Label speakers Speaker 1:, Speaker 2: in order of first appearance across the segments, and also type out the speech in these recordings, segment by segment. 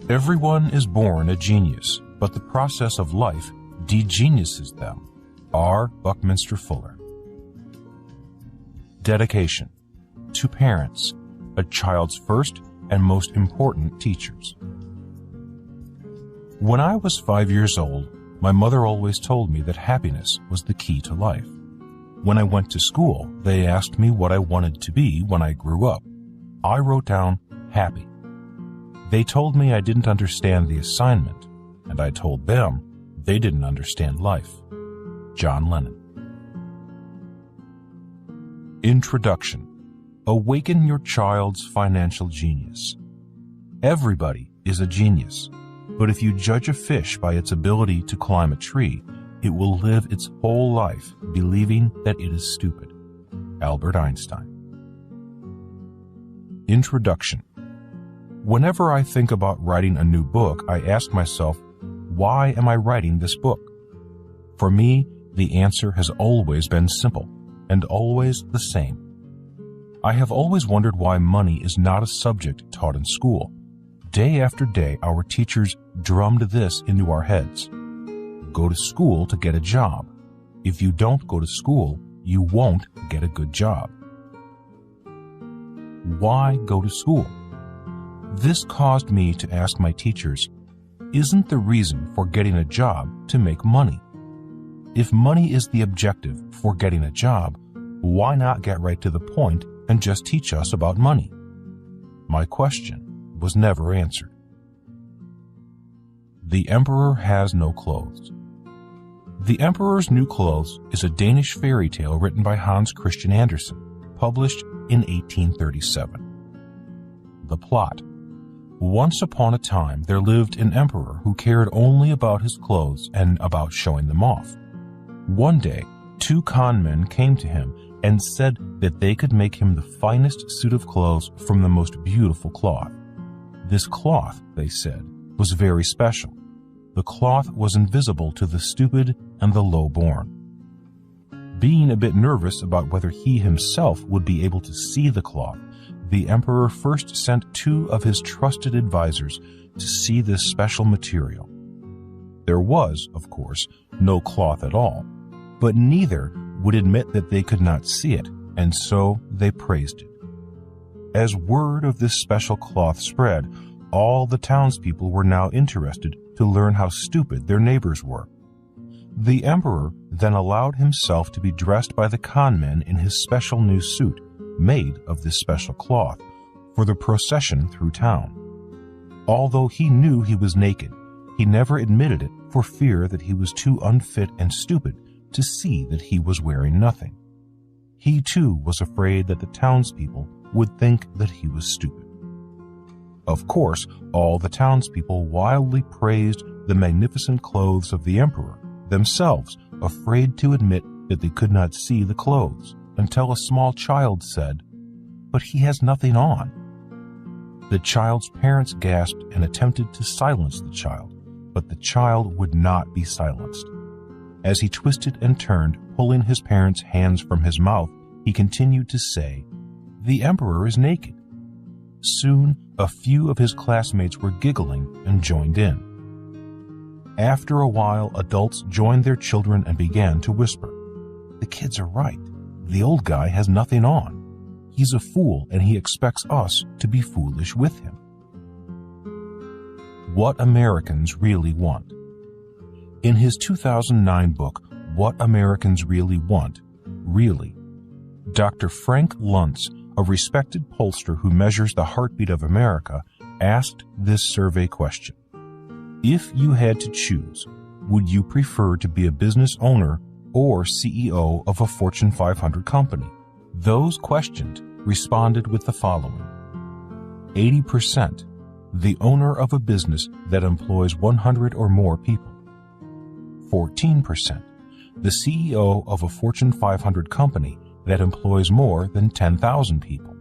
Speaker 1: Everyone is born a genius, but the process of life de-geniuses them. R. Buckminster Fuller. Dedication. To parents, a child's first and most important teachers. When I was 5 years old, my mother always told me that happiness was the key to life. When I went to school, they asked me what I wanted to be when I grew up. I wrote down happy. They told me I didn't understand the assignment, and I told them they didn't understand life. John Lennon. Introduction. Awaken your child's financial genius. Everybody is a genius, but if you judge a fish by its ability to climb a tree, it will live its whole life believing that it is stupid. Albert Einstein. Introduction. Whenever I think about writing a new book, I ask myself, why am I writing this book? For me, the answer has always been simple and always the same. I have always wondered why money is not a subject taught in school. Day after day, our teachers drummed this into our heads. Go to school to get a job. If you don't go to school, you won't get a good job. Why go to school? This caused me to ask my teachers, isn't the reason for getting a job to make money? If money is the objective for getting a job, why not get right to the point and just teach us about money? My question was never answered. The Emperor Has No Clothes. The Emperor's New Clothes is a Danish fairy tale written by Hans Christian Andersen, published in 1837. The plot. Once upon a time, there lived an emperor who cared only about his clothes and about showing them off. One day, 2 con men came to him and said that they could make him the finest suit of clothes from the most beautiful cloth. This cloth, they said, was very special. The cloth was invisible to the stupid and the low-born. Being a bit nervous about whether he himself would be able to see the cloth, the emperor first sent 2 of his trusted advisors to see this special material. There was, of course, no cloth at all, but neither would admit that they could not see it, and so they praised it. As word of this special cloth spread, all the townspeople were now interested to learn how stupid their neighbors were. The emperor then allowed himself to be dressed by the con men in his special new suit, made of this special cloth, for the procession through town. Although he knew he was naked, he never admitted it for fear that he was too unfit and stupid to see that he was wearing nothing. He too was afraid that the townspeople would think that he was stupid. Of course, all the townspeople wildly praised the magnificent clothes of the emperor, themselves afraid to admit that they could not see the clothes, until a small child said, "But he has nothing on." The child's parents gasped and attempted to silence the child, but the child would not be silenced. As he twisted and turned, pulling his parents' hands from his mouth, he continued to say, "The emperor is naked." Soon, a few of his classmates were giggling and joined in. After a while, adults joined their children and began to whisper, "The kids are right. The old guy has nothing on. He's a fool and he expects us to be foolish with him." What Americans Really Want. In his 2009 book, What Americans Really Want, Really, Dr. Frank Luntz, a respected pollster who measures the heartbeat of America, asked this survey question. If you had to choose, would you prefer to be a business owner or CEO of a Fortune 500 company? Those questioned responded with the following. 80%, the owner of a business that employs 100 or more people. 14%, the CEO of a Fortune 500 company that employs more than 10,000 people.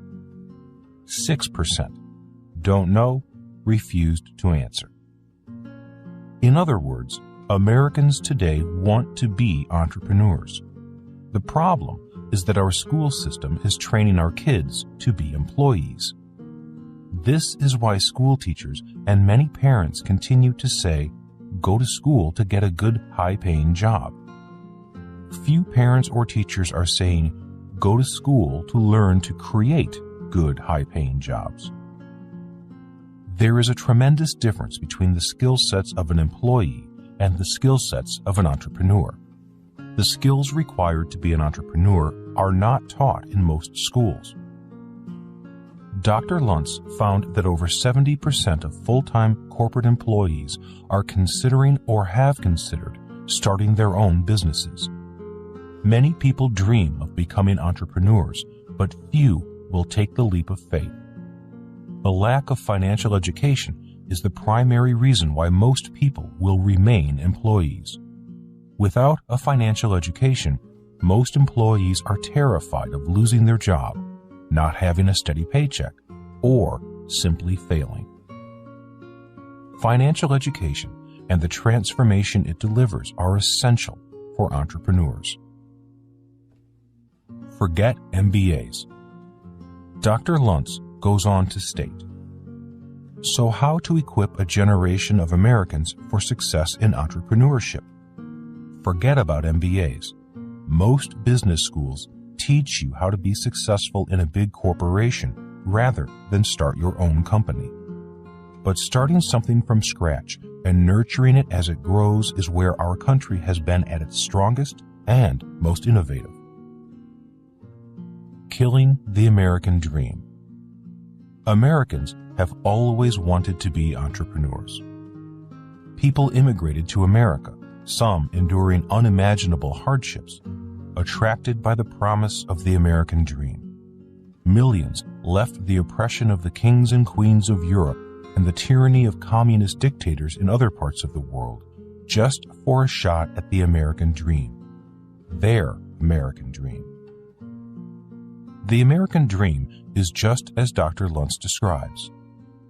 Speaker 1: 6%, don't know, refused to answer. In other words, Americans today want to be entrepreneurs. The problem is that our school system is training our kids to be employees. This is why school teachers and many parents continue to say, go to school to get a good, high-paying job. Few parents or teachers are saying, go to school to learn to create good, high-paying jobs. There is a tremendous difference between the skill sets of an employee and the skill sets of an entrepreneur. The skills required to be an entrepreneur are not taught in most schools. Dr. Luntz found that over 70% of full-time corporate employees are considering or have considered starting their own businesses. Many people dream of becoming entrepreneurs, but few will take the leap of faith. The lack of financial education is the primary reason why most people will remain employees. Without a financial education, most employees are terrified of losing their job, not having a steady paycheck, or simply failing. Financial education and the transformation it delivers are essential for entrepreneurs. Forget MBAs. Dr. Luntz goes on to state, so how to equip a generation of Americans for success in entrepreneurship? Forget about MBAs. Most business schools teach you how to be successful in a big corporation rather than start your own company. But starting something from scratch and nurturing it as it grows is where our country has been at its strongest and most innovative. Killing the American dream. Americans have always wanted to be entrepreneurs. People immigrated to America, some enduring unimaginable hardships, attracted by the promise of the American dream. Millions left the oppression of the kings and queens of Europe and the tyranny of communist dictators in other parts of the world just for a shot at the American dream, their American dream. The American dream is just as Dr. Luntz describes.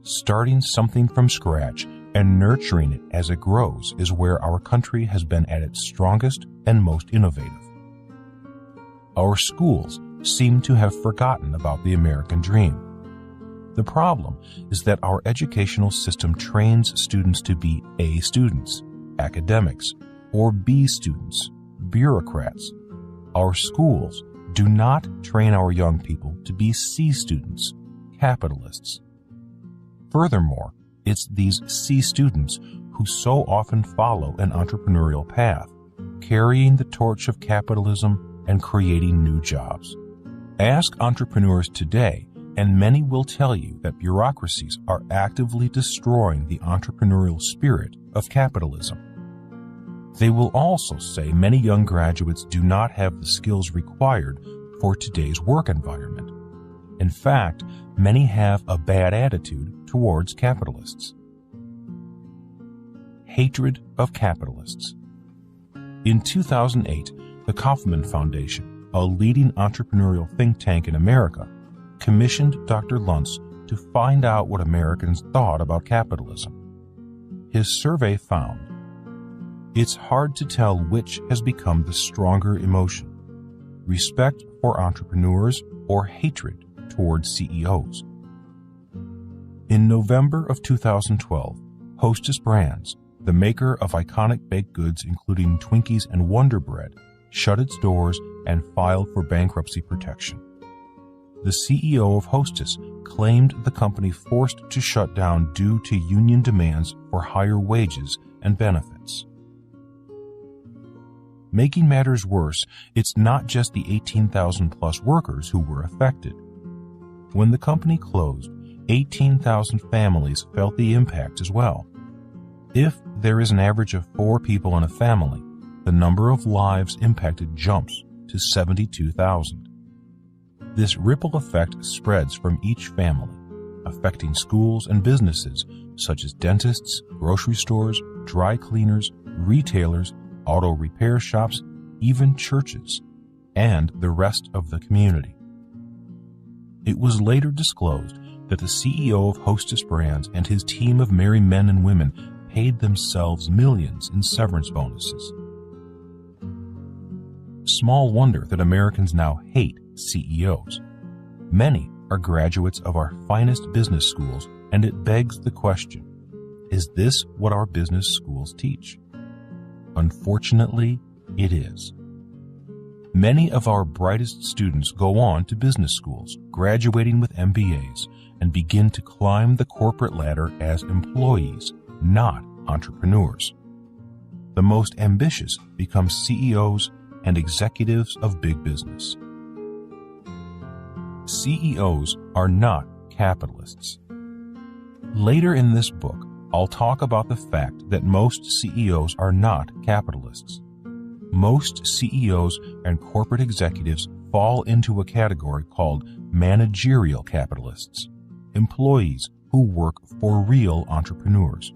Speaker 1: Starting something from scratch and nurturing it as it grows is where our country has been at its strongest and most innovative. Our schools seem to have forgotten about the American dream. The problem is that our educational system trains students to be A students, academics, or B students, bureaucrats. Our schools do not train our young people to be C students, capitalists. Furthermore, it's these C students who so often follow an entrepreneurial path, carrying the torch of capitalism and creating new jobs. Ask entrepreneurs today, and many will tell you that bureaucracies are actively destroying the entrepreneurial spirit of capitalism. They will also say many young graduates do not have the skills required for today's work environment. In fact, many have a bad attitude towards capitalists. Hatred of capitalists. In 2008, the Kauffman Foundation, a leading entrepreneurial think tank in America, commissioned Dr. Luntz to find out what Americans thought about capitalism. His survey found, it's hard to tell which has become the stronger emotion, respect for entrepreneurs or hatred towards CEOs. In November of 2012, Hostess Brands, the maker of iconic baked goods including Twinkies and Wonder Bread, shut its doors and filed for bankruptcy protection. The CEO of Hostess claimed the company forced to shut down due to union demands for higher wages and benefits. Making matters worse, it's not just the 18,000 plus workers who were affected. When the company closed, 18,000 families felt the impact as well. If there is an average of 4 people in a family, the number of lives impacted jumps to 72,000. This ripple effect spreads from each family, affecting schools and businesses such as dentists, grocery stores, dry cleaners, retailers, auto repair shops, even churches, and the rest of the community. It was later disclosed that the CEO of Hostess Brands and his team of merry men and women paid themselves millions in severance bonuses. Small wonder that Americans now hate CEOs. Many are graduates of our finest business schools, and it begs the question, is this what our business schools teach? Unfortunately, it is. Many of our brightest students go on to business schools, graduating with MBAs, and begin to climb the corporate ladder as employees, not entrepreneurs. The most ambitious become CEOs and executives of big business. CEOs are not capitalists. Later in this book, I'll talk about the fact that most CEOs are not capitalists. Most CEOs and corporate executives fall into a category called managerial capitalists, employees who work for real entrepreneurs.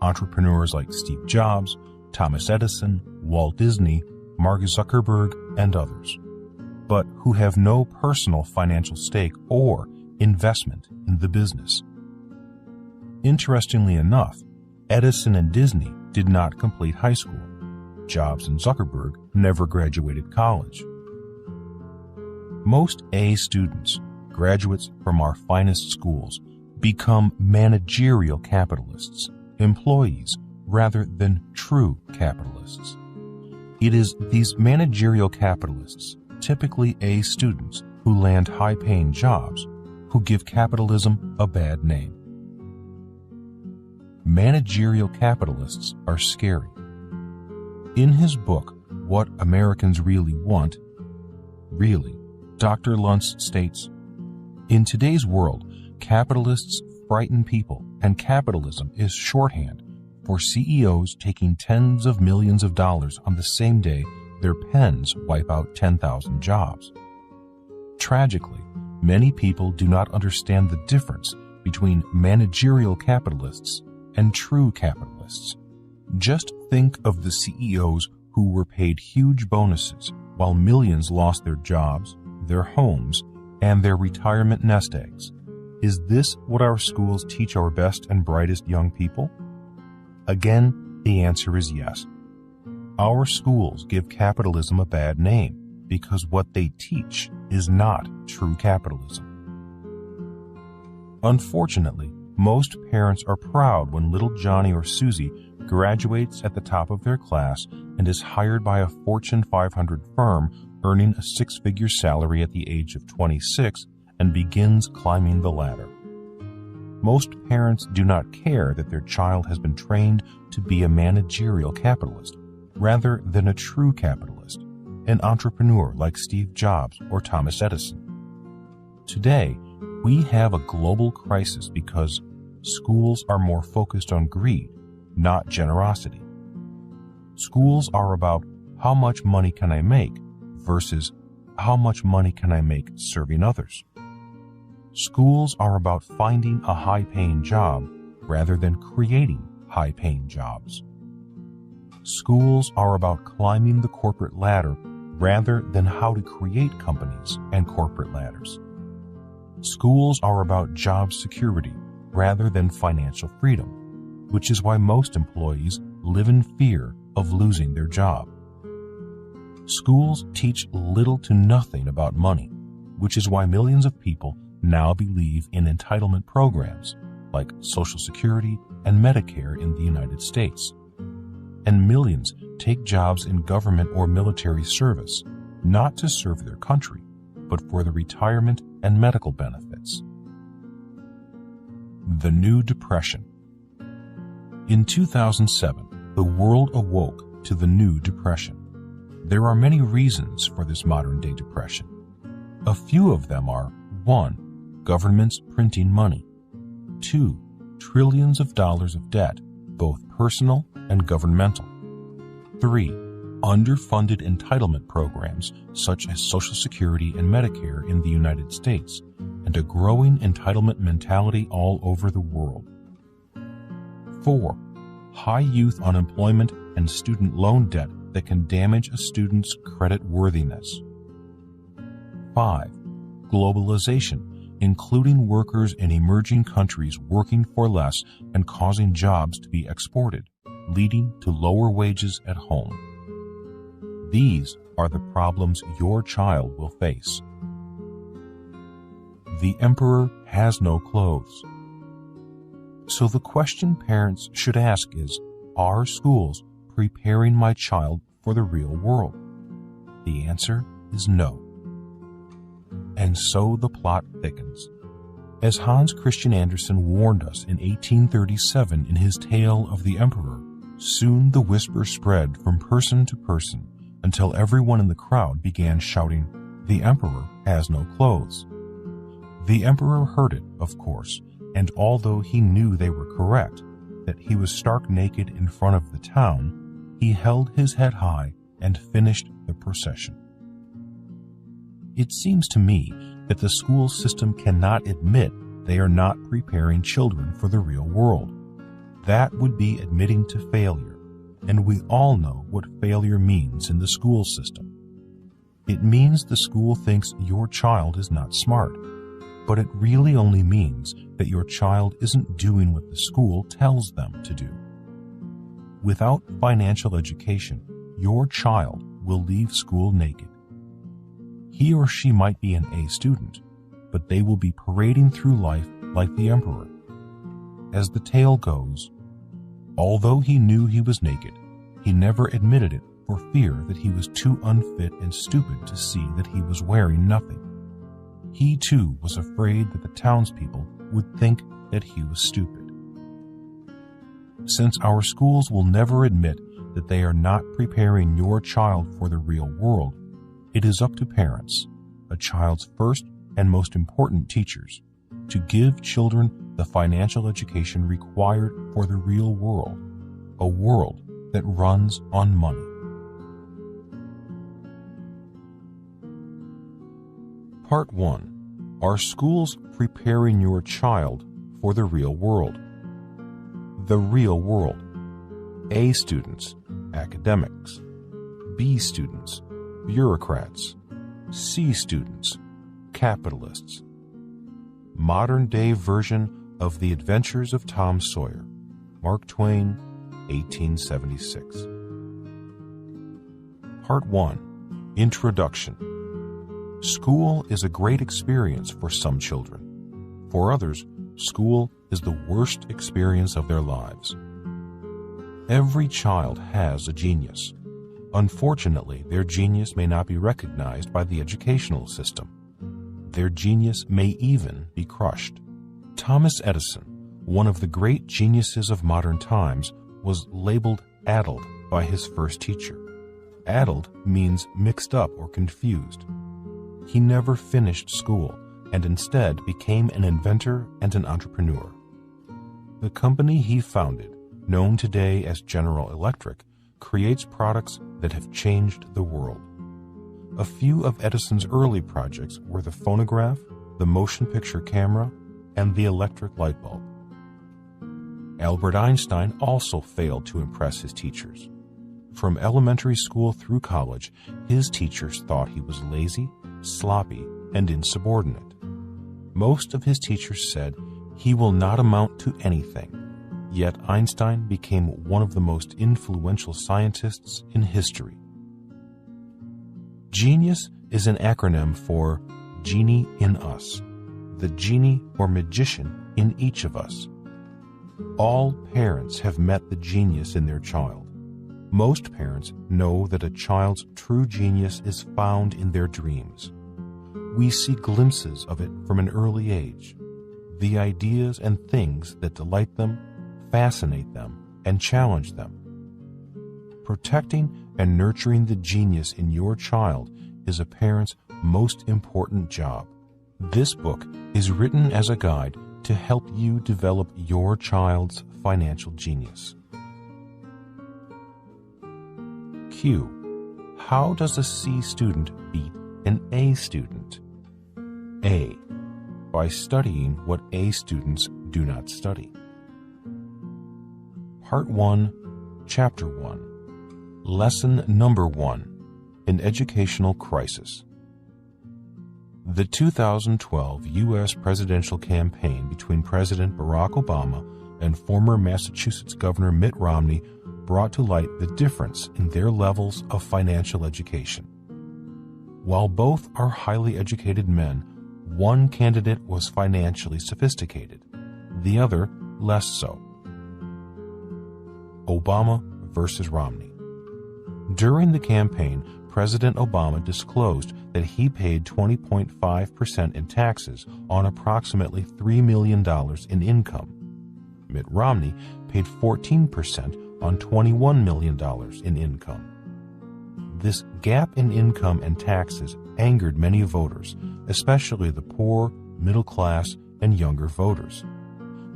Speaker 1: Entrepreneurs like Steve Jobs, Thomas Edison, Walt Disney, Mark Zuckerberg, and others, but who have no personal financial stake or investment in the business. Interestingly enough, Edison and Disney did not complete high school. Jobs and Zuckerberg never graduated college. Most A students, graduates from our finest schools, become managerial capitalists, employees rather than true capitalists. It is these managerial capitalists, typically A students, who land high-paying jobs, who give capitalism a bad name. Managerial capitalists are scary. In his book, What Americans Really Want, Dr. Luntz states, "In today's world, capitalists frighten people, and capitalism is shorthand for CEOs taking tens of millions of dollars on the same day their pens wipe out 10,000 jobs." Tragically, many people do not understand the difference between managerial capitalists and true capitalists. Just think of the CEOs who were paid huge bonuses while millions lost their jobs, their homes, and their retirement nest eggs. Is this what our schools teach our best and brightest young people? Again, the answer is yes. Our schools give capitalism a bad name because what they teach is not true capitalism. Unfortunately, most parents are proud when little Johnny or Susie graduates at the top of their class and is hired by a Fortune 500 firm, earning a six-figure salary at the age of 26 and begins climbing the ladder. Most parents do not care that their child has been trained to be a managerial capitalist rather than a true capitalist, an entrepreneur like Steve Jobs or Thomas Edison. Today, we have a global crisis because schools are more focused on greed, not generosity. Schools are about how much money can I make versus how much money can I make serving others. Schools are about finding a high-paying job rather than creating high-paying jobs. Schools are about climbing the corporate ladder rather than how to create companies and corporate ladders. Schools are about job security rather than financial freedom, which is why most employees live in fear of losing their job. Schools teach little to nothing about money, which is why millions of people now believe in entitlement programs like Social Security and Medicare in the United States. And millions take jobs in government or military service, not to serve their country, but for the retirement and medical benefits. The New Depression. In 2007, the world awoke to the New Depression. There are many reasons for this modern-day depression. A few of them are: 1. Governments printing money. 2. Trillions of dollars of debt, both personal and governmental. 3. Underfunded entitlement programs such as Social Security and Medicare in the United States, and a growing entitlement mentality all over the world. 4. High youth unemployment and student loan debt that can damage a student's credit worthiness. 5. Globalization, including workers in emerging countries working for less and causing jobs to be exported, leading to lower wages at home. These are the problems your child will face. The emperor has no clothes. So the question parents should ask is, are schools preparing my child for the real world? The answer is no. And so the plot thickens. As Hans Christian Andersen warned us in 1837 in his tale of the Emperor, soon the whisper spread from person to person until everyone in the crowd began shouting, "The Emperor has no clothes." The Emperor heard it, of course, and although he knew they were correct, that he was stark naked in front of the town, he held his head high and finished the procession. It seems to me that the school system cannot admit they are not preparing children for the real world. That would be admitting to failure, and we all know what failure means in the school system. It means the school thinks your child is not smart, but it really only means that your child isn't doing what the school tells them to do. Without financial education, your child will leave school naked. He or she might be an A student, but they will be parading through life like the emperor. As the tale goes, although he knew he was naked, he never admitted it for fear that he was too unfit and stupid to see that he was wearing nothing. He too was afraid that the townspeople would think that he was stupid. Since our schools will never admit that they are not preparing your child for the real world, it is up to parents, a child's first and most important teachers, to give children the financial education required for the real world, a world that runs on money. Part 1. Are schools preparing your child for the real world? The real world. A students, academics. B students, bureaucrats. C students, capitalists. Modern-day version of The Adventures of Tom Sawyer. Mark Twain, 1876. Part 1. Introduction. School is a great experience for some children. For others, school is the worst experience of their lives. Every child has a genius. Unfortunately, their genius may not be recognized by the educational system. Their genius may even be crushed. Thomas Edison, one of the great geniuses of modern times, was labeled addled by his first teacher. Addled means mixed up or confused. He never finished school and instead became an inventor and an entrepreneur. The company he founded, known today as General Electric, creates products that have changed the world. A few of Edison's early projects were the phonograph, the motion picture camera, and the electric light bulb. Albert Einstein also failed to impress his teachers. From elementary school through college, his teachers thought he was lazy, sloppy, and insubordinate. Most of his teachers said he will not amount to anything. Yet Einstein became one of the most influential scientists in history. Genius is an acronym for Genie in Us, the genie or magician in each of us. All parents have met the genius in their child. Most parents know that a child's true genius is found in their dreams. We see glimpses of it from an early age. The ideas and things that delight them, fascinate them, and challenge them. Protecting and nurturing the genius in your child is a parent's most important job. This book is written as a guide to help you develop your child's financial genius. Q. How does a C student beat an A student? A. By studying what A students do not study. Part 1, Chapter 1. Lesson number 1. An Educational Crisis. The 2012 U.S. presidential campaign between President Barack Obama and former Massachusetts Governor Mitt Romney brought to light the difference in their levels of financial education. While both are highly educated men, One candidate was financially sophisticated, the other less so. Obama versus Romney. During the campaign, President Obama disclosed that he paid 20.5% in taxes on approximately $3 million in income. Mitt Romney paid 14% on $21 million in income. This gap in income and taxes angered many voters, especially the poor, middle class, and younger voters.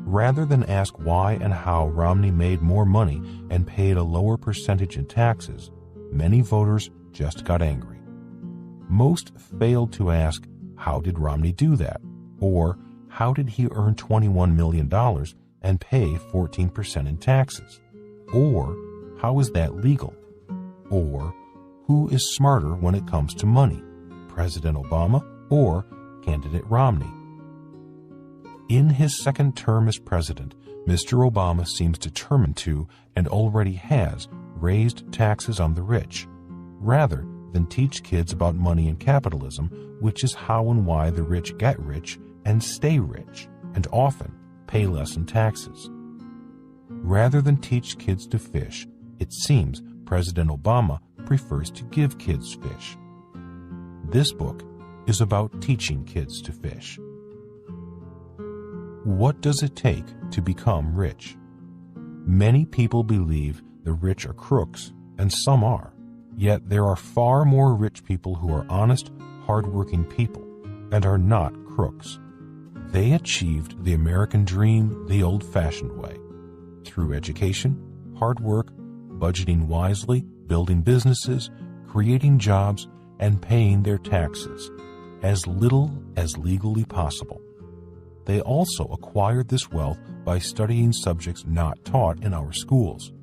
Speaker 1: Rather than ask why and how Romney made more money and paid a lower percentage in taxes, many voters just got angry. Most failed to ask, how did Romney do that? Or, how did he earn $21 million and pay 14% in taxes? Or, how is that legal? Or, who is smarter when it comes to money, President Obama or candidate Romney? In his second term as president, Mr. Obama seems determined to, and already has, raised taxes on the rich, rather than teach kids about money and capitalism, which is how and why the rich get rich and stay rich, and often pay less in taxes. Rather than teach kids to fish, it seems President Obama prefers to give kids fish. This book is about teaching kids to fish. What does it take to become rich? Many people believe the rich are crooks, and some are. Yet there are far more rich people who are honest, hard-working people and are not crooks. They achieved the American dream the old-fashioned way, through education, hard work, budgeting wisely, building businesses, creating jobs, and paying their taxes, as little as legally possible. They also acquired this wealth by studying subjects not taught in our schools.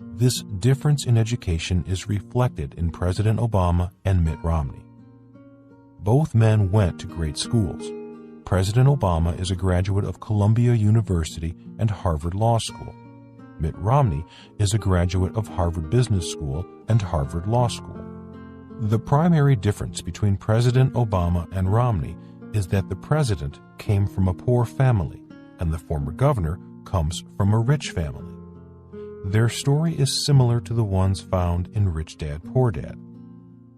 Speaker 1: This difference in education is reflected in President Obama and Mitt Romney. Both men went to great schools. President Obama is a graduate of Columbia University and Harvard Law School. Mitt Romney is a graduate of Harvard Business School and Harvard Law School. The primary difference between President Obama and Romney is that the president came from a poor family and the former governor comes from a rich family. Their story is similar to the ones found in Rich Dad, Poor Dad.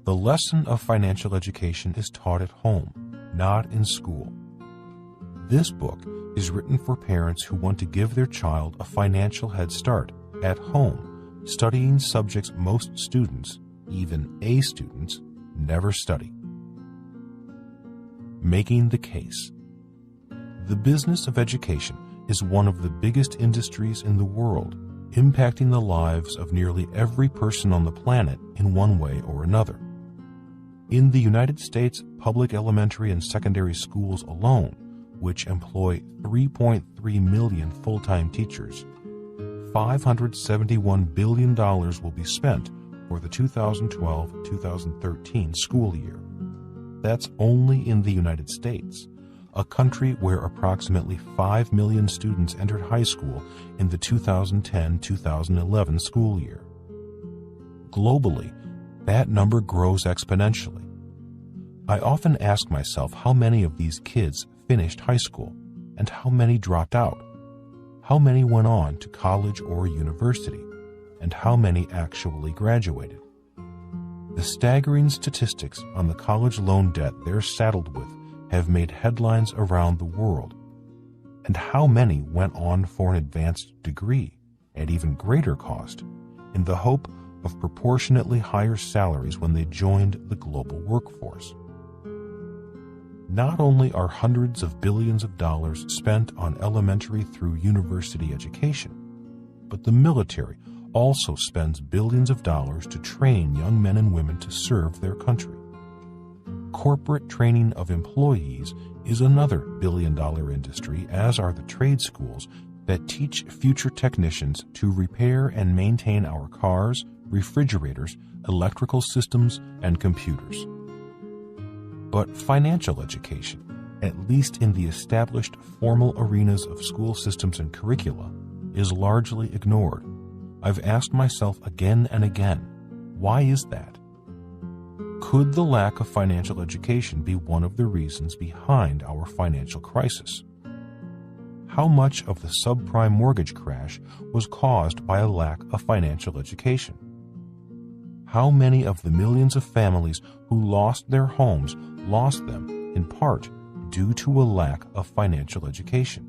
Speaker 1: The lesson of financial education is taught at home, not in school. This book is written for parents who want to give their child a financial head start at home, studying subjects most students, even A students, never study. Making the case. The business of education is one of the biggest industries in the world, impacting the lives of nearly every person on the planet in one way or another. In the United States, public elementary and secondary schools alone, which employ 3.3 million full-time teachers, $571 billion will be spent for the 2012-2013 school year. That's only in the United States, a country where approximately 5 million students entered high school in the 2010-2011 school year. Globally, that number grows exponentially. I often ask myself how many of these kids finished high school and how many dropped out, how many went on to college or university, and how many actually graduated. The staggering statistics on the college loan debt they're saddled with have made headlines around the world. And how many went on for an advanced degree at even greater cost in the hope of proportionately higher salaries when they joined the global workforce? Not only are hundreds of billions of dollars spent on elementary through university education, but the military also spends billions of dollars to train young men and women to serve their country. Corporate training of employees is another billion-dollar industry, as are the trade schools that teach future technicians to repair and maintain our cars, refrigerators, electrical systems, and computers. But financial education, at least in the established formal arenas of school systems and curricula, is largely ignored. I've asked myself again and again, why is that? Could the lack of financial education be one of the reasons behind our financial crisis? How much of the subprime mortgage crash was caused by a lack of financial education? How many of the millions of families who lost their homes lost them, in part, due to a lack of financial education?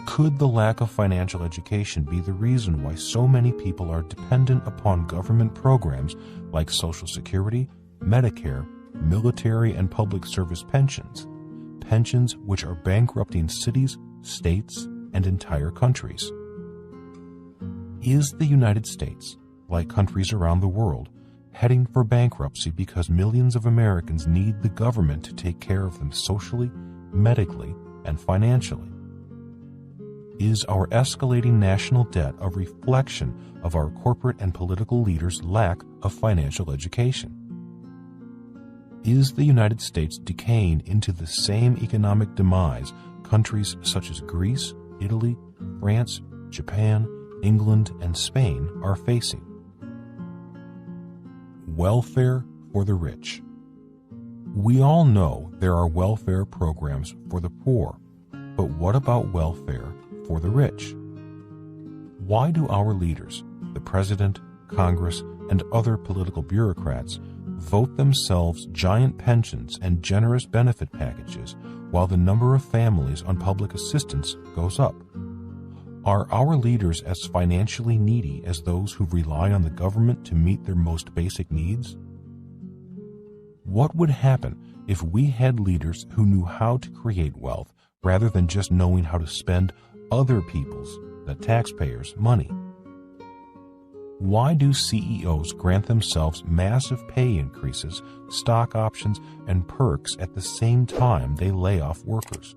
Speaker 1: Could the lack of financial education be the reason why so many people are dependent upon government programs like Social Security, Medicare, military and public service pensions, pensions which are bankrupting cities, states, and entire countries? Is the United States, like countries around the world, heading for bankruptcy because millions of Americans need the government to take care of them socially, medically, and financially? Is our escalating national debt a reflection of our corporate and political leaders' lack of financial education? Is the United States decaying into the same economic demise countries such as Greece, Italy, France, Japan, England, and Spain are facing? Welfare for the rich. We all know there are welfare programs for the poor, but what about welfare for the rich? Why do our leaders, the President, Congress, and other political bureaucrats, vote themselves giant pensions and generous benefit packages while the number of families on public assistance goes up? Are our leaders as financially needy as those who rely on the government to meet their most basic needs? What would happen if we had leaders who knew how to create wealth rather than just knowing how to spend other people's, the taxpayers' money? Why do CEOs grant themselves massive pay increases, stock options, and perks at the same time they lay off workers?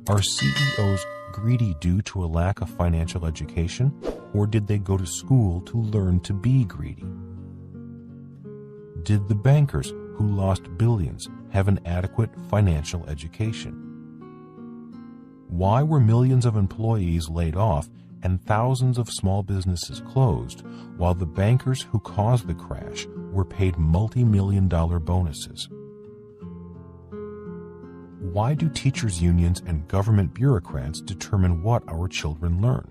Speaker 1: Are CEOs greedy due to a lack of financial education, or did they go to school to learn to be greedy? Did the bankers who lost billions have an adequate financial education? Why were millions of employees laid off and thousands of small businesses closed, while the bankers who caused the crash were paid multi-million-dollar bonuses? Why do teachers' unions and government bureaucrats determine what our children learn?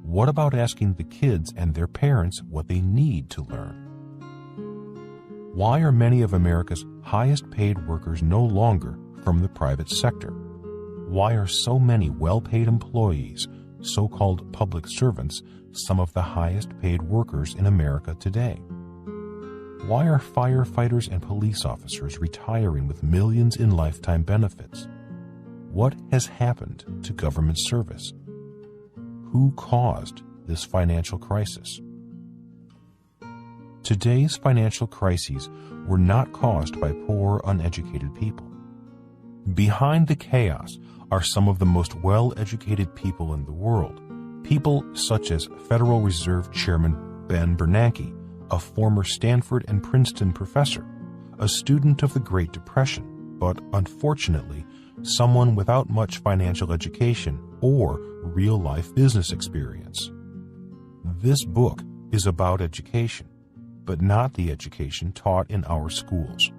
Speaker 1: What about asking the kids and their parents what they need to learn? Why are many of America's highest-paid workers no longer from the private sector? Why are so many well-paid employees, so-called public servants, some of the highest-paid workers in America today? Why are firefighters and police officers retiring with millions in lifetime benefits? What has happened to government service? Who caused this financial crisis? Today's financial crises were not caused by poor, uneducated people. Behind the chaos are some of the most well-educated people in the world, people such as Federal Reserve Chairman Ben Bernanke, a former Stanford and Princeton professor, a student of the Great Depression, but unfortunately, someone without much financial education or real-life business experience. This book is about education, but not the education taught in our schools.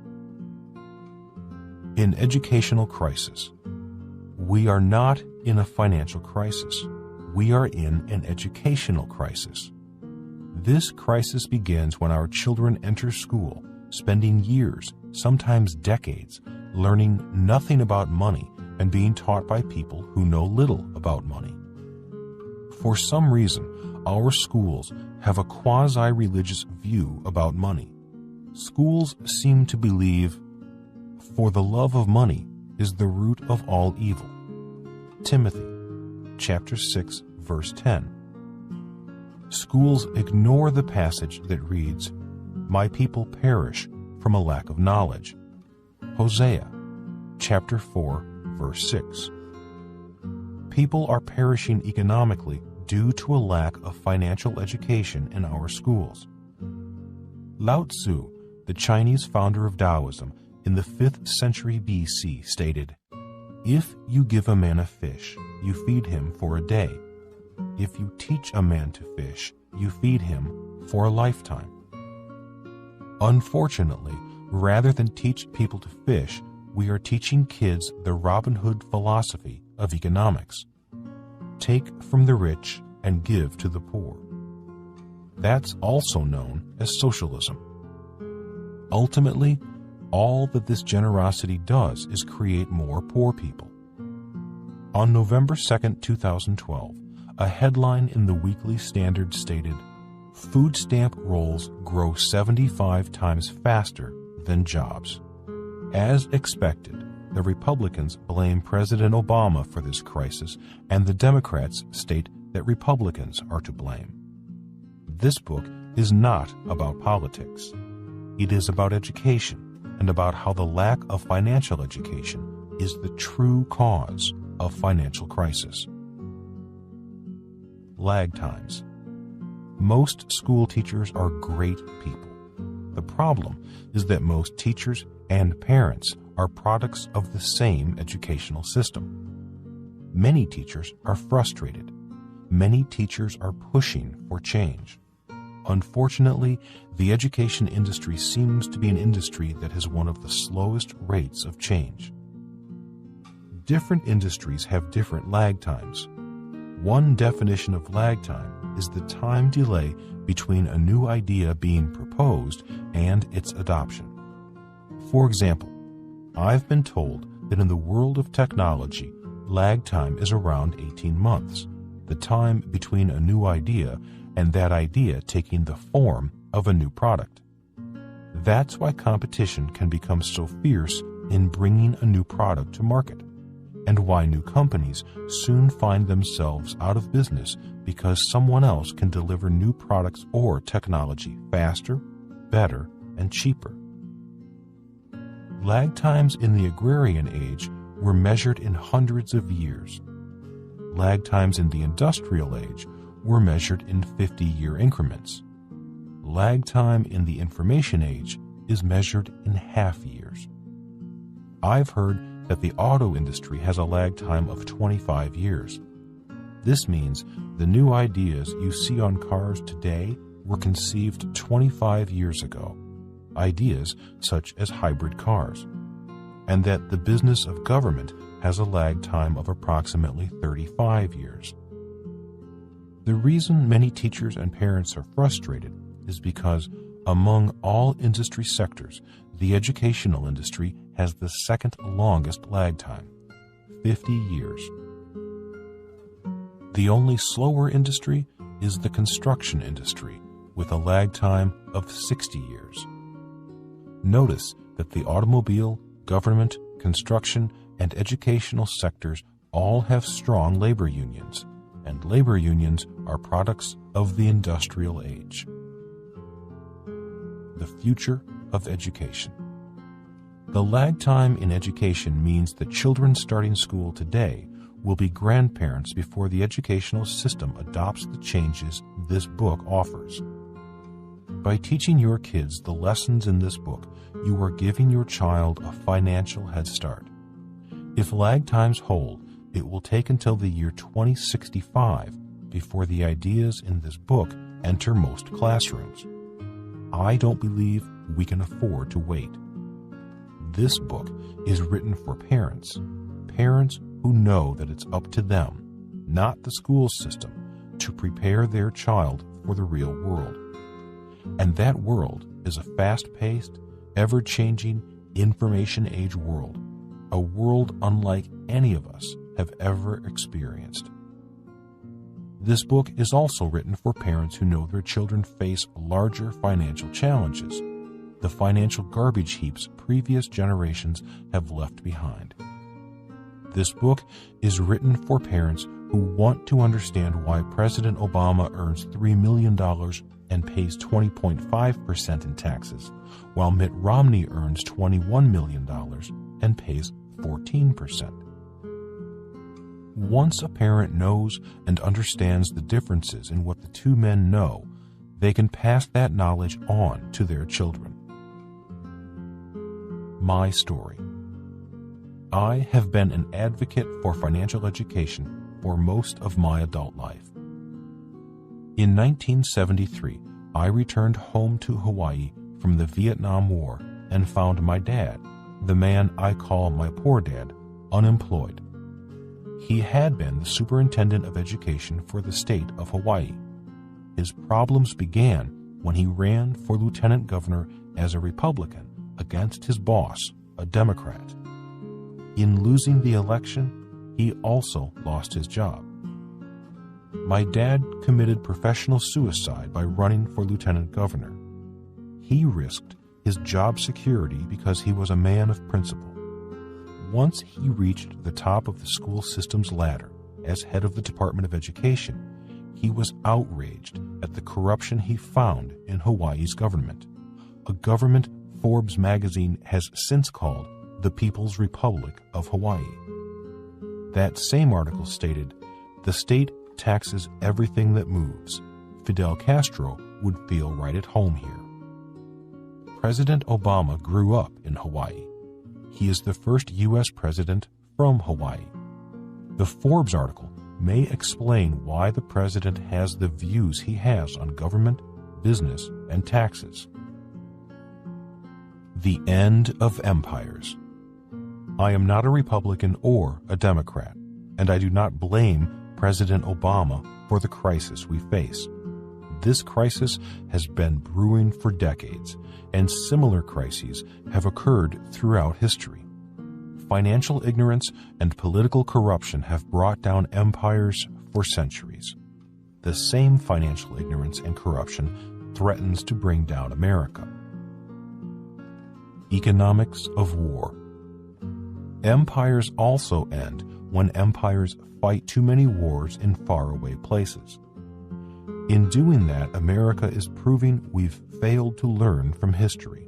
Speaker 1: In Educational Crisis, we are not in a financial crisis. We are in an educational crisis. This crisis begins when our children enter school, spending years, sometimes decades, learning nothing about money and being taught by people who know little about money. For some reason, our schools have a quasi-religious view about money. Schools seem to believe, "For the love of money is the root of all evil." Timothy, chapter 6, verse 10. Schools ignore the passage that reads, "My people perish from a lack of knowledge." Hosea, chapter 4, verse 6. People are perishing economically due to a lack of financial education in our schools. Lao Tzu, the Chinese founder of Taoism, in the 5th century BC stated, "If you give a man a fish, you feed him for a day. If you teach a man to fish, you feed him for a lifetime." Unfortunately, rather than teach people to fish, we are teaching kids the Robin Hood philosophy of economics. Take from the rich and give to the poor. That's also known as socialism. Ultimately, all that this generosity does is create more poor people. On November 2, 2012, a headline in the Weekly Standard stated, "Food stamp rolls grow 75 times faster than jobs." As expected, the Republicans blame President Obama for this crisis, and the Democrats state that Republicans are to blame. This book is not about politics. It is about education and about how the lack of financial education is the true cause of financial crisis. Lag times. Most school teachers are great people. The problem is that most teachers and parents are products of the same educational system. Many teachers are frustrated. Many teachers are pushing for change. Unfortunately, the education industry seems to be an industry that has one of the slowest rates of change. Different industries have different lag times. One definition of lag time is the time delay between a new idea being proposed and its adoption. For example, I've been told that in the world of technology, lag time is around 18 months, the time between a new idea and that idea taking the form of a new product. That's why competition can become so fierce in bringing a new product to market, and why new companies soon find themselves out of business because someone else can deliver new products or technology faster, better, and cheaper. Lag times in the agrarian age were measured in hundreds of years. Lag times in the industrial age were measured in 50-year increments. Lag time in the information age is measured in half years. I've heard that the auto industry has a lag time of 25 years. This means the new ideas you see on cars today were conceived 25 years ago, ideas such as hybrid cars, and that the business of government has a lag time of approximately 35 years. The reason many teachers and parents are frustrated is because, among all industry sectors, the educational industry has the second longest lag time, 50 years. The only slower industry is the construction industry, with a lag time of 60 years. Notice that the automobile, government, construction, and educational sectors all have strong labor unions, and labor unions are products of the industrial age. The future of education. The lag time in education means that children starting school today will be grandparents before the educational system adopts the changes this book offers. By teaching your kids the lessons in this book, you are giving your child a financial head start. If lag times hold, it will take until the year 2065 before the ideas in this book enter most classrooms. I don't believe we can afford to wait. This book is written for parents who know that it's up to them, not the school system, to prepare their child for the real world. And that world is a fast-paced, ever-changing, information age world, a world unlike any of us have ever experienced. This book is also written for parents who know their children face larger financial challenges, the financial garbage heaps previous generations have left behind. This book is written for parents who want to understand why President Obama earns $3 million and pays 20.5% in taxes, while Mitt Romney earns $21 million and pays 14%. Once a parent knows and understands the differences in what the two men know, they can pass that knowledge on to their children. My story. I have been an advocate for financial education for most of my adult life. In 1973, I returned home to Hawaii from the Vietnam War and found my dad, the man I call my poor dad, unemployed. He had been the superintendent of education for the state of Hawaii. His problems began when he ran for lieutenant governor as a Republican against his boss, a Democrat. In losing the election, he also lost his job. My dad committed professional suicide by running for lieutenant governor. He risked his job security because he was a man of principle. Once he reached the top of the school system's ladder as head of the Department of Education, he was outraged at the corruption he found in Hawaii's government, a government Forbes magazine has since called the People's Republic of Hawaii. That same article stated, "The state taxes everything that moves. Fidel Castro would feel right at home here." President Obama grew up in Hawaii. He is the first U.S. president from Hawaii. The Forbes article may explain why the president has the views he has on government, business, and taxes. The end of empires. I am not a Republican or a Democrat, and I do not blame President Obama for the crisis we face. This crisis has been brewing for decades, and similar crises have occurred throughout history. Financial ignorance and political corruption have brought down empires for centuries. The same financial ignorance and corruption threatens to bring down America. Economics of war. Empires also end when empires fight too many wars in faraway places. In doing that, America is proving we've failed to learn from history.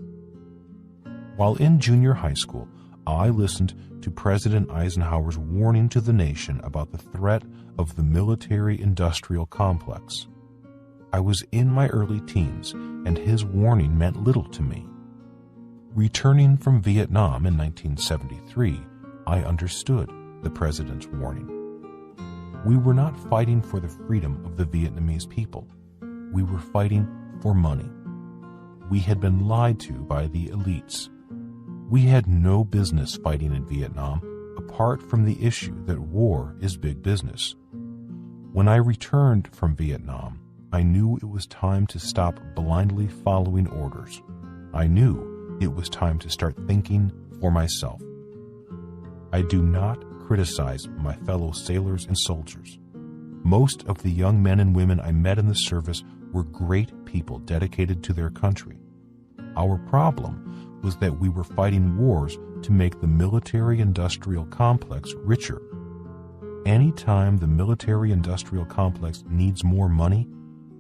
Speaker 1: While in junior high school, I listened to President Eisenhower's warning to the nation about the threat of the military-industrial complex. I was in my early teens, and his warning meant little to me. Returning from Vietnam in 1973, I understood the president's warning. We were not fighting for the freedom of the Vietnamese people. We were fighting for money. We had been lied to by the elites. We had no business fighting in Vietnam, apart from the issue that war is big business. When I returned from Vietnam, I knew it was time to stop blindly following orders. I knew it was time to start thinking for myself. I do not criticize my fellow sailors and soldiers. Most of the young men and women I met in the service were great people dedicated to their country. Our problem was that we were fighting wars to make the military-industrial complex richer. Anytime the military-industrial complex needs more money,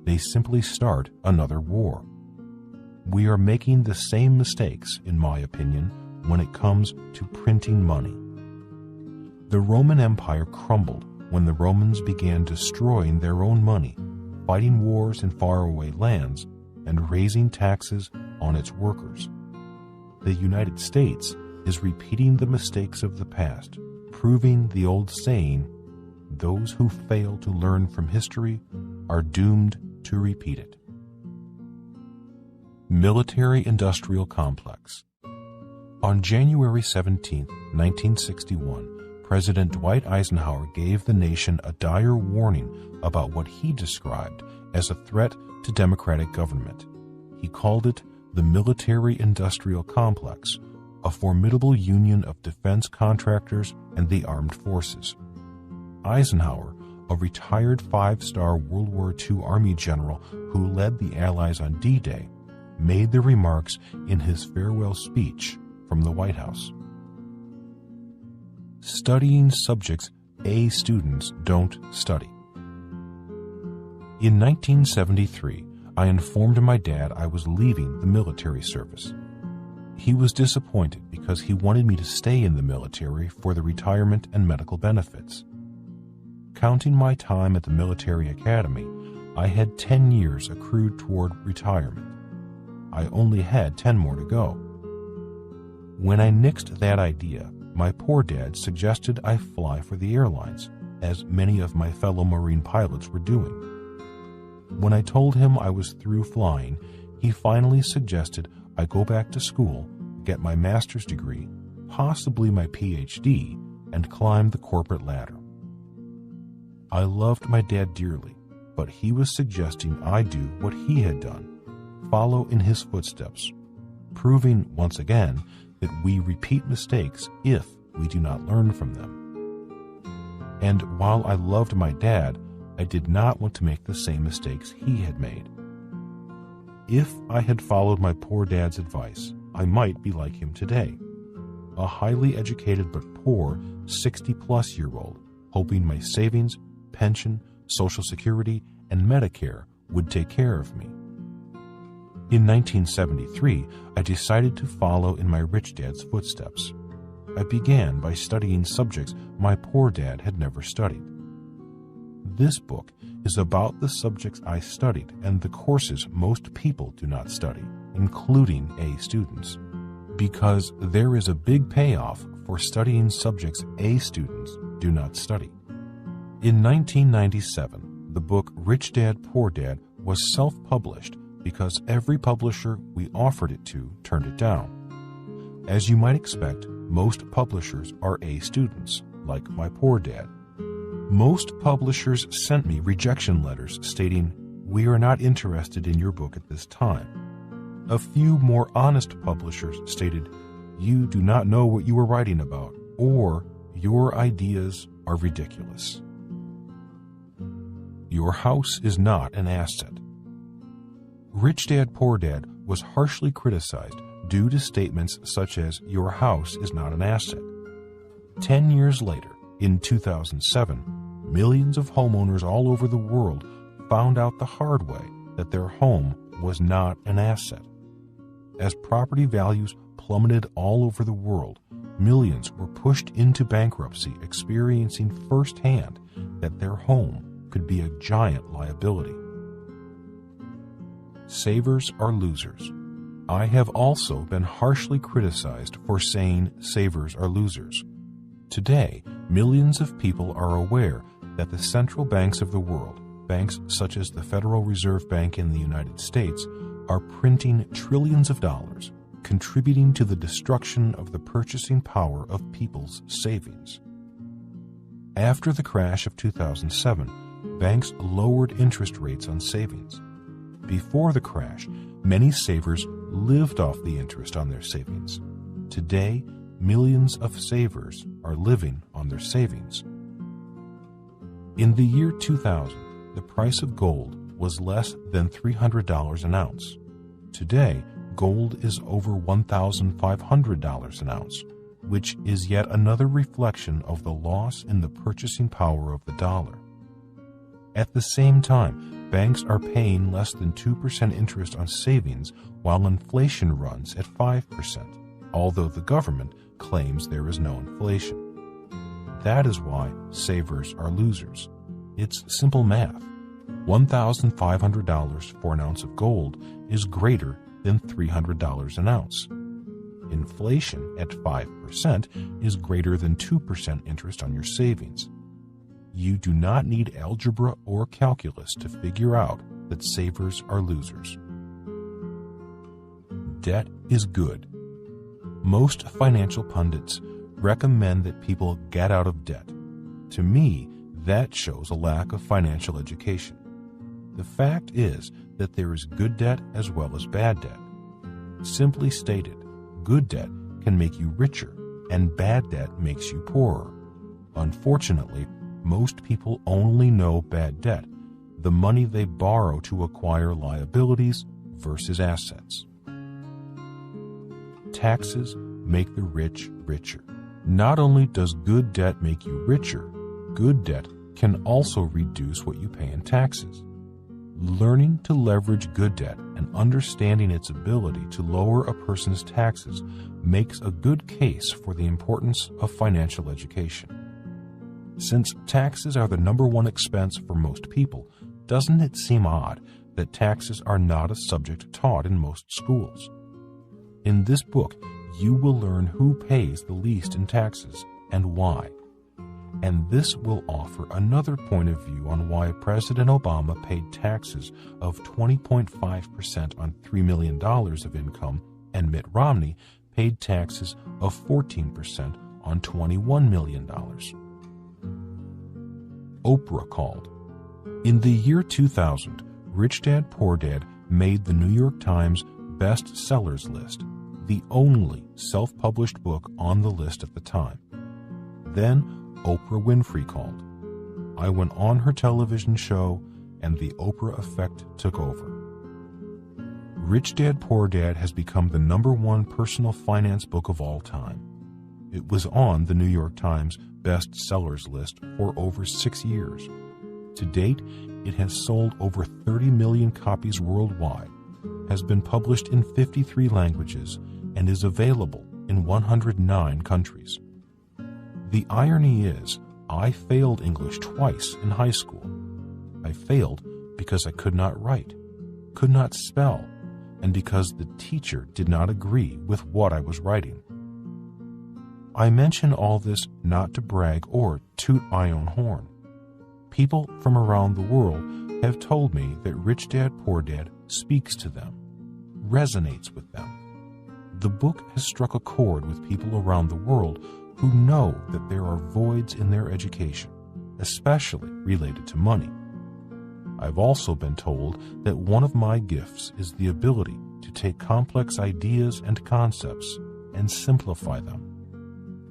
Speaker 1: they simply start another war. We are making the same mistakes, in my opinion, when it comes to printing money. The Roman Empire crumbled when the Romans began destroying their own money, fighting wars in faraway lands, and raising taxes on its workers. The United States is repeating the mistakes of the past, proving the old saying, "Those who fail to learn from history are doomed to repeat it." Military-industrial complex. On January 17, 1961, President Dwight Eisenhower gave the nation a dire warning about what he described as a threat to democratic government. He called it the military-industrial complex, a formidable union of defense contractors and the armed forces. Eisenhower, a retired five-star World War II Army general who led the Allies on D-Day, made the remarks in his farewell speech from the White House. Studying subjects A students don't study. In 1973, I informed my dad I was leaving the military service. He was disappointed because he wanted me to stay in the military for the retirement and medical benefits. Counting my time at the military academy, I had 10 years accrued toward retirement. I only had 10 more to go. When I nixed that idea, my poor dad suggested I fly for the airlines, as many of my fellow Marine pilots were doing. When I told him I was through flying, he finally suggested I go back to school, get my master's degree, possibly my PhD, and climb the corporate ladder. I loved my dad dearly, but he was suggesting I do what he had done, follow in his footsteps, proving once again that we repeat mistakes if we do not learn from them. And while I loved my dad, I did not want to make the same mistakes he had made. If I had followed my poor dad's advice, I might be like him today, a highly educated but poor 60-plus-year-old, hoping my savings, pension, Social Security, and Medicare would take care of me. In 1973, I decided to follow in my rich dad's footsteps. I began by studying subjects my poor dad had never studied. This book is about the subjects I studied and the courses most people do not study, including A students, because there is a big payoff for studying subjects A students do not study. In 1997, the book Rich Dad, Poor Dad was self-published because every publisher we offered it to turned it down. As you might expect, most publishers are A students, like my poor dad. Most publishers sent me rejection letters stating, "We are not interested in your book at this time." A few more honest publishers stated, "You do not know what you are writing about," or "Your ideas are ridiculous." Your house is not an asset. Rich Dad, Poor Dad was harshly criticized due to statements such as, "Your house is not an asset." 10 years later, in 2007, millions of homeowners all over the world found out the hard way that their home was not an asset. As property values plummeted all over the world, millions were pushed into bankruptcy, experiencing firsthand that their home could be a giant liability. Savers are losers. I have also been harshly criticized for saying savers are losers. Today, millions of people are aware that the central banks of the world, banks such as the Federal Reserve Bank in the United States, are printing trillions of dollars, contributing to the destruction of the purchasing power of people's savings. After the crash of 2007, banks lowered interest rates on savings. Before the crash, many savers lived off the interest on their savings. Today, millions of savers are living on their savings. In the year 2000, the price of gold was less than $300 an ounce. Today, gold is over $1,500 an ounce, which is yet another reflection of the loss in the purchasing power of the dollar. At the same time, banks are paying less than 2% interest on savings while inflation runs at 5%, although the government claims there is no inflation. That is why savers are losers. It's simple math. $1,500 for an ounce of gold is greater than $300 an ounce. Inflation at 5% is greater than 2% interest on your savings. You do not need algebra or calculus to figure out that savers are losers. Debt is good. Most financial pundits recommend that people get out of debt. To me, that shows a lack of financial education. The fact is that there is good debt as well as bad debt. Simply stated, good debt can make you richer and bad debt makes you poorer. Unfortunately, most people only know bad debt, the money they borrow to acquire liabilities versus assets. Taxes make the rich richer. Not only does good debt make you richer, good debt can also reduce what you pay in taxes. Learning to leverage good debt and understanding its ability to lower a person's taxes makes a good case for the importance of financial education. Since taxes are the number one expense for most people, doesn't it seem odd that taxes are not a subject taught in most schools? In this book, you will learn who pays the least in taxes and why. And this will offer another point of view on why President Obama paid taxes of 20.5% on $3 million of income and Mitt Romney paid taxes of 14% on $21 million. Oprah called. In the year 2000, Rich Dad Poor Dad made the New York Times Best Sellers list, the only self-published book on the list at the time. Then Oprah Winfrey called. I went on her television show, and the Oprah effect took over. Rich Dad Poor Dad has become the #1 personal finance book of all time. It was on the New York Times Best Sellers list for over 6 years. To date, it has sold over 30 million copies worldwide, has been published in 53 languages, and is available in 109 countries. The irony is, I failed English twice in high school. I failed because I could not write, could not spell, and because the teacher did not agree with what I was writing. I mention all this not to brag or toot my own horn. People from around the world have told me that Rich Dad Poor Dad speaks to them, resonates with them. The book has struck a chord with people around the world who know that there are voids in their education, especially related to money. I've also been told that one of my gifts is the ability to take complex ideas and concepts and simplify them.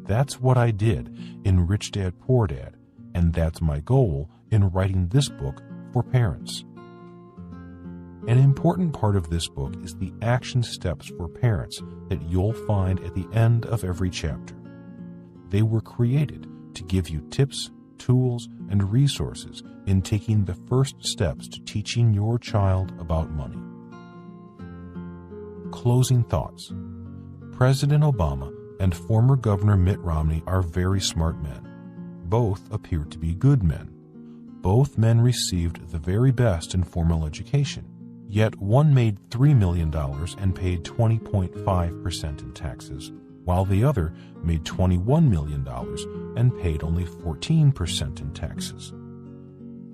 Speaker 1: That's what I did in Rich Dad Poor Dad, and that's my goal in writing this book for parents. An important part of this book is the action steps for parents that you'll find at the end of every chapter. They were created to give you tips, tools, and resources in taking the first steps to teaching your child about money. Closing thoughts. President Obama and former Governor Mitt Romney are very smart men. Both appear to be good men. Both men received the very best in formal education, yet one made $3 million and paid 20.5% in taxes, while the other made $21 million and paid only 14% in taxes.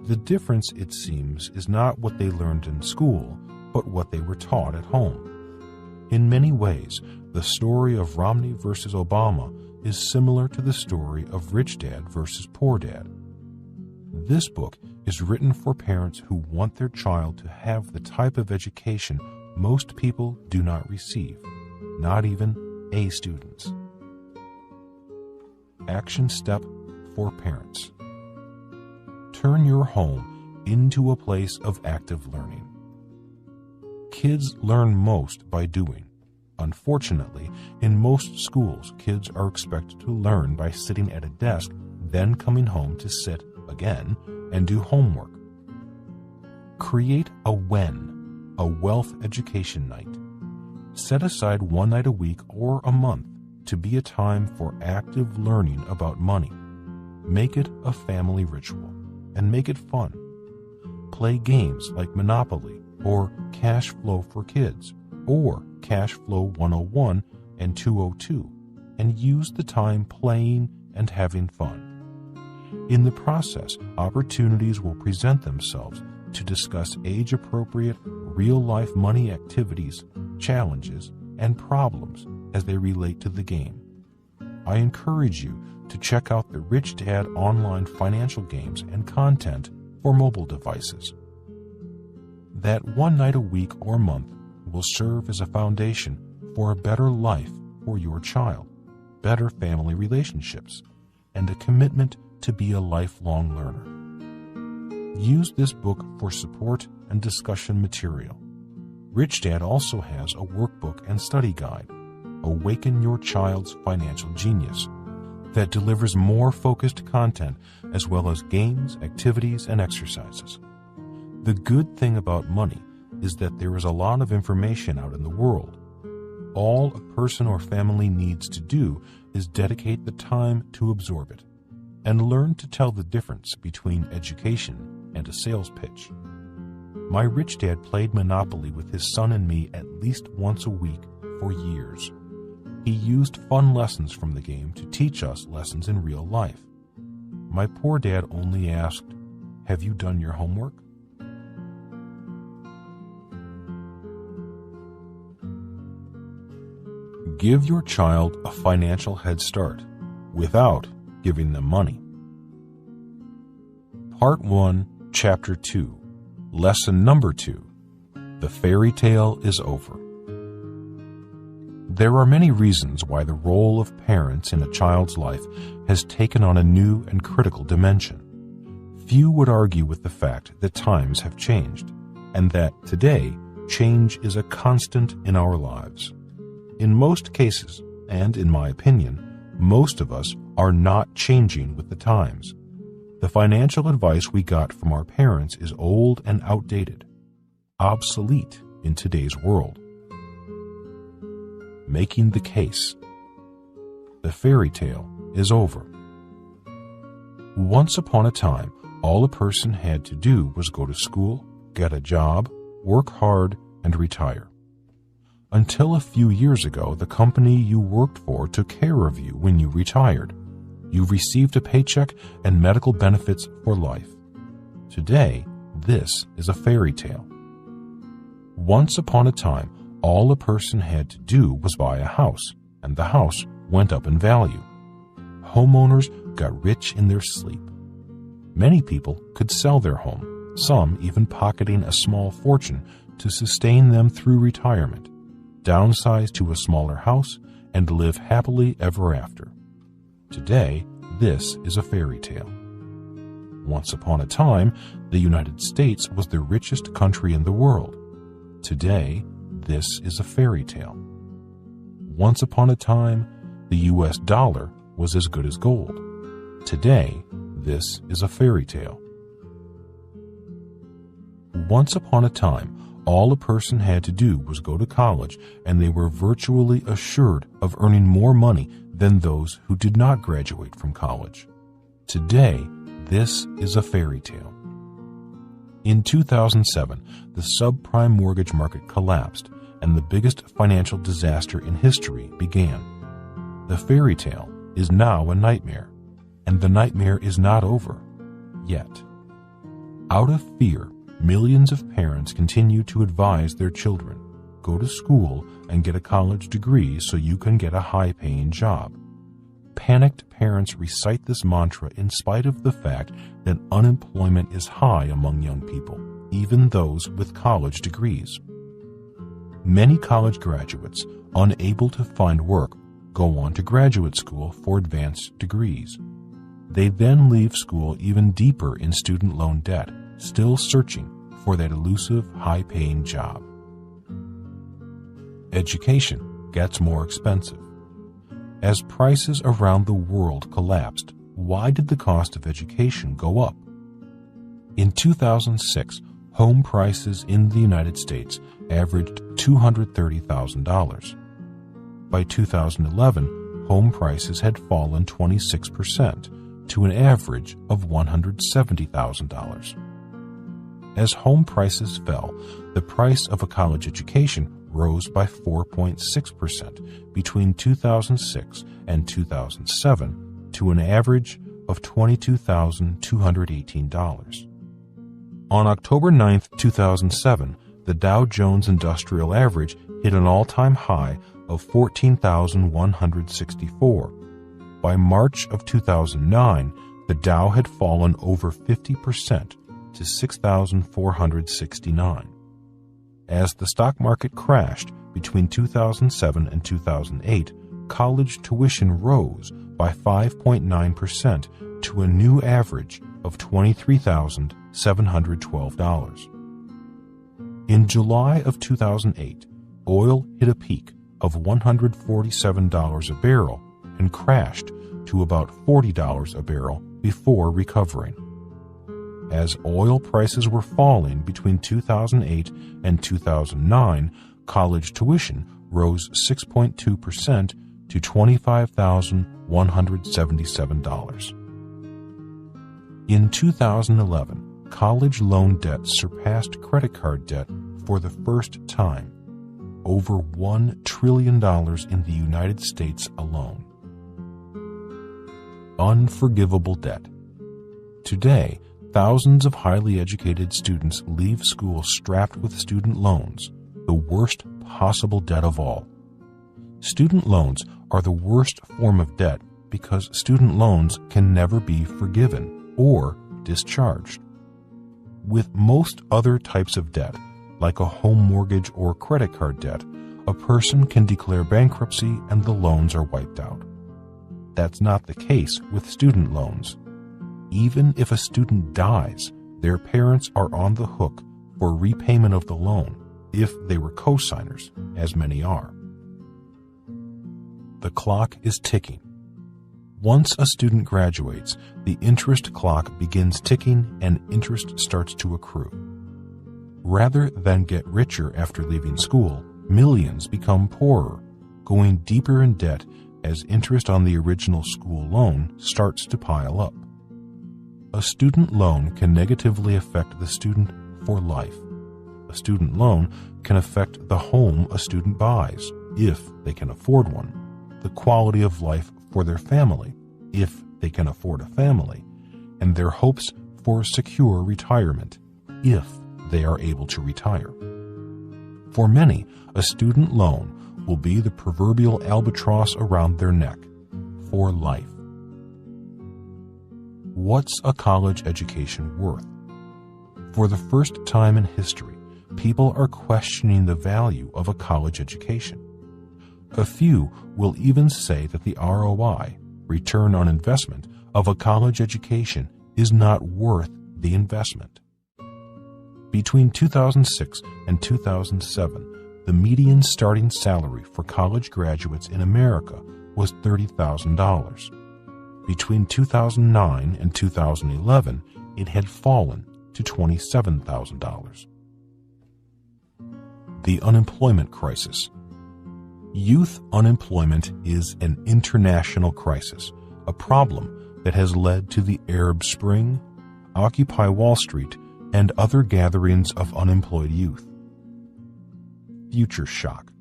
Speaker 1: The difference, it seems, is not what they learned in school, but what they were taught at home. In many ways, the story of Romney versus Obama is similar to the story of Rich Dad versus Poor Dad. This book is written for parents who want their child to have the type of education most people do not receive, not even A students. Action step for parents. Turn your home into a place of active learning. Kids learn most by doing. Unfortunately, in most schools, kids are expected to learn by sitting at a desk, then coming home to sit again and do homework. Create a WEN, a wealth education night. Set aside one night a week or a month to be a time for active learning about money. Make it a family ritual and make it fun. Play games like Monopoly or Cash Flow for Kids or Cash Flow 101 and 202 and use the time playing and having fun. In the process, opportunities will present themselves to discuss age-appropriate, real-life money activities, challenges, and problems as they relate to the game. I encourage you to check out the Rich Dad online financial games and content for mobile devices. That one night a week or month will serve as a foundation for a better life for your child, better family relationships, and a commitment to be a lifelong learner. Use this book for support and discussion material. Rich Dad also has a workbook and study guide, Awaken Your Child's Financial Genius, that delivers more focused content as well as games, activities, and exercises. The good thing about money is that there is a lot of information out in the world. All a person or family needs to do is dedicate the time to absorb it and learn to tell the difference between education and a sales pitch. My Rich Dad played Monopoly with his son and me at least once a week for years. He used fun lessons from the game to teach us lessons in real life. My Poor Dad only asked, "Have you done your homework?" Give your child a financial head start without giving them money. Part 1, Chapter 2, Lesson Number 2, The Fairy Tale is Over. There are many reasons why the role of parents in a child's life has taken on a new and critical dimension. Few would argue with the fact that times have changed, and that today change is a constant in our lives. In most cases, and in my opinion, most of us are not changing with the times. The financial advice we got from our parents is old and outdated, obsolete in today's world. Making the case. The fairy tale is over. Once upon a time, all a person had to do was go to school, get a job, work hard, and retire. Until a few years ago, the company you worked for took care of you when you retired. You received a paycheck and medical benefits for life. Today, this is a fairy tale. Once upon a time, all a person had to do was buy a house, and the house went up in value. Homeowners got rich in their sleep. Many people could sell their home, some even pocketing a small fortune to sustain them through retirement, downsize to a smaller house, and live happily ever after. Today, this is a fairy tale. Once upon a time, the United States was the richest country in the world. Today, this is a fairy tale. Once upon a time, the U.S. dollar was as good as gold. Today, this is a fairy tale. Once upon a time, all a person had to do was go to college, and they were virtually assured of earning more money than those who did not graduate from college. Today, this is a fairy tale. In 2007, the subprime mortgage market collapsed, and the biggest financial disaster in history began. The fairy tale is now a nightmare, and the nightmare is not over yet. Out of fear, millions of parents continue to advise their children, go to school and get a college degree so you can get a high-paying job. Panicked parents recite this mantra in spite of the fact that unemployment is high among young people, even those with college degrees. Many college graduates, unable to find work, go on to graduate school for advanced degrees. They then leave school even deeper in student loan debt, still searching for that elusive, high-paying job. Education gets more expensive. As prices around the world collapsed, why did the cost of education go up? In 2006, home prices in the United States averaged $230,000. By 2011, home prices had fallen 26% to an average of $170,000. As home prices fell, the price of a college education rose by 4.6% between 2006 and 2007 to an average of $22,218. On October 9, 2007, the Dow Jones Industrial Average hit an all-time high of 14,164. By March of 2009, the Dow had fallen over 50% to 6,469. As the stock market crashed between 2007 and 2008, college tuition rose by 5.9% to a new average of $23,712. In July of 2008, oil hit a peak of $147 a barrel and crashed to about $40 a barrel before recovering. As oil prices were falling between 2008 and 2009, college tuition rose 6.2% to $25,177. In 2011, college loan debt surpassed credit card debt for the first time, over $1 trillion in the United States alone. Unforgivable debt. Today, thousands of highly educated students leave school strapped with student loans, the worst possible debt of all. Student loans are the worst form of debt because student loans can never be forgiven or discharged. With most other types of debt, like a home mortgage or credit card debt, a person can declare bankruptcy and the loans are wiped out. That's not the case with student loans. Even if a student dies, their parents are on the hook for repayment of the loan if they were co-signers, as many are. The clock is ticking. Once a student graduates, the interest clock begins ticking and interest starts to accrue. Rather than get richer after leaving school, millions become poorer, going deeper in debt as interest on the original school loan starts to pile up. A student loan can negatively affect the student for life. A student loan can affect the home a student buys, if they can afford one, the quality of life for their family, if they can afford a family, and their hopes for secure retirement, if they are able to retire. For many, a student loan will be the proverbial albatross around their neck for life. What's a college education worth? For the first time in history, people are questioning the value of a college education. A few will even say that the ROI, return on investment, of a college education is not worth the investment. Between 2006 and 2007, the median starting salary for college graduates in America was $30,000. Between 2009 and 2011, it had fallen to $27,000. The unemployment crisis. Youth unemployment is an international crisis, a problem that has led to the Arab Spring, Occupy Wall Street, and other gatherings of unemployed youth. Future shock.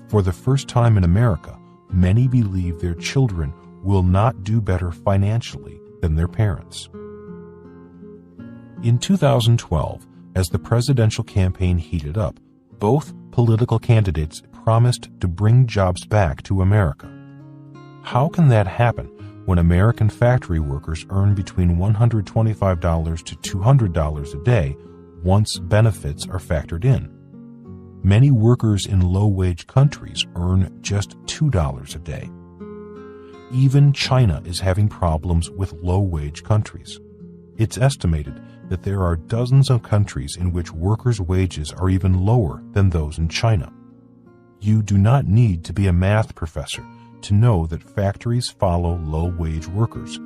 Speaker 1: For the first time in America, many believe their children will not do better financially than their parents. In 2012, as the presidential campaign heated up, both political candidates promised to bring jobs back to America. How can that happen when American factory workers earn between $125 to $200 a day once benefits are factored in? Many workers in low-wage countries earn just $2 a day. Even China is having problems with low-wage countries. It's estimated that there are dozens of countries in which workers' wages are even lower than those in China. You do not need to be a math professor to know that factories follow low-wage workers,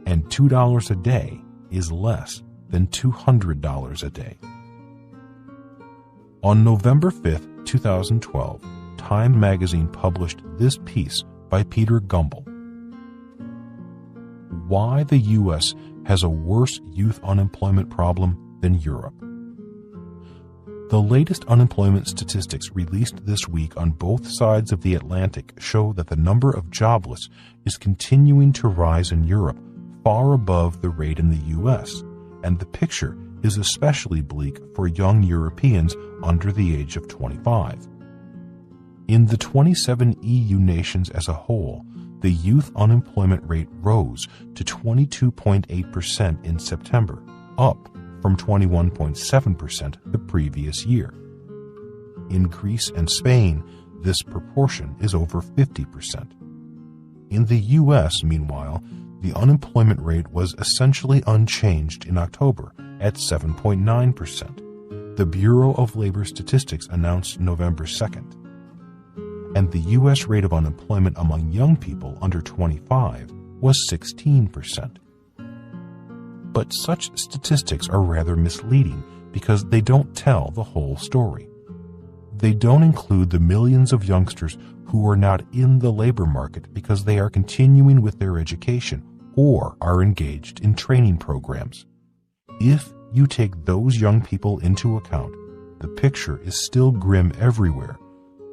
Speaker 1: and $2 a day is less than $200 a day. On November 5, 2012, Time magazine published this piece by Peter Gumbel. Why the U.S. has a worse youth unemployment problem than Europe. The latest unemployment statistics released this week on both sides of the Atlantic show that the number of jobless is continuing to rise in Europe, far above the rate in the U.S., and the picture is especially bleak for young Europeans under the age of 25. In the 27 EU nations as a whole, the youth unemployment rate rose to 22.8% in September, up from 21.7% the previous year. In Greece and Spain, this proportion is over 50%. In the U.S., meanwhile, the unemployment rate was essentially unchanged in October at 7.9%, the Bureau of Labor Statistics announced November 2nd. And the U.S. rate of unemployment among young people under 25 was 16%. But such statistics are rather misleading because they don't tell the whole story. They don't include the millions of youngsters who are not in the labor market because they are continuing with their education or are engaged in training programs. If you take those young people into account, the picture is still grim everywhere,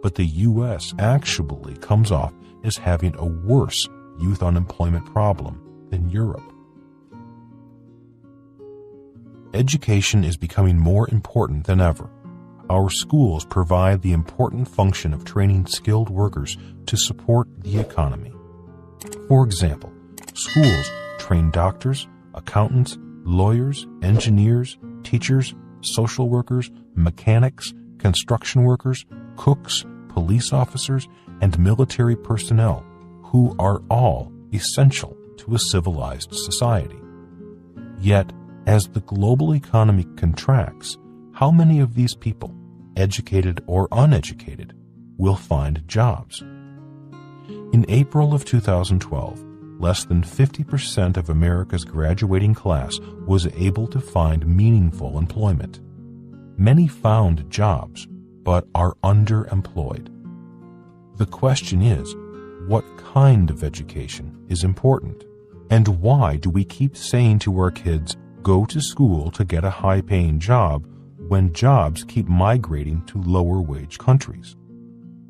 Speaker 1: but the U.S. actually comes off as having a worse youth unemployment problem than Europe. Education is becoming more important than ever. our schools provide the important function of training skilled workers to support the economy. For example, schools train doctors, accountants, lawyers, engineers, teachers, social workers, mechanics, construction workers, cooks, police officers, and military personnel, who are all essential to a civilized society. Yet, as the global economy contracts, how many of these people, educated or uneducated, will find jobs? In April of 2012, less than 50% of America's graduating class was able to find meaningful employment. Many found jobs, but are underemployed. The question is, what kind of education is important? And why do we keep saying to our kids, go to school to get a high-paying job, when jobs keep migrating to lower-wage countries?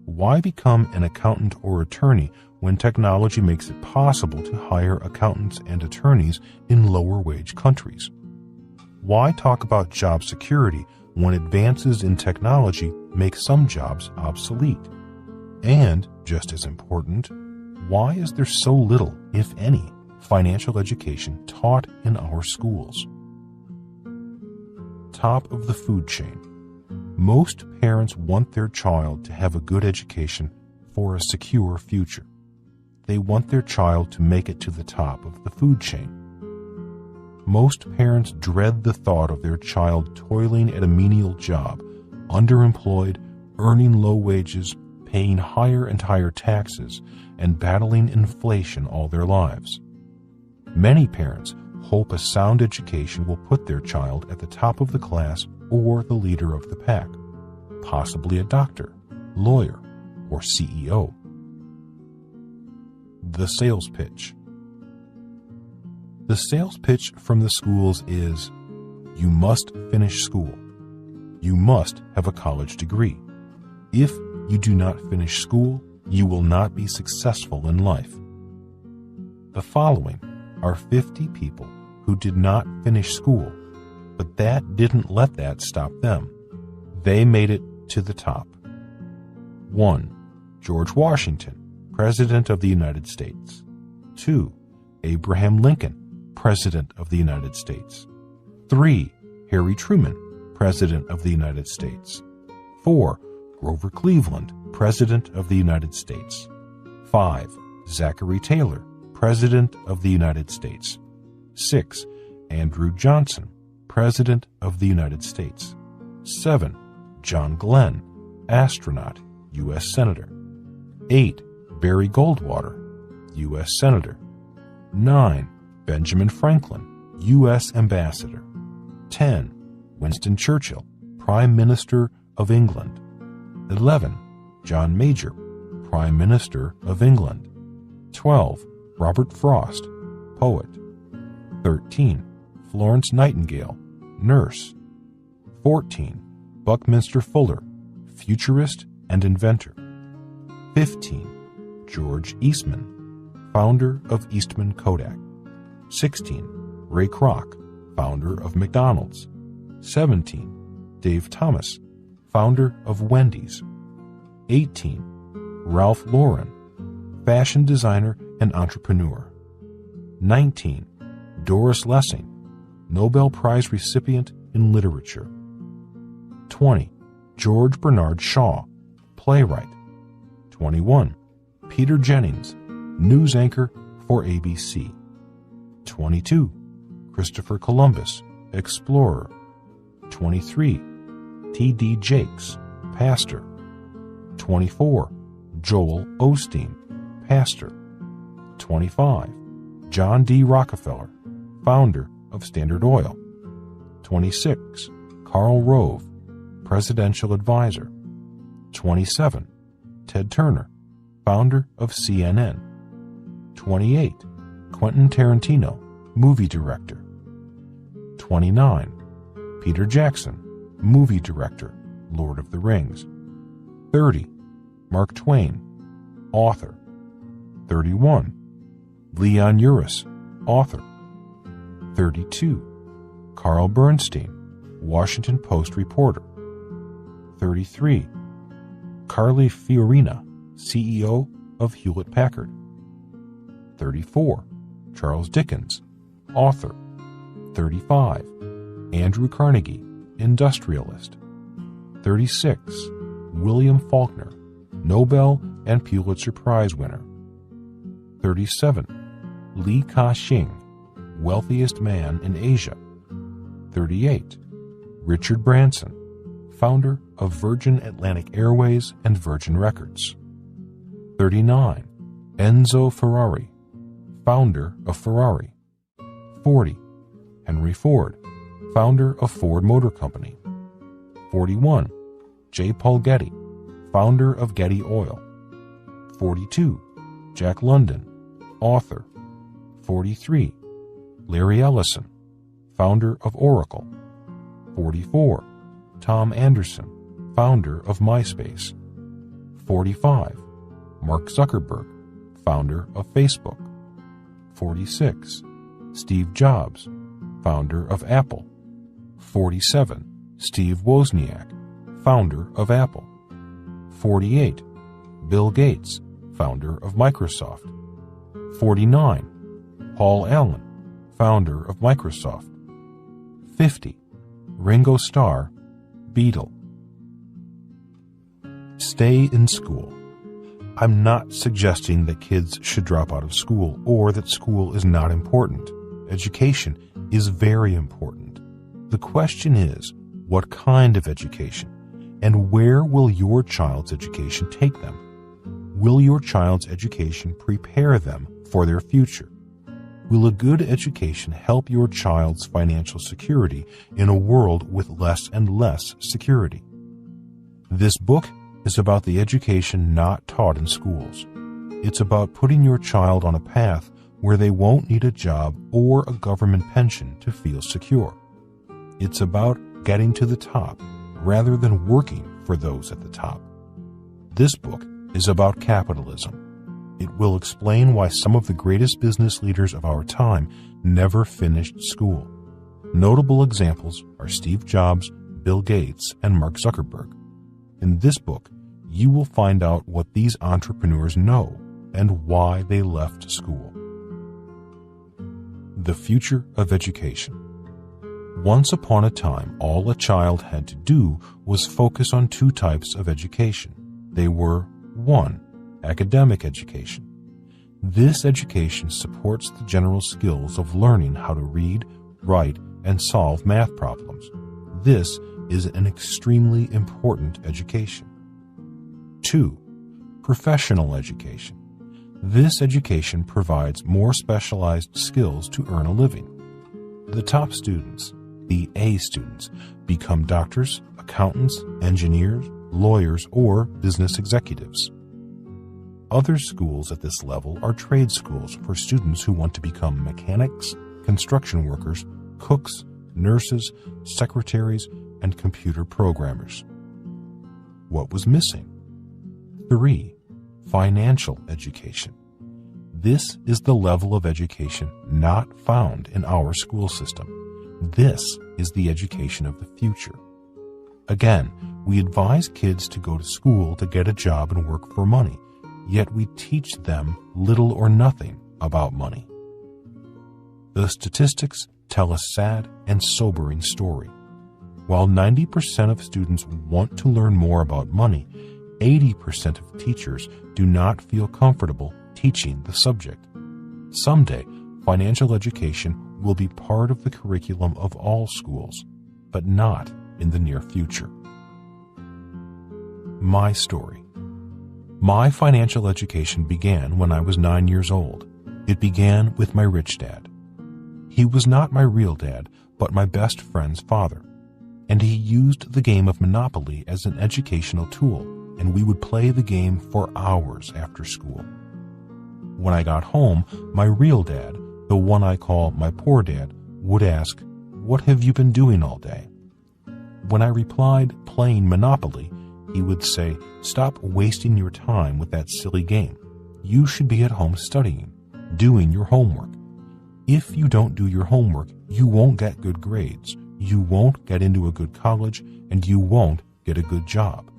Speaker 1: Why become an accountant or attorney when technology makes it possible to hire accountants and attorneys in lower-wage countries? Why talk about job security when advances in technology make some jobs obsolete? And, just as important, why is there so little, if any, financial education taught in our schools? Top of the food chain. Most parents want their child to have a good education for a secure future. They want their child to make it to the top of the food chain. Most parents dread the thought of their child toiling at a menial job, underemployed, earning low wages, paying higher and higher taxes, and battling inflation all their lives. Many parents hope a sound education will put their child at the top of the class or the leader of the pack, possibly a doctor, lawyer, or CEO. The sales pitch. The sales pitch from the schools is, you must finish school. You must have a college degree. If you do not finish school, you will not be successful in life. The following are 50 people who did not finish school, but that didn't let that stop them. They made it to the top. 1. George Washington, President of the United States. 2. Abraham Lincoln, President of the United States. 3. Harry Truman, President of the United States. 4. Grover Cleveland, President of the United States. 5. Zachary Taylor, President of the United States. 6. Andrew Johnson, President of the United States. 7. John Glenn, astronaut, U.S. Senator. 8. Barry Goldwater, U.S. Senator. 9. Benjamin Franklin, U.S. Ambassador. 10. Winston Churchill, Prime Minister of England. 11. John Major, Prime Minister of England. 12. Robert Frost, poet. 13. Florence Nightingale, nurse. 14. Buckminster Fuller, futurist and inventor. 15. George Eastman, founder of Eastman Kodak. 16. Ray Kroc, founder of McDonald's. 17. Dave Thomas, founder of Wendy's. 18. Ralph Lauren, fashion designer and entrepreneur. 19. Doris Lessing, Nobel Prize recipient in literature. 20. George Bernard Shaw, playwright. 21. Peter Jennings, news anchor for ABC. 22. Christopher Columbus, explorer. 23. T.D. Jakes, pastor. 24. Joel Osteen, pastor. 25. John D. Rockefeller, founder of Standard Oil. 26. Karl Rove, presidential advisor. 27. Ted Turner, founder of CNN. 28. Quentin Tarantino, movie director. 29. Peter Jackson, movie director, Lord of the Rings. 30. Mark Twain, author. 31. Leon Uris, author. 32. Carl Bernstein, Washington Post reporter. 33. Carly Fiorina, CEO of Hewlett-Packard. 34. Charles Dickens, author. 35. Andrew Carnegie, industrialist. 36. William Faulkner, Nobel and Pulitzer Prize winner. 37. Li Ka-shing, wealthiest man in Asia. 38. Richard Branson, founder of Virgin Atlantic Airways and Virgin Records. 39. Enzo Ferrari, founder of Ferrari. 40. Henry Ford, founder of Ford Motor Company. 41. J. Paul Getty, founder of Getty Oil. 42. Jack London, author. 43. Larry Ellison, founder of Oracle. 44. Tom Anderson, founder of MySpace. 45. Mark Zuckerberg, founder of Facebook. 46. Steve Jobs, founder of Apple. 47. Steve Wozniak, founder of Apple. 48. Bill Gates, founder of Microsoft. 49. Paul Allen, founder of Microsoft. 50. Ringo Starr, Beatle. Stay in school. I'm not suggesting that kids should drop out of school or that school is not important. Education is very important. The question is, what kind of education? And where will your child's education take them? Will your child's education prepare them for their future? Will a good education help your child's financial security in a world with less and less security? This book is about the education not taught in schools. It's about putting your child on a path where they won't need a job or a government pension to feel secure. It's about getting to the top rather than working for those at the top. This book is about capitalism. It will explain why some of the greatest business leaders of our time never finished school. Notable examples are Steve Jobs, Bill Gates, and Mark Zuckerberg. In this book, you will find out what these entrepreneurs know and why they left school. The future of education. Once upon a time, all a child had to do was focus on two types of education. They were 1. Academic education. This education supports the general skills of learning how to read, write, and solve math problems. This is an extremely important education. 2. Professional education. This education provides more specialized skills to earn a living. The top students, the A students, become doctors, accountants, engineers, lawyers, or business executives. Other schools at this level are trade schools for students who want to become mechanics, construction workers, cooks, nurses, secretaries, and computer programmers. What was missing? 3. Financial education. This is the level of education not found in our school system. This is the education of the future. Again, we advise kids to go to school to get a job and work for money, yet we teach them little or nothing about money. The statistics tell a sad and sobering story. While 90% of students want to learn more about money, 80% of teachers do not feel comfortable teaching the subject. Someday, financial education will be part of the curriculum of all schools, but not in the near future. My story. My financial education began when I was 9 years old. It began with my rich dad. He was not my real dad, but my best friend's father, and he used the game of Monopoly as an educational tool, and we would play the game for hours after school. When I got home, my real dad, the one I call my poor dad, would ask, "What have you been doing all day?" When I replied, "Playing Monopoly," he would say, "Stop wasting your time with that silly game. You should be at home studying, doing your homework. If you don't do your homework, you won't get good grades, you won't get into a good college, and you won't get a good job.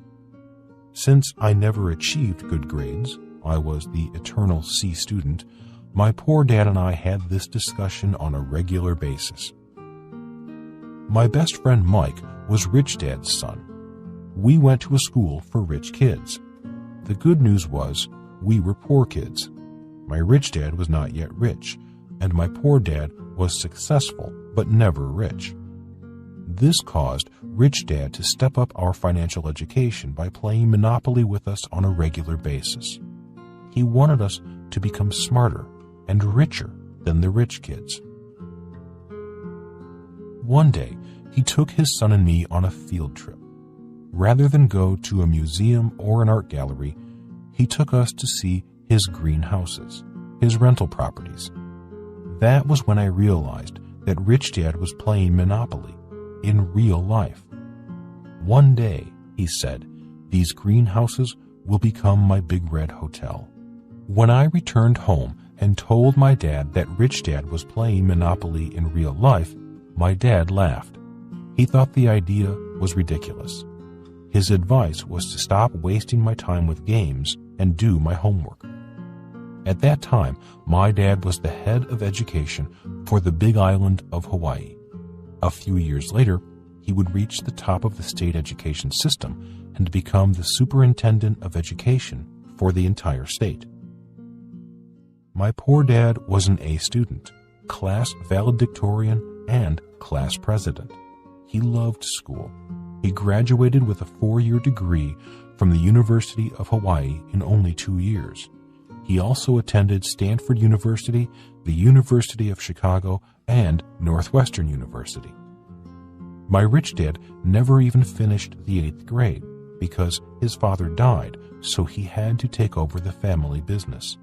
Speaker 1: Since I never achieved good grades, I was the eternal C student, my poor dad and I had this discussion on a regular basis. My best friend Mike was Rich Dad's son. We went to a school for rich kids. The good news was we were poor kids. My rich dad was not yet rich, and my poor dad was successful but never rich. This caused Rich Dad to step up our financial education by playing Monopoly with us on a regular basis. He wanted us to become smarter and richer than the rich kids. One day, he took his son and me on a field trip. Rather than go to a museum or an art gallery, he took us to see his greenhouses, his rental properties. That was when I realized that Rich Dad was playing Monopoly in real life. One day, he said, these greenhouses will become my big red hotel. When I returned home and told my dad that Rich Dad was playing Monopoly in real life, my dad laughed. He thought the idea was ridiculous. His advice was to stop wasting my time with games and do my homework. At that time, my dad was the head of education for the Big Island of Hawaii. A few years later, he would reach the top of the state education system and become the superintendent of education for the entire state. My poor dad was an A student, class valedictorian, and class president. He loved school. He graduated with a 4-year degree from the University of Hawaii in only 2 years. He also attended Stanford University, the University of Chicago, and Northwestern University. My rich dad never even finished the 8th grade because his father died, so he had to take over the family business.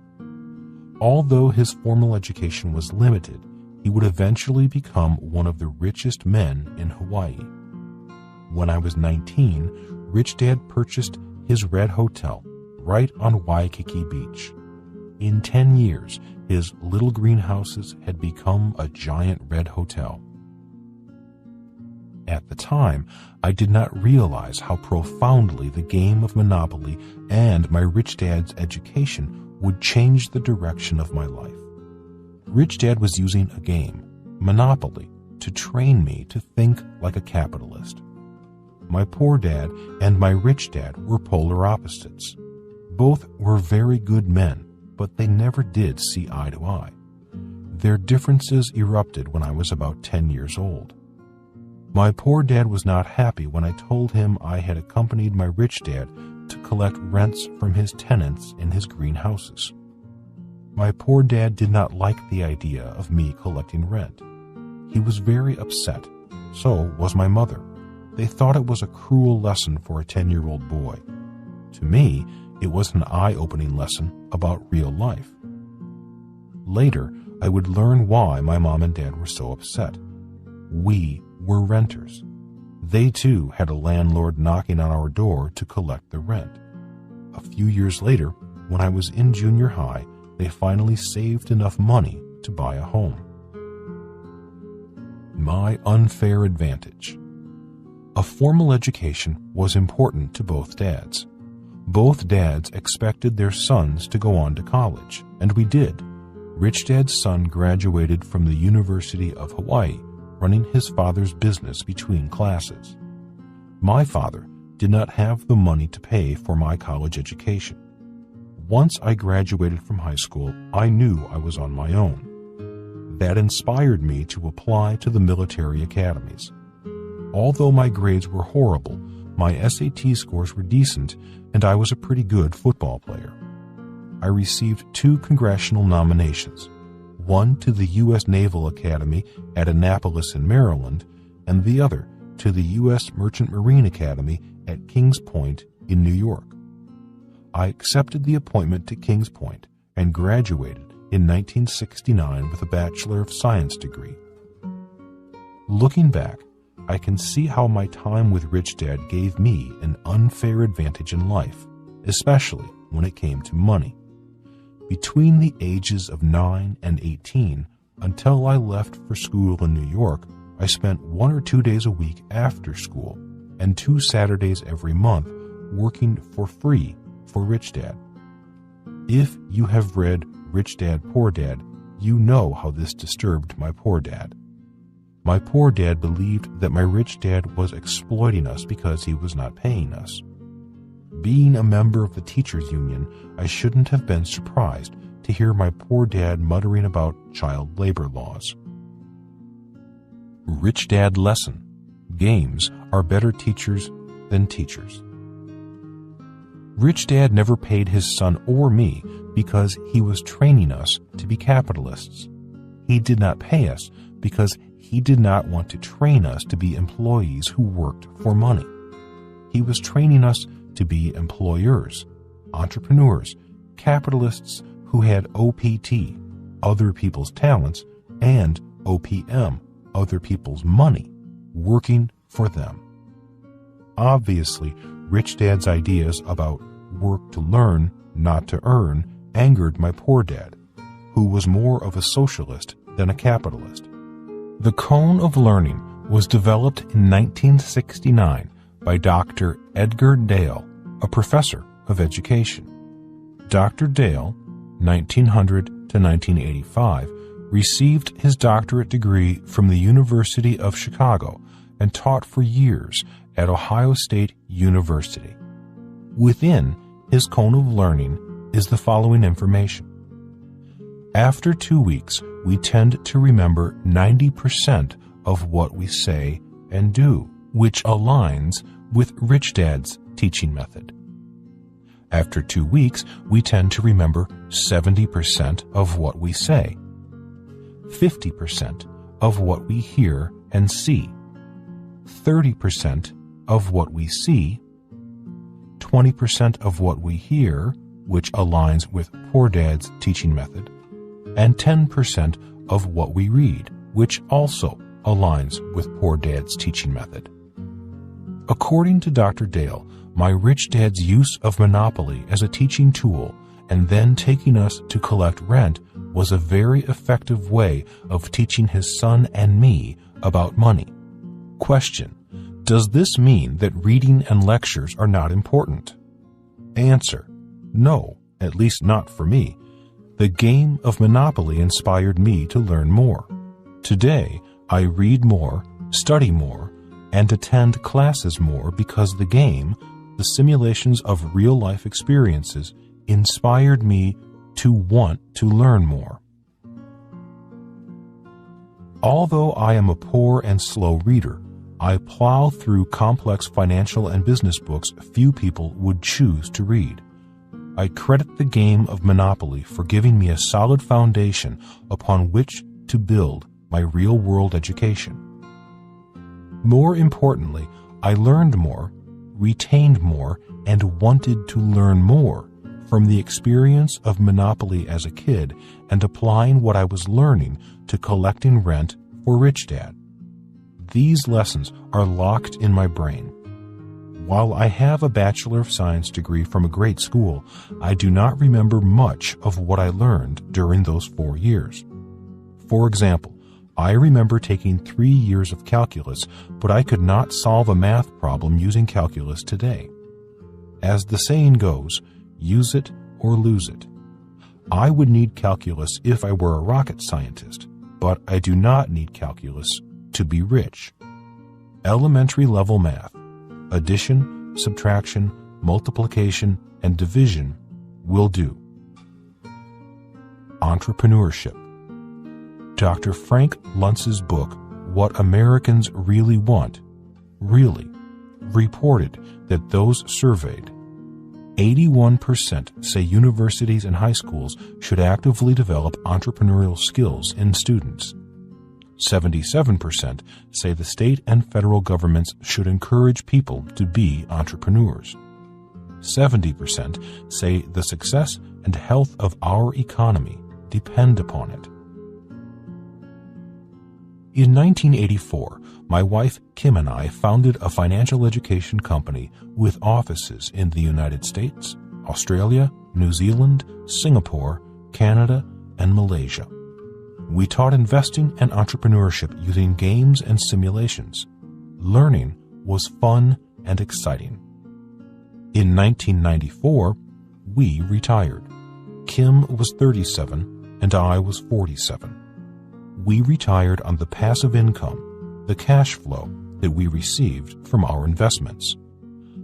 Speaker 1: Although his formal education was limited, he would eventually become one of the richest men in Hawaii. When I was 19, Rich Dad purchased his red hotel right on Waikiki Beach. In 10 years, his little greenhouses had become a giant red hotel. At the time, I did not realize how profoundly the game of Monopoly and my Rich Dad's education would change the direction of my life. Rich Dad was using a game, Monopoly, to train me to think like a capitalist. My poor dad and my rich dad were polar opposites. Both were very good men, but they never did see eye to eye. Their differences erupted when I was about 10 years old. My poor dad was not happy when I told him I had accompanied my rich dad to collect rents from his tenants in his greenhouses. My poor dad did not like the idea of me collecting rent. He was very upset. So was my mother. They thought it was a cruel lesson for a 10-year-old boy. To me, it was an eye-opening lesson about real life. Later, I would learn why my mom and dad were so upset. We were renters. They too had a landlord knocking on our door to collect the rent. A few years later, when I was in junior high, they finally saved enough money to buy a home. My unfair advantage. A formal education was important to both dads. Both dads expected their sons to go on to college, and we did. Rich Dad's son graduated from the University of Hawaii, running his father's business between classes. My father did not have the money to pay for my college education. Once I graduated from high school, I knew I was on my own. That inspired me to apply to the military academies. Although my grades were horrible, my SAT scores were decent, and I was a pretty good football player. I received 2 congressional nominations, one to the U.S. Naval Academy at Annapolis in Maryland, and the other to the U.S. Merchant Marine Academy at Kings Point in New York. I accepted the appointment to Kings Point and graduated in 1969 with a Bachelor of Science degree. Looking back, I can see how my time with Rich Dad gave me an unfair advantage in life, especially when it came to money. Between the ages of 9 and 18, until I left for school in New York, I spent 1 or 2 days a week after school and 2 Saturdays every month working for free for Rich Dad. If you have read Rich Dad, Poor Dad, you know how this disturbed my poor dad. My poor dad believed that my rich dad was exploiting us because he was not paying us. Being a member of the teachers' union, I shouldn't have been surprised to hear my poor dad muttering about child labor laws. Rich Dad lesson: games are better teachers than teachers. Rich Dad never paid his son or me because he was training us to be capitalists. He did not pay us because he did not want to train us to be employees who worked for money. He was training us to be employers, entrepreneurs, capitalists who had OPT, other people's talents, and OPM, other people's money, working for them. Obviously, Rich Dad's ideas about work to learn, not to earn, angered my poor dad, who was more of a socialist than a capitalist. The Cone of Learning was developed in 1969 by Dr. Edgar Dale, a professor of education. Dr. Dale, 1900 to 1985, received his doctorate degree from the University of Chicago and taught for years at Ohio State University. Within his Cone of Learning is the following information. After 2 weeks, we tend to remember 90% of what we say and do, which aligns with Rich Dad's teaching method. After 2 weeks, we tend to remember 70% of what we say, 50% of what we hear and see, 30% of what we see, 20% of what we hear, which aligns with Poor Dad's teaching method, and 10% of what we read, which also aligns with Poor Dad's teaching method. According to Dr. Dale, my Rich Dad's use of Monopoly as a teaching tool and then taking us to collect rent was a very effective way of teaching his son and me about money. Question: does this mean that reading and lectures are not important? Answer: no, at least not for me. The game of Monopoly inspired me to learn more. Today, I read more, study more, and attend classes more because the game, the simulations of real-life experiences, inspired me to want to learn more. Although I am a poor and slow reader, I plow through complex financial and business books few people would choose to read. I credit the game of Monopoly for giving me a solid foundation upon which to build my real-world education. More importantly, I learned more, retained more, and wanted to learn more from the experience of Monopoly as a kid and applying what I was learning to collecting rent for Rich Dad. These lessons are locked in my brain. While I have a Bachelor of Science degree from a great school, I do not remember much of what I learned during those 4 years. For example, I remember taking 3 years of calculus, but I could not solve a math problem using calculus today. As the saying goes, use it or lose it. I would need calculus if I were a rocket scientist, but I do not need calculus to be rich. Elementary level math, addition, subtraction, multiplication, and division will do. Entrepreneurship. Dr. Frank Luntz's book, What Americans Really Want, reported that those surveyed, 81% say universities and high schools should actively develop entrepreneurial skills in students. 77% say the state and federal governments should encourage people to be entrepreneurs. 70% say the success and health of our economy depend upon it. In 1984, my wife Kim and I founded a financial education company with offices in the United States, Australia, New Zealand, Singapore, Canada, and Malaysia. We taught investing and entrepreneurship using games and simulations. Learning was fun and exciting. In 1994, we retired. Kim was 37 and I was 47. We retired on the passive income, the cash flow that we received from our investments.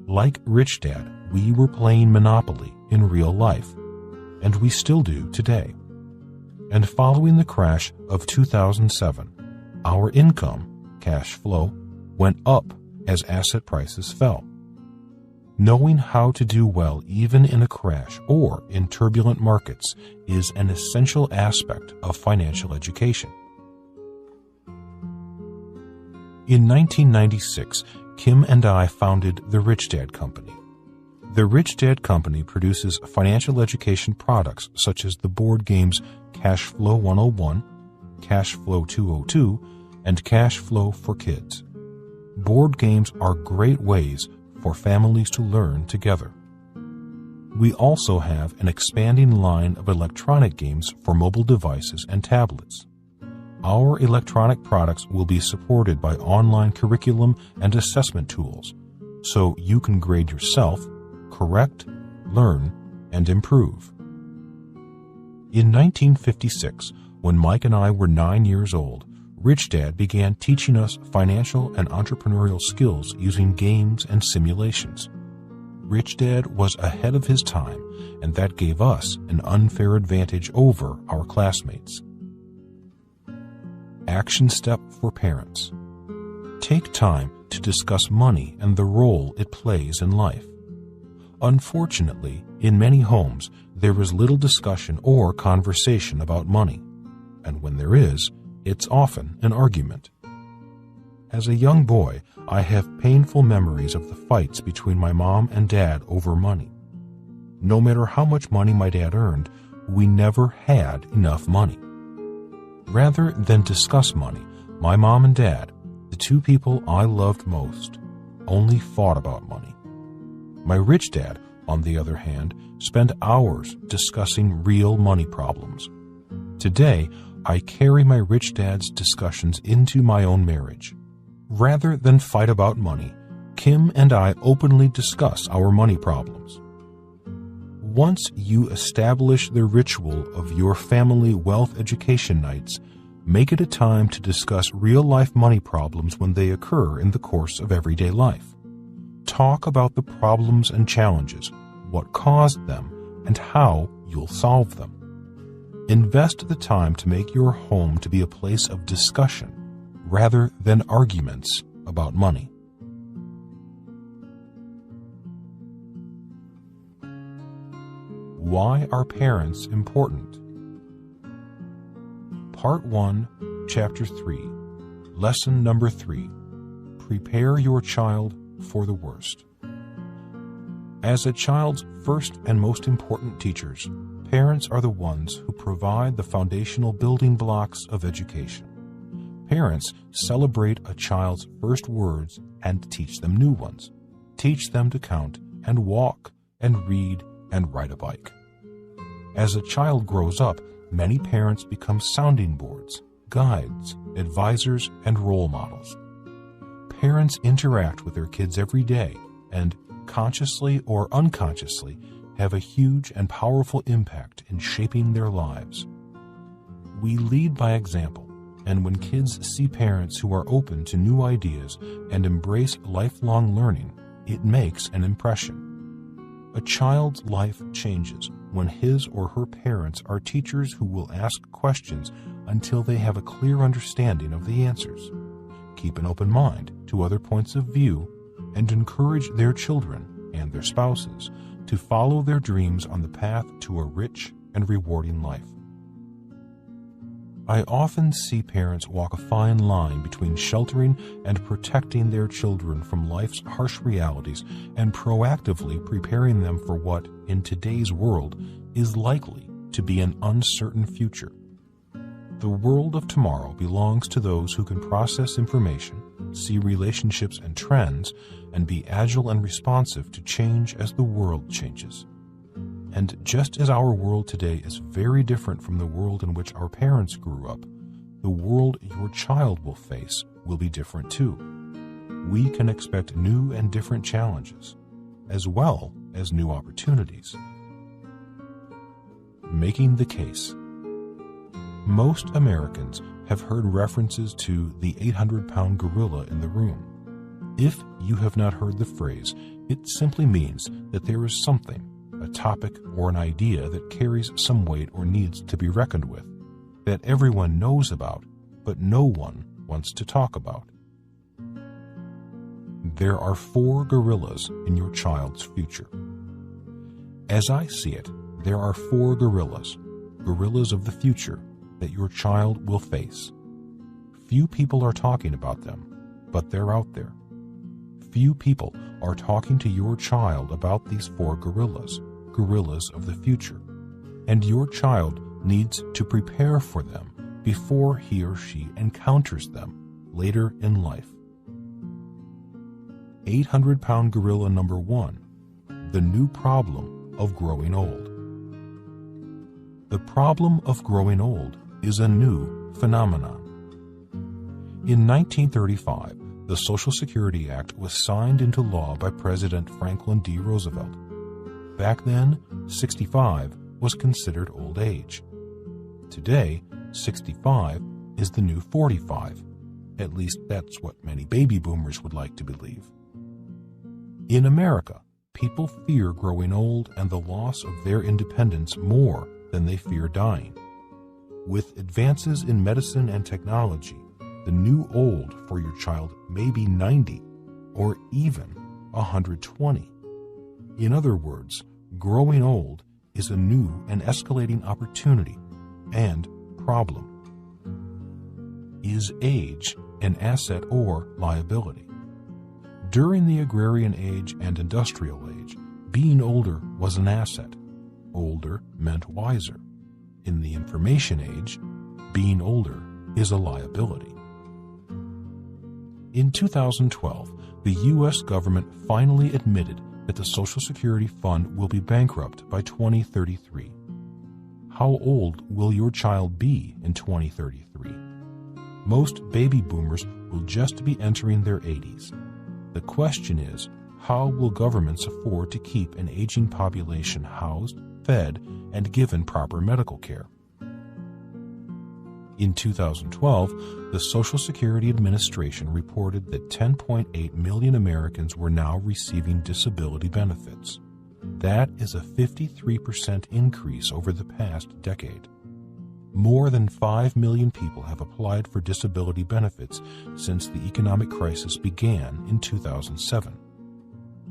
Speaker 1: Like Rich Dad, we were playing Monopoly in real life, and we still do today. And following the crash of 2007, our income, cash flow, went up as asset prices fell. Knowing how to do well even in a crash or in turbulent markets is an essential aspect of financial education. In 1996, Kim and I founded the Rich Dad Company. The Rich Dad Company produces financial education products such as the board games Cash Flow 101, Cash Flow 202, and Cash Flow for Kids. Board games are great ways for families to learn together. We also have an expanding line of electronic games for mobile devices and tablets. Our electronic products will be supported by online curriculum and assessment tools, so you can grade yourself, correct, learn, and improve. In 1956, when Mike and I were 9 years old, Rich Dad began teaching us financial and entrepreneurial skills using games and simulations. Rich Dad was ahead of his time, and that gave us an unfair advantage over our classmates. Action step for parents. Take time to discuss money and the role it plays in life. Unfortunately, in many homes, there is little discussion or conversation about money, and when there is, it's often an argument. As a young boy, I have painful memories of the fights between my mom and dad over money. No matter how much money my dad earned, we never had enough money. Rather than discuss money, my mom and dad, the two people I loved most, only fought about money. My rich dad, on the other hand, spent hours discussing real money problems. Today, I carry my rich dad's discussions into my own marriage. Rather than fight about money, Kim and I openly discuss our money problems. Once you establish the ritual of your family wealth education nights, make it a time to discuss real-life money problems when they occur in the course of everyday life. Talk about the problems and challenges, what caused them, and how you'll solve them. Invest the time to make your home to be a place of discussion rather than arguments about money. Why are parents important? Part 1, Chapter 3, Lesson number 3, Prepare your child for the worst. As a child's first and most important teachers, parents are the ones who provide the foundational building blocks of education. Parents celebrate a child's first words and teach them new ones. Teach them to count and walk and read and ride a bike. As a child grows up, many parents become sounding boards, guides, advisors, and role models. Parents interact with their kids every day and, consciously or unconsciously, have a huge and powerful impact in shaping their lives. We lead by example, and when kids see parents who are open to new ideas and embrace lifelong learning, it makes an impression. A child's life changes when his or her parents are teachers who will ask questions until they have a clear understanding of the answers, keep an open mind to other points of view, and encourage their children and their spouses to follow their dreams on the path to a rich and rewarding life. I often see parents walk a fine line between sheltering and protecting their children from life's harsh realities and proactively preparing them for what, in today's world, is likely to be an uncertain future. The world of tomorrow belongs to those who can process information, see relationships and trends, and be agile and responsive to change as the world changes. And just as our world today is very different from the world in which our parents grew up, the world your child will face will be different too. we can expect new and different challenges, as well as new opportunities. Making the case. Most Americans have heard references to the 800-pound gorilla in the room. If you have not heard the phrase, it simply means that there is something, a topic or an idea that carries some weight or needs to be reckoned with, that everyone knows about, but no one wants to talk about. There are 4 gorillas in your child's future. As I see it, there are 4 gorillas of the future, that your child will face. Few people are talking about them, but they're out there. Few people are talking to your child about these 4 gorillas of the future, and your child needs to prepare for them before he or she encounters them later in life. 800-pound gorilla number 1, the new problem of growing old. The problem of growing old is a new phenomenon. In 1935, the Social Security Act was signed into law by President Franklin D. Roosevelt. Back then, 65 was considered old age. Today, 65 is the new 45. At least that's what many baby boomers would like to believe. In America, people fear growing old and the loss of their independence more than they fear dying. With advances in medicine and technology, the new old for your child may be 90 or even 120. In other words, growing old is a new and escalating opportunity and problem. Is age an asset or liability? During the agrarian age and industrial age, being older was an asset. Older meant wiser. In the information age, being older is a liability. In 2012, the U.S. government finally admitted that the Social Security Fund will be bankrupt by 2033. How old will your child be in 2033? Most baby boomers will just be entering their 80s. The question is, how will governments afford to keep an aging population housed, fed, and given proper medical care? In 2012, the Social Security Administration reported that 10.8 million Americans were now receiving disability benefits. That is a 53% increase over the past decade. More than 5 million people have applied for disability benefits since the economic crisis began in 2007.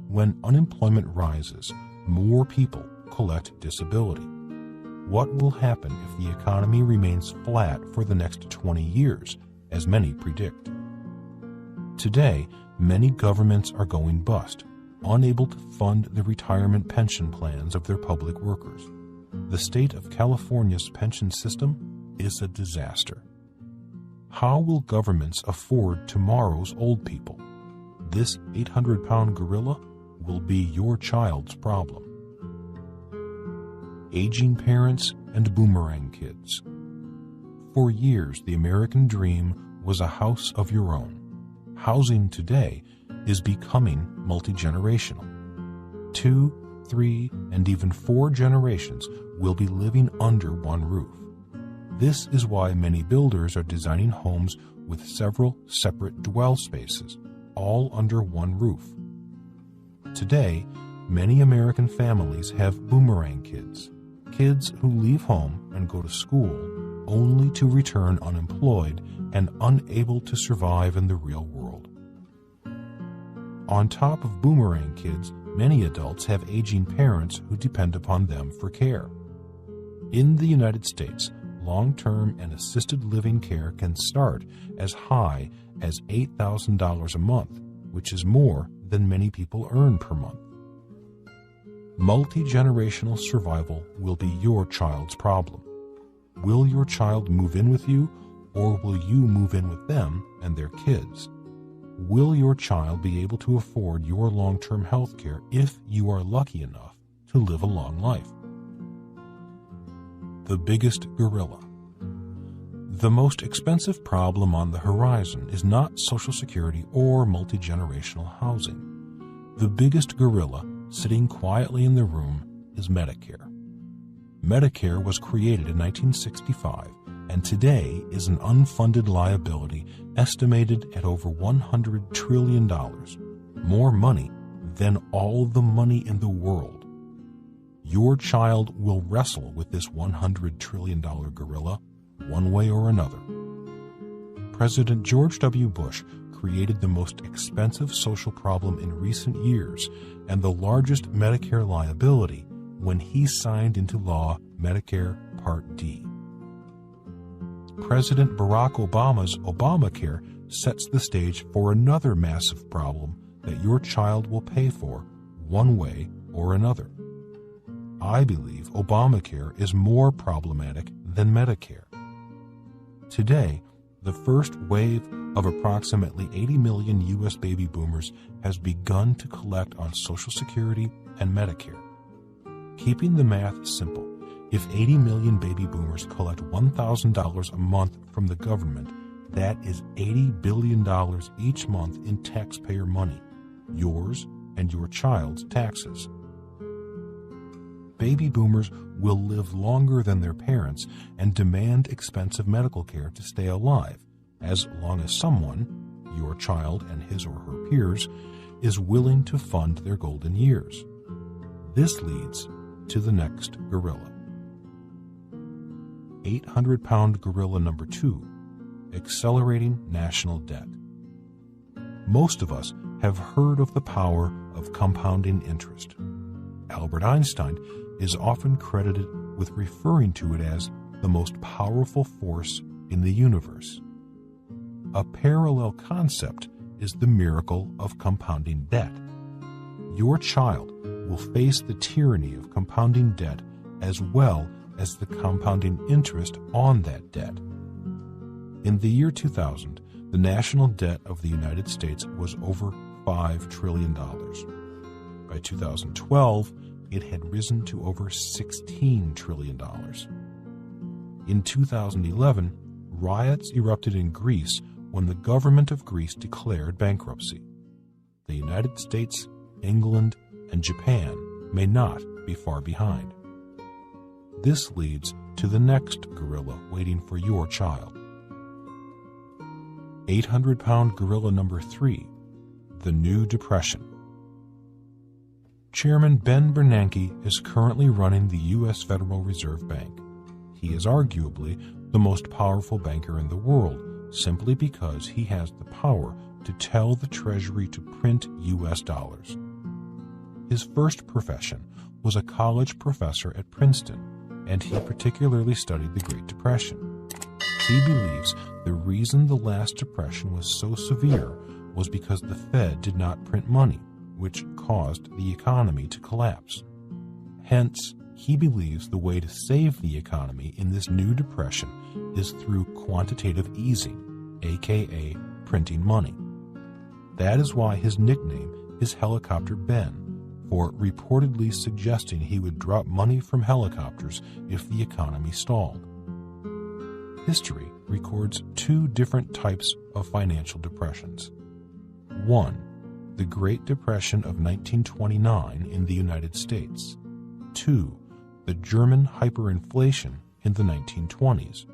Speaker 1: When unemployment rises, more people collect disability. What will happen if the economy remains flat for the next 20 years, as many predict? Today, many governments are going bust, unable to fund the retirement pension plans of their public workers. The state of California's pension system is a disaster. How will governments afford tomorrow's old people? This 800-pound gorilla will be your child's problem. Aging parents and boomerang kids. For years, the American dream was a house of your own. Housing today is becoming multi-generational. 2, 3, and even 4 generations will be living under one roof. This is why many builders are designing homes with several separate dwell spaces, all under one roof. Today, many American families have boomerang kids. Kids who leave home and go to school only to return unemployed and unable to survive in the real world. On top of boomerang kids, many adults have aging parents who depend upon them for care. In the United States, long-term and assisted living care can start as high as $8,000 a month, which is more than many people earn per month. Multi-generational survival will be your child's problem. Will your child move in with you, or will you move in with them and their kids? Will your child be able to afford your long-term health care if you are lucky enough to live a long life? The biggest gorilla. The most expensive problem on the horizon is not Social Security or multi-generational housing. The biggest gorilla sitting quietly in the room is Medicare. Medicare was created in 1965 and today is an unfunded liability estimated at over $100 trillion, more money than all the money in the world. Your child will wrestle with this $100 trillion gorilla one way or another. President George W. Bush created the most expensive social problem in recent years and the largest Medicare liability when he signed into law Medicare Part D. President Barack Obama's Obamacare sets the stage for another massive problem that your child will pay for one way or another. I believe Obamacare is more problematic than Medicare. Today, the first wave of approximately 80 million U.S. baby boomers has begun to collect on Social Security and Medicare. Keeping the math simple, if 80 million baby boomers collect $1,000 a month from the government, that is $80 billion each month in taxpayer money, yours and your child's taxes. Baby boomers will live longer than their parents and demand expensive medical care to stay alive, as long as someone, your child and his or her peers, is willing to fund their golden years. This leads to the next gorilla. 800-pound gorilla number 2, accelerating national debt. Most of us have heard of the power of compounding interest. Albert Einstein is often credited with referring to it as the most powerful force in the universe. A parallel concept is the miracle of compounding debt. Your child will face the tyranny of compounding debt as well as the compounding interest on that debt. In the year 2000, the national debt of the United States was over $5 trillion. By 2012, it had risen to over $16 trillion. In 2011, riots erupted in Greece when the government of Greece declared bankruptcy. The United States, England, and Japan may not be far behind. This leads to the next gorilla waiting for your child. 800-pound gorilla number 3, the new depression. Chairman Ben Bernanke is currently running the U.S. Federal Reserve Bank. He is arguably the most powerful banker in the world simply because he has the power to tell the Treasury to print U.S. dollars. His first profession was a college professor at Princeton, and he particularly studied the Great Depression. He believes the reason the last depression was so severe was because the Fed did not print money, which caused the economy to collapse. Hence, he believes the way to save the economy in this new depression is through quantitative easing, aka printing money. That is why his nickname is Helicopter Ben, for reportedly suggesting he would drop money from helicopters if the economy stalled. History records 2 different types of financial depressions. 1. The Great Depression of 1929 in the United States. 2. The German hyperinflation in the 1920s.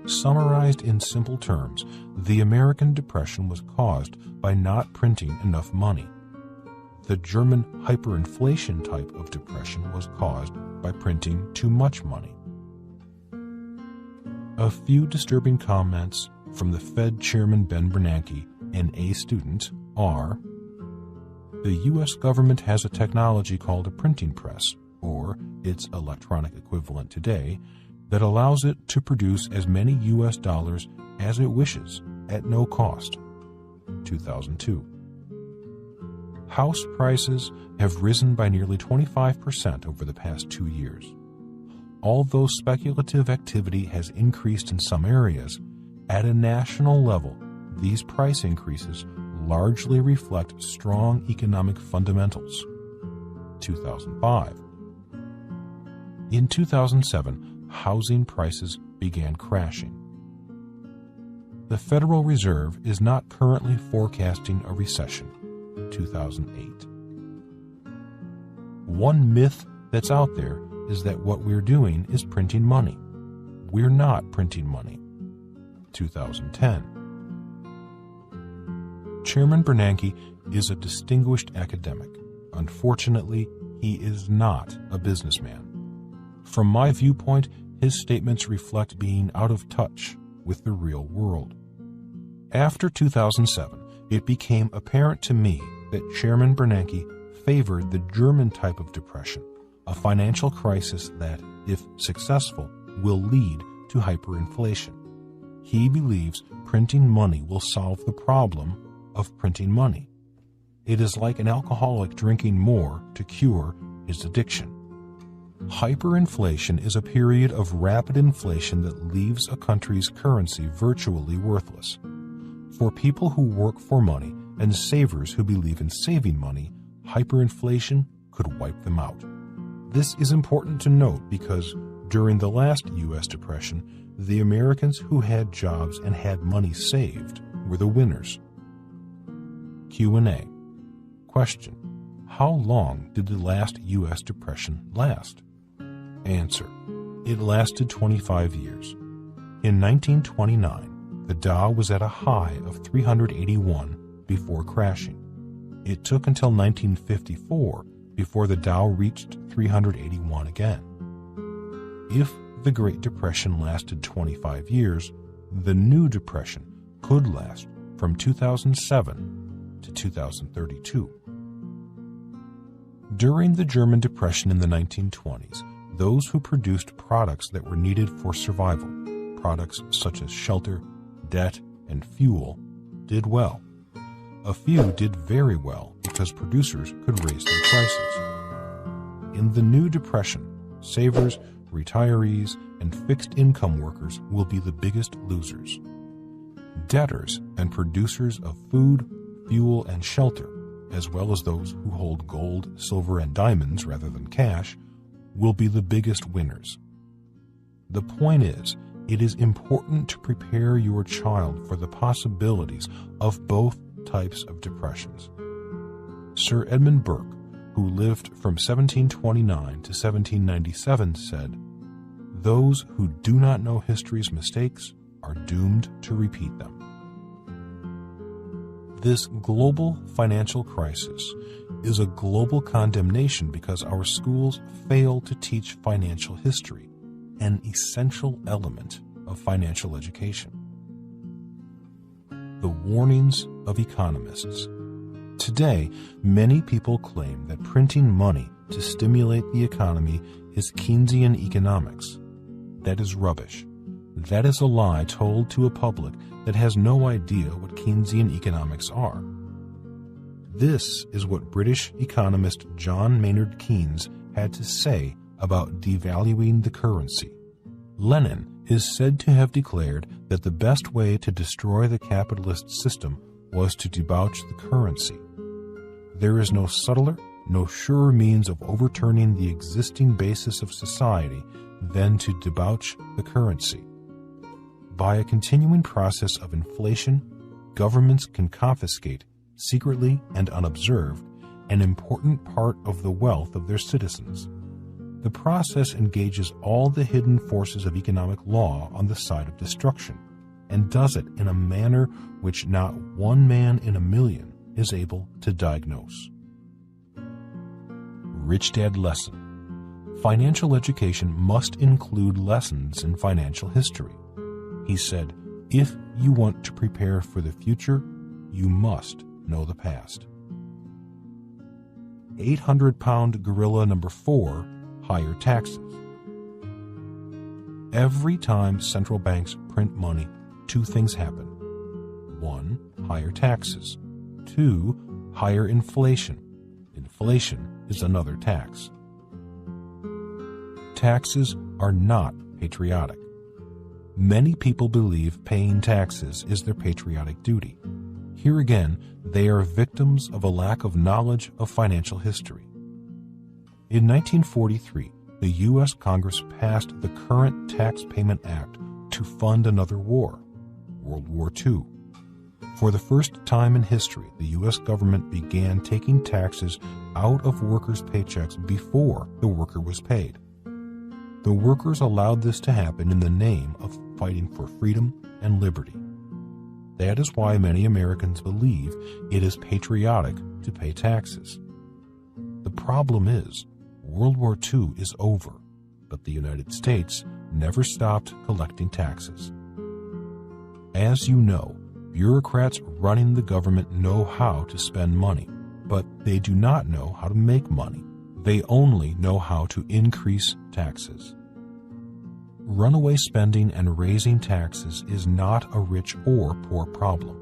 Speaker 1: Summarized in simple terms, the American Depression was caused by not printing enough money. The German hyperinflation type of depression was caused by printing too much money. A few disturbing comments from the Fed Chairman Ben Bernanke and a student are: the U.S. government has a technology called a printing press, or its electronic equivalent today, that allows it to produce as many U.S. dollars as it wishes at no cost. 2002. House prices have risen by nearly 25% over the past 2 years. Although speculative activity has increased in some areas, at a national level, these price increases largely reflect strong economic fundamentals. 2005. In 2007, housing prices began crashing. The Federal Reserve is not currently forecasting a recession, 2008. One myth that's out there is that what we're doing is printing money. We're not printing money, 2010. Chairman Bernanke is a distinguished academic. Unfortunately, he is not a businessman. From my viewpoint, his statements reflect being out of touch with the real world. After 2007, it became apparent to me that Chairman Bernanke favored the German type of depression, a financial crisis that, if successful, will lead to hyperinflation. He believes printing money will solve the problem of printing money. It is like an alcoholic drinking more to cure his addiction. Hyperinflation is a period of rapid inflation that leaves a country's currency virtually worthless. For people who work for money and savers who believe in saving money, hyperinflation could wipe them out. This is important to note because during the last U.S. Depression, the Americans who had jobs and had money saved were the winners. Q&A. Question: how long did the last U.S. Depression last? Answer: it lasted 25 years. In 1929, the Dow was at a high of 381 before crashing. It took until 1954 before the Dow reached 381 again. If the Great Depression lasted 25 years, the new depression could last from 2007 to 2032. During the German Depression in the 1920s, those who produced products that were needed for survival, products such as shelter, debt, and fuel, did well. A few did very well because producers could raise their prices. In the new depression, savers, retirees, and fixed-income workers will be the biggest losers. Debtors and producers of food, fuel, and shelter, as well as those who hold gold, silver, and diamonds rather than cash, will be the biggest winners. The point is, it is important to prepare your child for the possibilities of both types of depressions. Sir Edmund Burke, who lived from 1729 to 1797, said, "Those who do not know history's mistakes are doomed to repeat them." This global financial crisis is a global condemnation because our schools fail to teach financial history, an essential element of financial education. The warnings of economists. Today, many people claim that printing money to stimulate the economy is Keynesian economics. That is rubbish. That is a lie told to a public that has no idea what Keynesian economics are. This is what British economist John Maynard Keynes had to say about devaluing the currency. Lenin is said to have declared that the best way to destroy the capitalist system was to debauch the currency. There is no subtler, no surer means of overturning the existing basis of society than to debauch the currency. By a continuing process of inflation, governments can confiscate, secretly and unobserved, an important part of the wealth of their citizens. The process engages all the hidden forces of economic law on the side of destruction, and does it in a manner which not one man in a million is able to diagnose. Rich Dad Lesson. Financial education must include lessons in financial history. He said, if you want to prepare for the future, you must know the past. 800-pound gorilla number 4, higher taxes. Every time central banks print money, two things happen. 1, higher taxes. 2, higher inflation. Inflation is another tax. Taxes are not patriotic. Many people believe paying taxes is their patriotic duty. Here again, they are victims of a lack of knowledge of financial history. In 1943, the U.S. Congress passed the Current Tax Payment Act, to fund another war, World War II. For the first time in history, the U.S. government began taking taxes out of workers' paychecks before the worker was paid. The workers allowed this to happen in the name of fighting for freedom and liberty. That is why many Americans believe it is patriotic to pay taxes. The problem is, World War II is over, but the United States never stopped collecting taxes. As you know, bureaucrats running the government know how to spend money, but they do not know how to make money. They only know how to increase taxes. Runaway spending and raising taxes is not a rich or poor problem.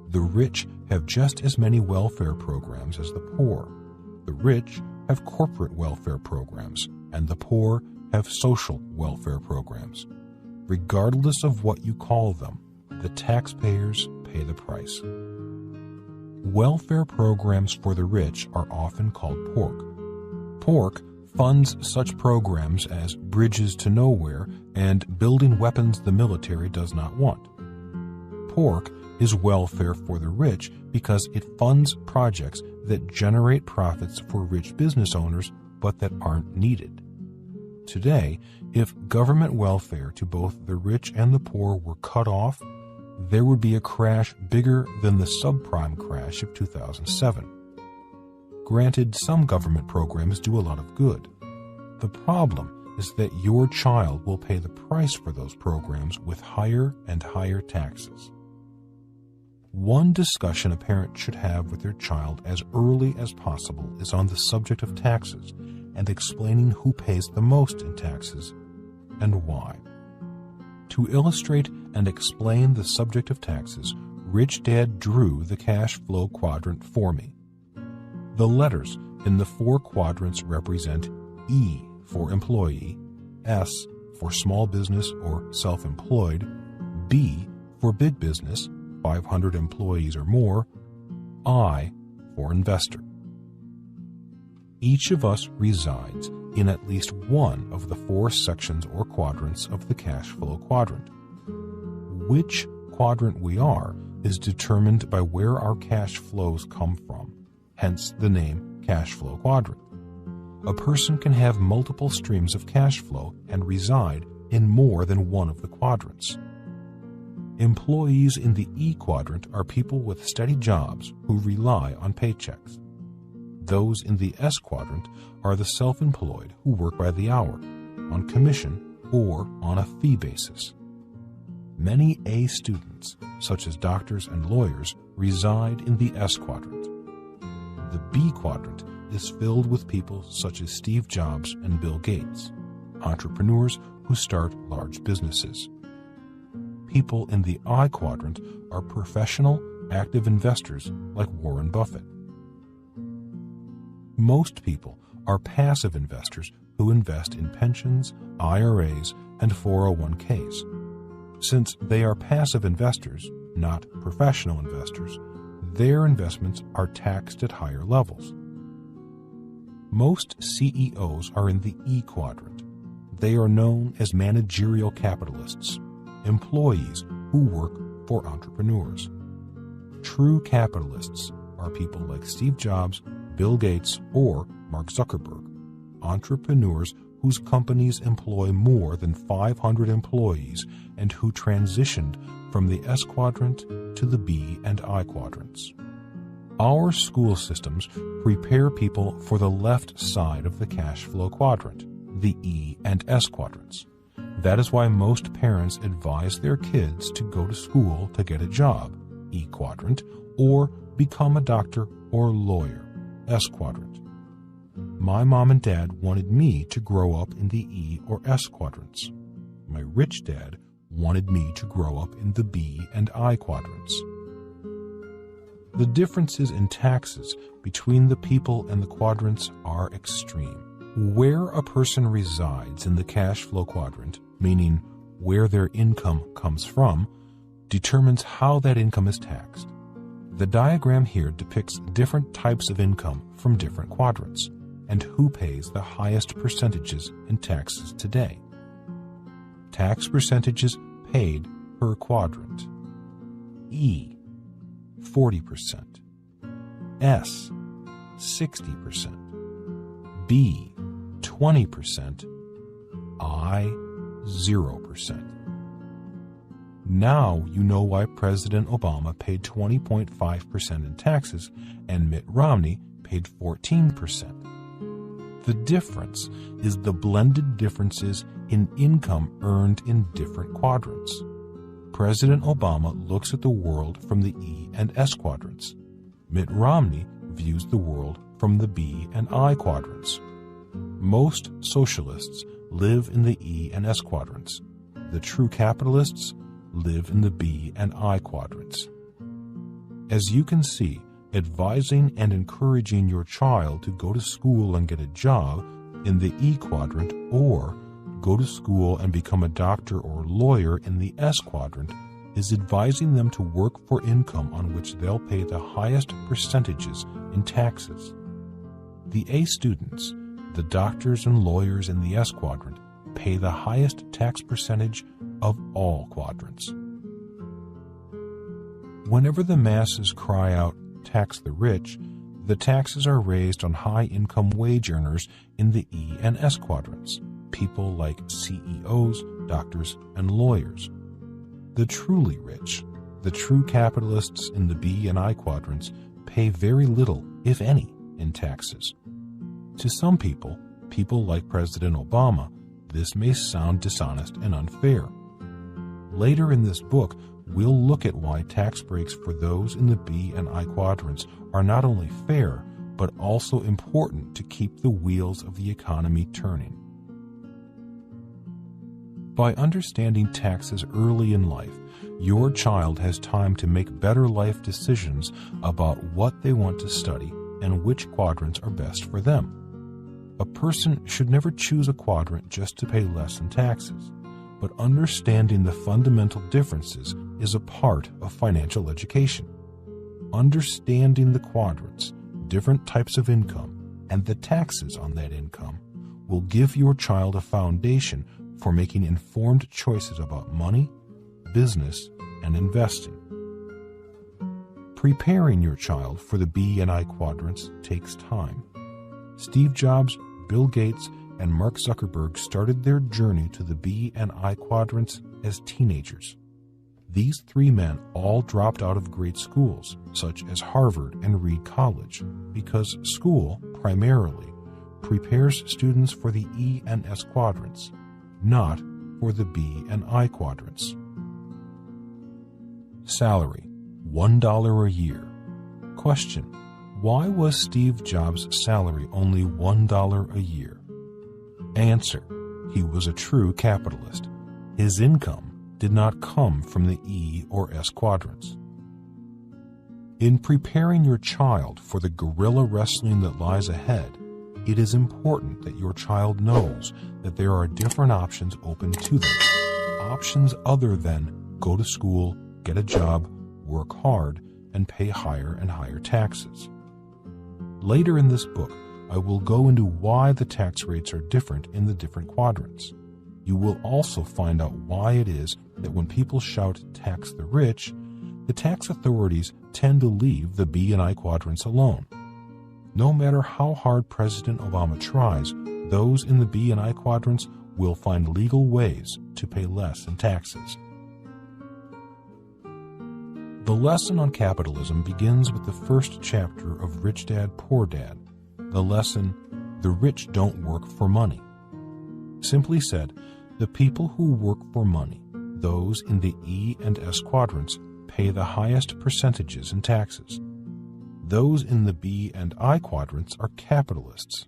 Speaker 1: The rich have just as many welfare programs as the poor. The rich have corporate welfare programs, and the poor have social welfare programs. Regardless of what you call them, the taxpayers pay the price. Welfare programs for the rich are often called pork. Pork funds such programs as Bridges to Nowhere and building weapons the military does not want. Pork is welfare for the rich because it funds projects that generate profits for rich business owners but that aren't needed. Today, if government welfare to both the rich and the poor were cut off, there would be a crash bigger than the subprime crash of 2007. Granted, some government programs do a lot of good. The problem is that your child will pay the price for those programs with higher and higher taxes. One discussion a parent should have with their child as early as possible is on the subject of taxes and explaining who pays the most in taxes and why. To illustrate and explain the subject of taxes, Rich Dad drew the cash flow quadrant for me. The letters in the 4 quadrants represent E for employee, S for small business or self-employed, B for big business, 500 employees or more, I for investor. Each of us resides in at least one of the 4 sections or quadrants of the cash flow quadrant. Which quadrant we are is determined by where our cash flows come from, hence the name cash flow quadrant. A person can have multiple streams of cash flow and reside in more than one of the quadrants. Employees in the E quadrant are people with steady jobs who rely on paychecks. Those in the S quadrant are the self-employed who work by the hour, on commission, or on a fee basis. Many A students, such as doctors and lawyers, reside in the S quadrant. The B quadrant is filled with people such as Steve Jobs and Bill Gates, entrepreneurs who start large businesses. People in the I quadrant are professional, active investors like Warren Buffett. Most people are passive investors who invest in pensions, IRAs, and 401ks. Since they are passive investors, not professional investors, their investments are taxed at higher levels. Most CEOs are in the E quadrant. They are known as managerial capitalists, employees who work for entrepreneurs. True capitalists are people like Steve Jobs, Bill Gates, or Mark Zuckerberg, entrepreneurs whose companies employ more than 500 employees and who transitioned from the S quadrant to the B and I quadrants. Our school systems prepare people for the left side of the cash flow quadrant, the E and S quadrants. That is why most parents advise their kids to go to school to get a job, E quadrant, or become a doctor or lawyer, S quadrant. My mom and dad wanted me to grow up in the E or S quadrants. My rich dad wanted me to grow up in the B and I quadrants. The differences in taxes between the people and the quadrants are extreme. Where a person resides in the cash flow quadrant, meaning where their income comes from, determines how that income is taxed. The diagram here depicts different types of income from different quadrants and who pays the highest percentages in taxes today. Tax percentages paid per quadrant. E, 40%. S, 60%. B, 20%. I, 0%. Now you know why President Obama paid 20.5% in taxes and Mitt Romney paid 14%. The difference is the blended differences in income earned in different quadrants. President Obama looks at the world from the E and S quadrants. Mitt Romney views the world from the B and I quadrants. Most socialists live in the E and S quadrants. The true capitalists live in the B and I quadrants. As you can see, advising and encouraging your child to go to school and get a job in the E quadrant or go to school and become a doctor or lawyer in the S quadrant is advising them to work for income on which they'll pay the highest percentages in taxes. The A students, the doctors and lawyers in the S quadrant, pay the highest tax percentage of all quadrants. Whenever the masses cry out, "Tax the rich," the taxes are raised on high-income wage earners in the E and S quadrants, people like CEOs, doctors, and lawyers. The truly rich, the true capitalists in the B and I quadrants, pay very little, if any, in taxes. To some people like President Obama, this may sound dishonest and unfair. Later in this book, we'll look at why tax breaks for those in the B and I quadrants are not only fair, but also important to keep the wheels of the economy turning. By understanding taxes early in life, your child has time to make better life decisions about what they want to study and which quadrants are best for them. A person should never choose a quadrant just to pay less in taxes, but understanding the fundamental differences is a part of financial education. Understanding the quadrants, different types of income, and the taxes on that income will give your child a foundation for making informed choices about money, business, and investing. Preparing your child for the B and I quadrants takes time. Steve Jobs, Bill Gates, and Mark Zuckerberg started their journey to the B and I quadrants as teenagers. These three men all dropped out of great schools, such as Harvard and Reed College, because school, primarily, prepares students for the E and S quadrants, not for the B and I quadrants. Salary, $1 a year. Question: why was Steve Jobs' salary only $1 a year? Answer: he was a true capitalist. His income did not come from the E or S quadrants. In preparing your child for the guerrilla wrestling that lies ahead, it is important that your child knows that there are different options open to them. Options other than go to school, get a job, work hard, and pay higher and higher taxes. Later in this book, I will go into why the tax rates are different in the different quadrants. You will also find out why it is that when people shout "tax the rich," the tax authorities tend to leave the B and I quadrants alone. No matter how hard President Obama tries, those in the B and I quadrants will find legal ways to pay less in taxes. The lesson on capitalism begins with the first chapter of Rich Dad, Poor Dad, the lesson, "The rich don't work for money." Simply said, the people who work for money, those in the E and S quadrants, pay the highest percentages in taxes. Those in the B and I quadrants are capitalists.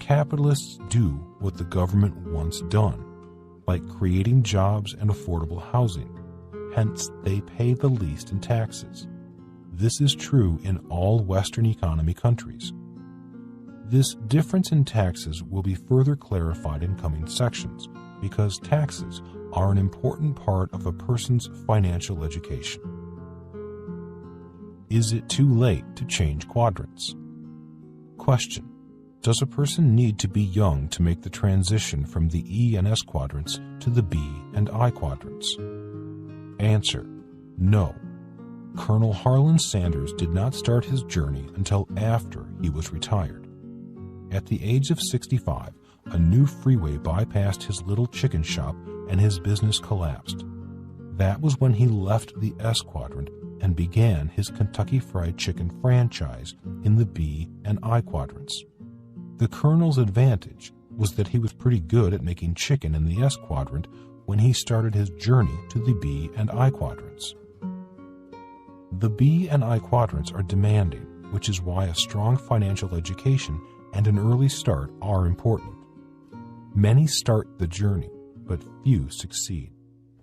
Speaker 1: Capitalists do what the government wants done, like creating jobs and affordable housing. Hence, they pay the least in taxes. This is true in all Western economy countries. This difference in taxes will be further clarified in coming sections, because taxes are an important part of a person's financial education. Is it too late to change quadrants? Question: Does a person need to be young to make the transition from the E and S quadrants to the B and I quadrants? Answer: no. Colonel Harlan Sanders did not start his journey until after he was retired. At the age of 65, a new freeway bypassed his little chicken shop and his business collapsed. That was when he left the S quadrant and began his Kentucky Fried Chicken franchise in the B and I quadrants. The Colonel's advantage was that he was pretty good at making chicken in the S quadrant when he started his journey to the B and I quadrants. The B and I quadrants are demanding, which is why a strong financial education and an early start are important. Many start the journey, but few succeed.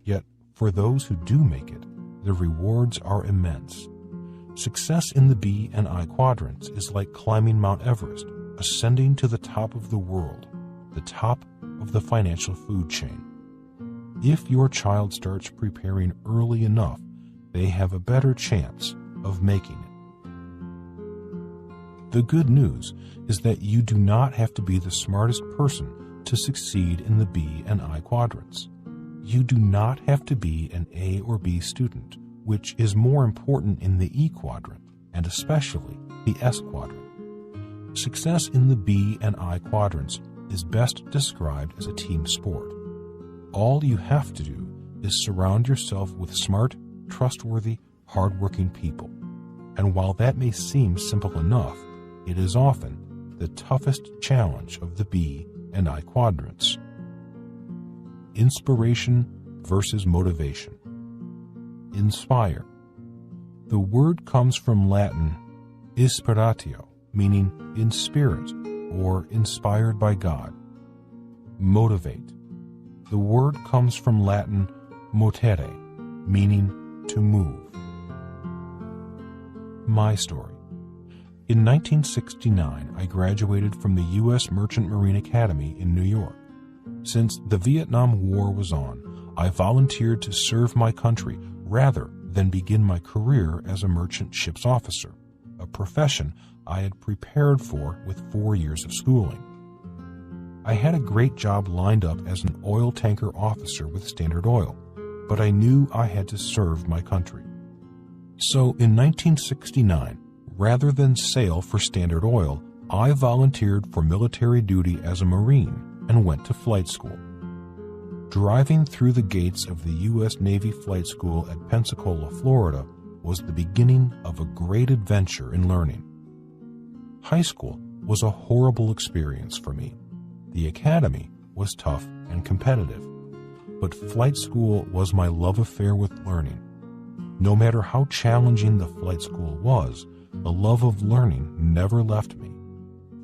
Speaker 1: Yet, for those who do make it, the rewards are immense. Success in the B and I quadrants is like climbing Mount Everest, ascending to the top of the world, the top of the financial food chain. If your child starts preparing early enough, they have a better chance of making it. The good news is that you do not have to be the smartest person to succeed in the B and I quadrants. You do not have to be an A or B student, which is more important in the E quadrant, and especially the S quadrant. Success in the B and I quadrants is best described as a team sport. All you have to do is surround yourself with smart, trustworthy, hardworking people. And while that may seem simple enough, it is often the toughest challenge of the B and I quadrants. Inspiration versus motivation. Inspire. The word comes from Latin inspiratio, meaning in spirit or inspired by God. Motivate. The word comes from Latin motere, meaning to move. My story. In 1969, I graduated from the U.S. Merchant Marine Academy in New York. Since the Vietnam War was on, I volunteered to serve my country rather than begin my career as a merchant ship's officer, a profession I had prepared for with 4 years of schooling. I had a great job lined up as an oil tanker officer with Standard Oil, but I knew I had to serve my country. So in 1969, rather than sail for Standard Oil, I volunteered for military duty as a Marine and went to flight school. Driving through the gates of the U.S. Navy Flight School at Pensacola, Florida, was the beginning of a great adventure in learning. High school was a horrible experience for me. The academy was tough and competitive, but flight school was my love affair with learning. No matter how challenging the flight school was, the love of learning never left me.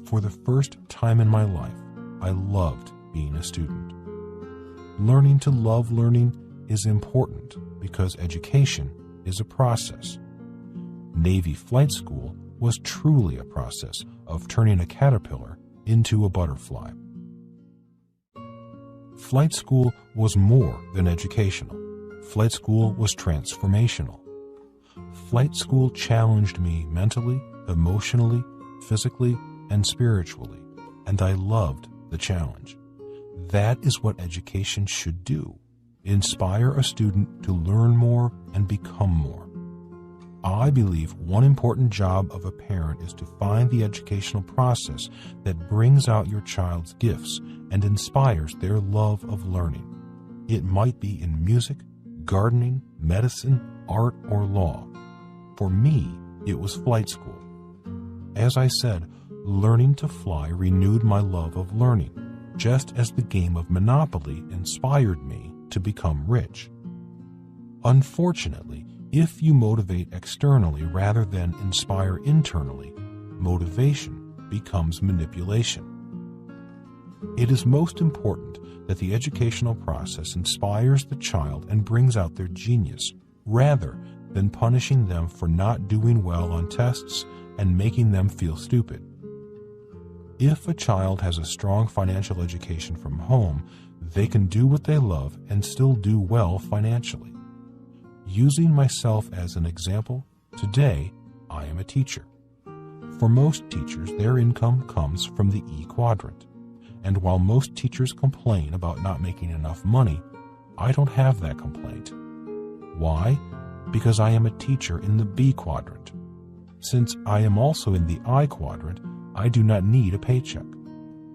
Speaker 1: For the first time in my life, I loved being a student. Learning to love learning is important because education is a process. Navy Flight School was truly a process of turning a caterpillar into a butterfly. Flight school was more than educational. Flight school was transformational. Flight school challenged me mentally, emotionally, physically, and spiritually, and I loved the challenge. That is what education should do: inspire a student to learn more and become more. I believe one important job of a parent is to find the educational process that brings out your child's gifts and inspires their love of learning. It might be in music, gardening, medicine, art, or law. For me, it was flight school. As I said, learning to fly renewed my love of learning, just as the game of Monopoly inspired me to become rich. Unfortunately, if you motivate externally rather than inspire internally, motivation becomes manipulation. It is most important that the educational process inspires the child and brings out their genius, rather than punishing them for not doing well on tests and making them feel stupid. If a child has a strong financial education from home, they can do what they love and still do well financially. Using myself as an example, today I am a teacher. For most teachers, their income comes from the E quadrant. And while most teachers complain about not making enough money, I don't have that complaint. Why? Because I am a teacher in the B quadrant. Since I am also in the I quadrant, I do not need a paycheck.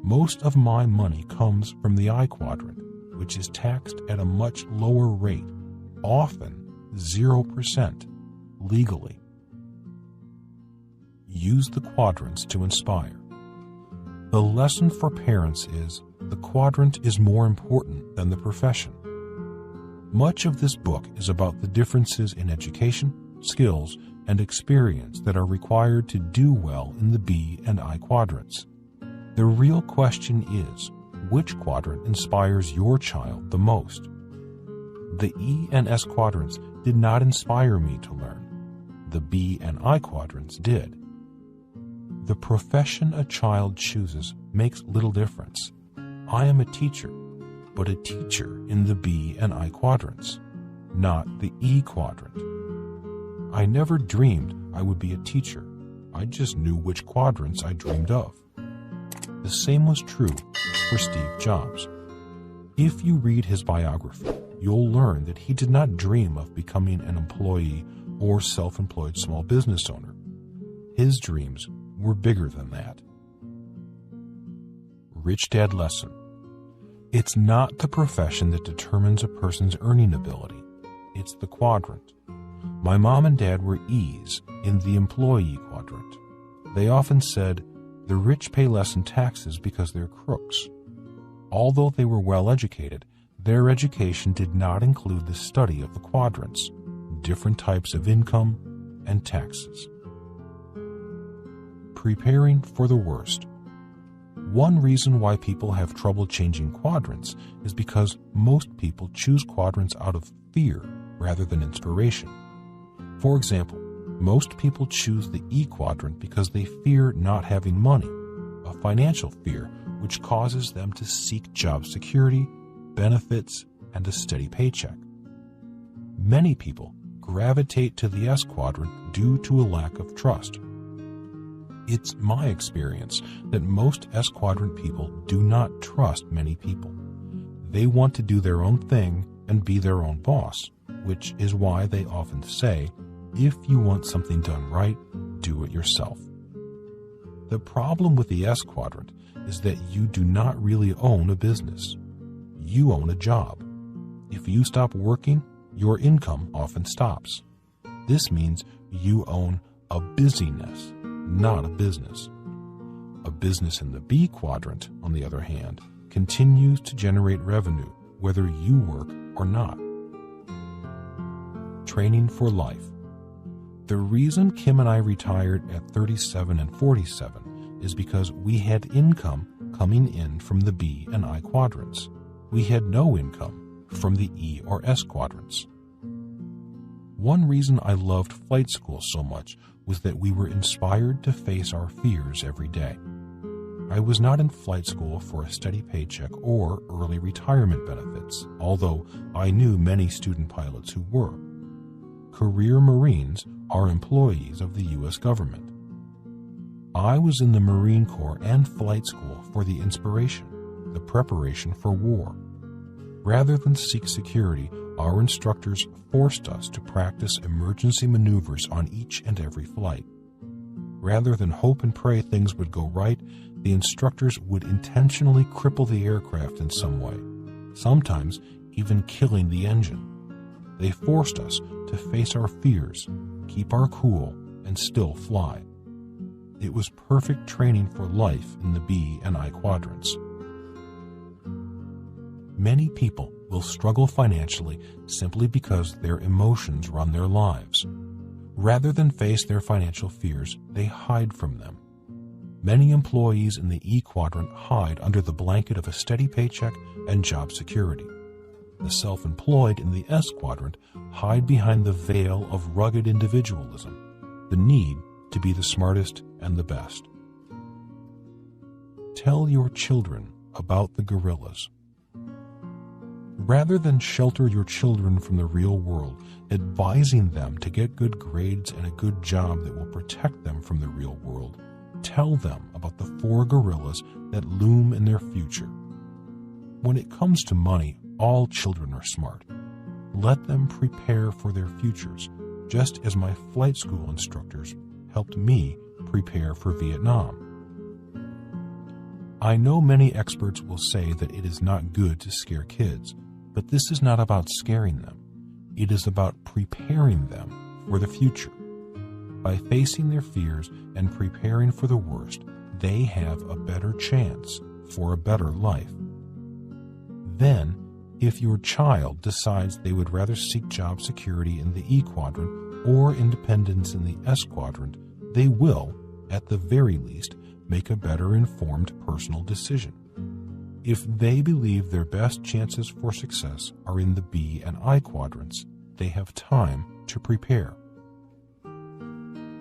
Speaker 1: Most of my money comes from the I quadrant, which is taxed at a much lower rate, often 0%, legally. Use the quadrants to inspire. The lesson for parents is the quadrant is more important than the profession. Much of this book is about the differences in education, skills, and experience that are required to do well in the B and I quadrants. The real question is, which quadrant inspires your child the most? The E and S quadrants did not inspire me to learn. The B and I quadrants did. The profession a child chooses makes little difference. I am a teacher, but a teacher in the B and I quadrants, not the E quadrant. I never dreamed I would be a teacher. I just knew which quadrants I dreamed of. The same was true for Steve Jobs. If you read his biography, you'll learn that he did not dream of becoming an employee or self-employed small business owner. His dreams were bigger than that. Rich Dad Lesson. It's not the profession that determines a person's earning ability. It's the quadrant. My mom and dad were E's in the employee quadrant. They often said, the rich pay less in taxes because they're crooks. Although they were well educated, their education did not include the study of the quadrants, different types of income, and taxes. Preparing for the worst. One reason why people have trouble changing quadrants is because most people choose quadrants out of fear rather than inspiration. For example, most people choose the E quadrant because they fear not having money, a financial fear which causes them to seek job security, benefits, and a steady paycheck. Many people gravitate to the S quadrant due to a lack of trust. It's my experience that most S quadrant people do not trust many people. They want to do their own thing and be their own boss, which is why they often say, if you want something done right, do it yourself. The problem with the S quadrant is that you do not really own a business. You own a job. If you stop working, your income often stops. This means you own a busyness, not a business. A business in the B quadrant, on the other hand, continues to generate revenue whether you work or not. Training for life. The reason Kim and I retired at 37 and 47 is because we had income coming in from the B and I quadrants. We had no income from the E or S quadrants. One reason I loved flight school so much was that we were inspired to face our fears every day. I was not in flight school for a steady paycheck or early retirement benefits, although I knew many student pilots who were. Career Marines are employees of the U.S. government. I was in the Marine Corps and flight school for the inspiration, the preparation for war. Rather than seek security, our instructors forced us to practice emergency maneuvers on each and every flight. Rather than hope and pray things would go right, the instructors would intentionally cripple the aircraft in some way, sometimes even killing the engine. They forced us to face our fears, keep our cool, and still fly. It was perfect training for life in the B and I quadrants. Many people will struggle financially simply because their emotions run their lives. Rather than face their financial fears, they hide from them. Many employees in the E quadrant hide under the blanket of a steady paycheck and job security. The self-employed in the S quadrant hide behind the veil of rugged individualism, the need to be the smartest and the best. Tell your children about the gorillas. Rather than shelter your children from the real world, advising them to get good grades and a good job that will protect them from the real world, tell them about the four gorillas that loom in their future. When it comes to money, all children are smart. Let them prepare for their futures, just as my flight school instructors helped me prepare for Vietnam. I know many experts will say that it is not good to scare kids, but this is not about scaring them. It is about preparing them for the future. By facing their fears and preparing for the worst, they have a better chance for a better life. Then, if your child decides they would rather seek job security in the E quadrant or independence in the S quadrant, they will, at the very least, make a better informed personal decision. If they believe their best chances for success are in the B and I quadrants, they have time to prepare.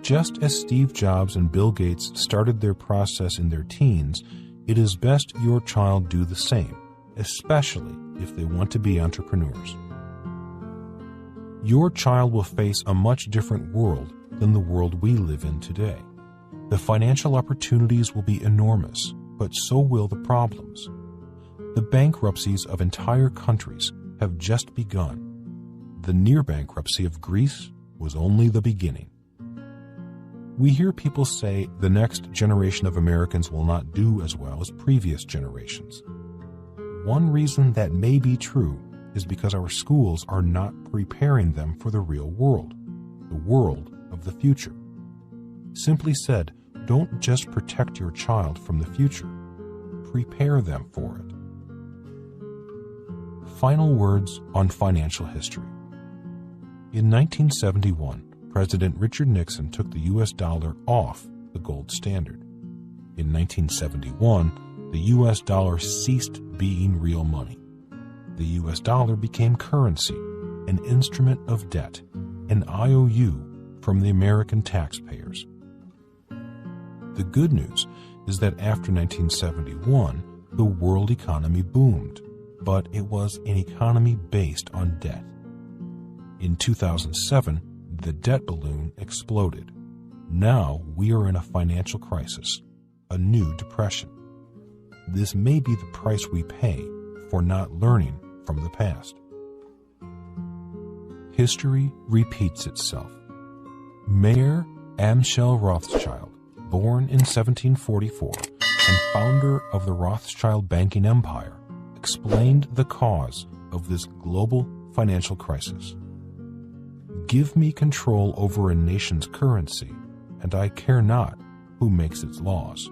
Speaker 1: Just as Steve Jobs and Bill Gates started their process in their teens, it is best your child do the same, especially if they want to be entrepreneurs. Your child will face a much different world than the world we live in today. The financial opportunities will be enormous, but so will the problems. The bankruptcies of entire countries have just begun. The near bankruptcy of Greece was only the beginning. We hear people say the next generation of Americans will not do as well as previous generations. One reason that may be true is because our schools are not preparing them for the real world, the world of the future. Simply said, don't just protect your child from the future, prepare them for it. Final words on financial history. In 1971, President Richard Nixon took the U.S. dollar off the gold standard. In 1971, the U.S. dollar ceased being real money. The U.S. dollar became currency, an instrument of debt, an IOU from the American taxpayers. The good news is that after 1971, the world economy boomed, but it was an economy based on debt. In 2007, the debt balloon exploded. Now we are in a financial crisis, a new depression. This may be the price we pay for not learning from the past. History repeats itself. Mayer Amschel Rothschild, born in 1744 and founder of the Rothschild banking empire, explained the cause of this global financial crisis. Give me control over a nation's currency, and I care not who makes its laws.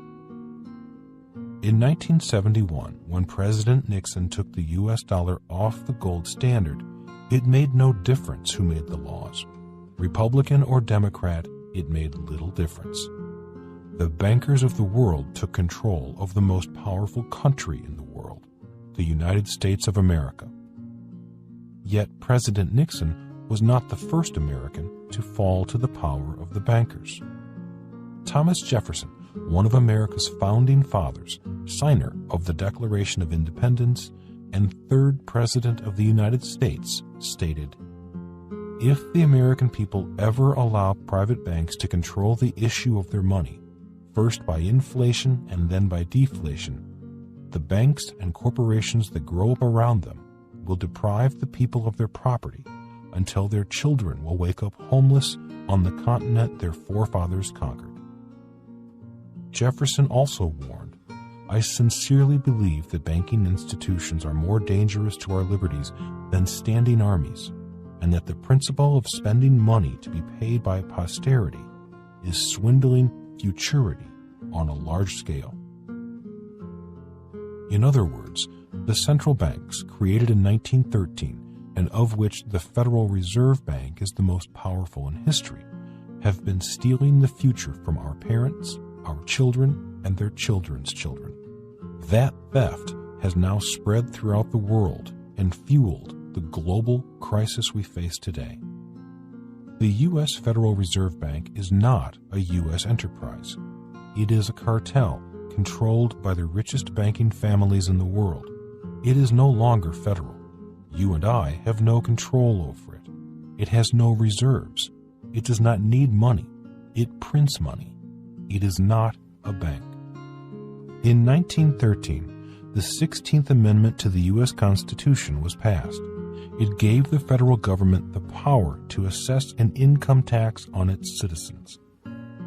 Speaker 1: In 1971, when President Nixon took the U.S. dollar off the gold standard, it made no difference who made the laws. Republican or Democrat, it made little difference. The bankers of the world took control of the most powerful country in the world, the United States of America. Yet President Nixon was not the first American to fall to the power of the bankers. Thomas Jefferson, one of America's founding fathers, signer of the Declaration of Independence, and third President of the United States, stated, "If the American people ever allow private banks to control the issue of their money, first by inflation and then by deflation, the banks and corporations that grow up around them will deprive the people of their property until their children will wake up homeless on the continent their forefathers conquered." Jefferson also warned, "I sincerely believe that banking institutions are more dangerous to our liberties than standing armies, and that the principle of spending money to be paid by posterity is swindling futurity on a large scale." In other words, the central banks, created in 1913, and of which the Federal Reserve Bank is the most powerful in history, have been stealing the future from our parents, our children, and their children's children. That theft has now spread throughout the world and fueled the global crisis we face today. The U.S. Federal Reserve Bank is not a U.S. enterprise. It is a cartel controlled by the richest banking families in the world. It is no longer federal. You and I have no control over it. It has no reserves. It does not need money. It prints money. It is not a bank. In 1913, the 16th Amendment to the U.S. Constitution was passed. It gave the federal government the power to assess an income tax on its citizens.